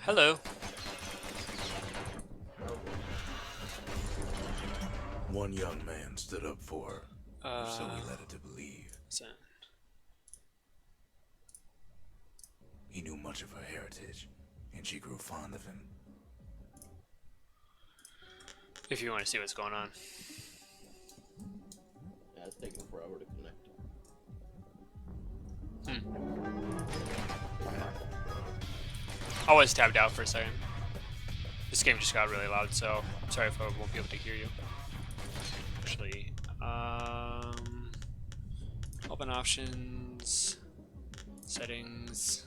Hello. One young man stood up for her, or so he led her to believe. So, He knew much of her heritage, and she grew fond of him. if you want to see what's going on. Yeah, it's taking forever to connect. I was tabbed out for a second. This game just got really loud, so sorry if I won't be able to hear you. Actually, open options, settings.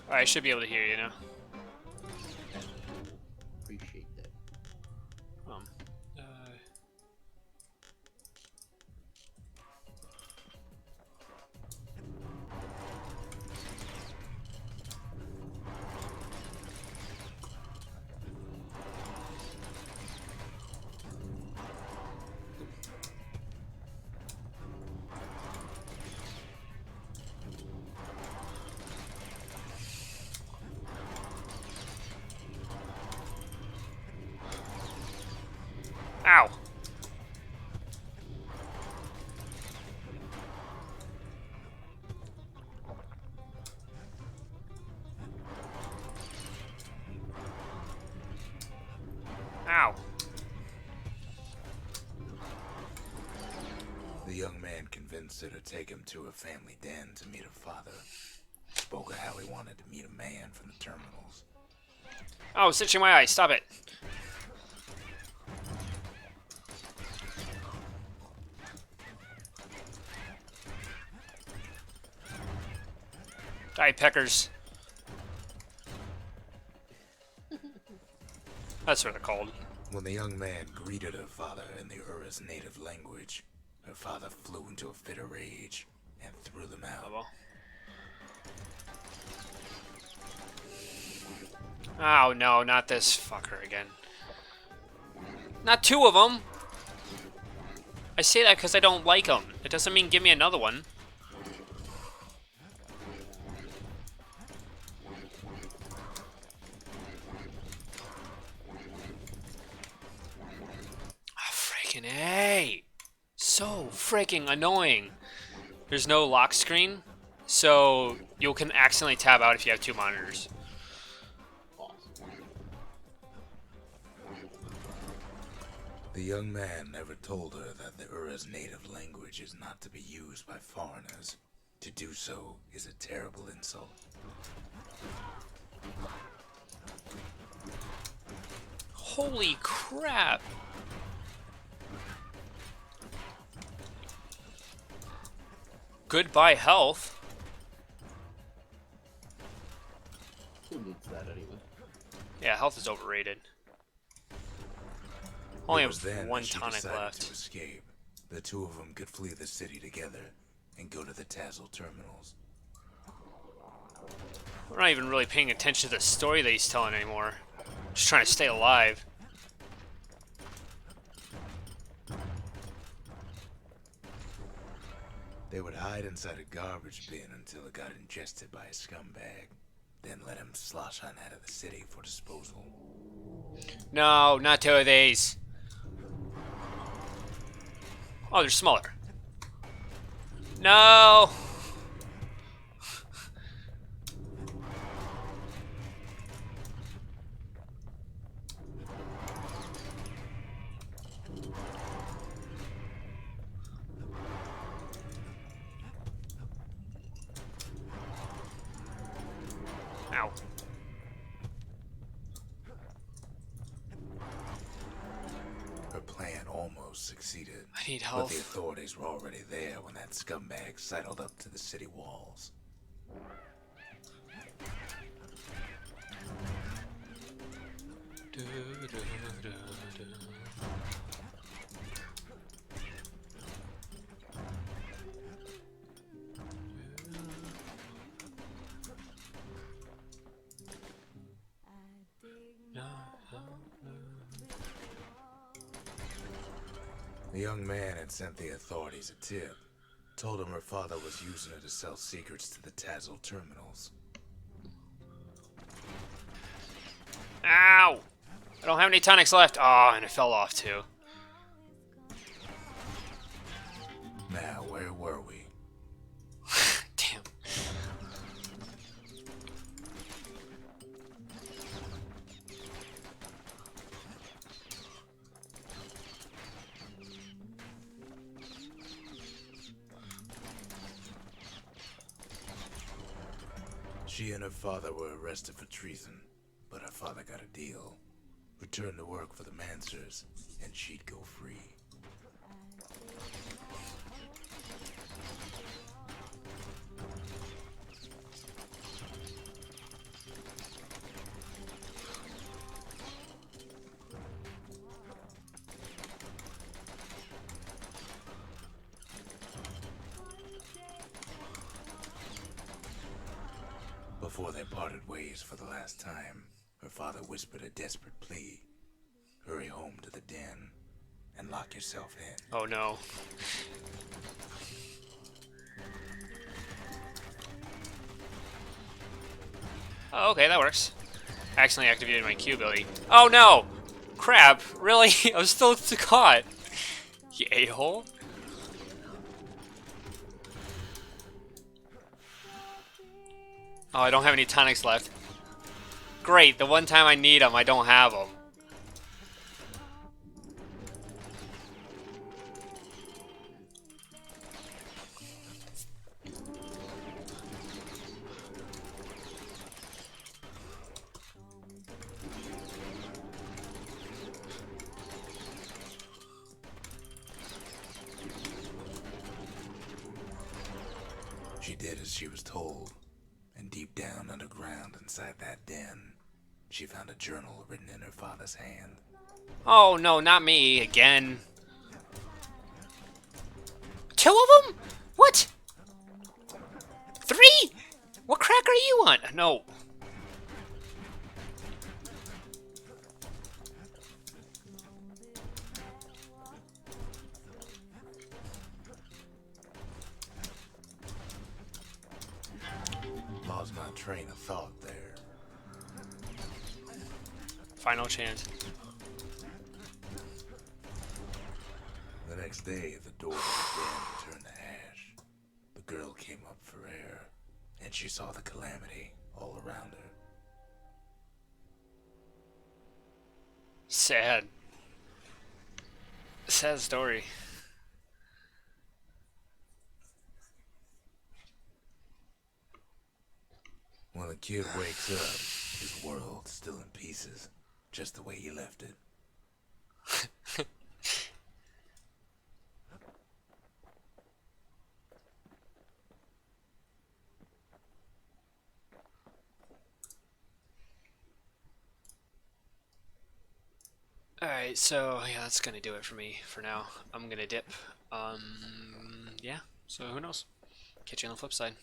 Alright, I should be able to hear you now. Appreciate that. Uh, Ow! Ow! The young man convinced her to take him to her family den to meet her father. Spoke of how he wanted to meet a man from the terminals. Oh, it's itching my eye. Stop it. Die, peckers. That's what they're called. When the young man greeted her father in the Ura's native language, her father flew into a fit of rage and threw them Oh, out. well. Oh no, not this fucker again. Not two of them. I say that because I don't like them. It doesn't mean give me another one. Fucking A. So freaking annoying. There's no lock screen, so you can accidentally tab out if you have two monitors. Awesome. The young man never told her that the Ura's native language is not to be used by foreigners. To do so is a terrible insult. Holy crap. Goodbye health. Who needs that anyway? Yeah, health is overrated. Only It was have then one that she tonic decided left. to escape. The two of them could flee the city together and go to the Tazzle terminals. We're not even really paying attention to the story that he's telling anymore. Just trying to stay alive. They would hide inside a garbage bin until it got ingested by a scumbag, then let him slosh on out of the city for disposal. No, not two of these. Oh, they're smaller. No! Ow. Her plan almost succeeded. I need But the health. authorities were already there when that scumbag sidled up to the city walls. The young man had sent the authorities a tip. Told him her father was using her to sell secrets to the Tazzle terminals. Ow! I don't have any tonics left. Oh, and it fell off too. Now, where were we? Damn. She and her father were arrested for treason, but her father got a deal. Return to work for the Mansers, and she'd go free. Before they parted ways for the last time, her father whispered a desperate plea. Hurry home to the den and lock yourself in. Oh no. Oh, okay, that works. I accidentally activated my Q ability. Oh no! Crap, really? I was still caught. You a-hole. Oh, I don't have any tonics left. Great, the one time I need them, I don't have them. She did as she was told, and deep down underground inside that den, she found a journal written in her father's hand. Oh no, not me again. Two of them? What? Three? What crack are you on? No. Lost my train of thought there. Final chance. next day, the door again turned to ash. The girl came up for air, and she saw the calamity all around her. Sad. Sad story. When the kid wakes up, his world's still in pieces, just the way you left it. Alright, so yeah, that's gonna do it for me for now. I'm gonna dip. Yeah, so who knows? Catch you on the flip side.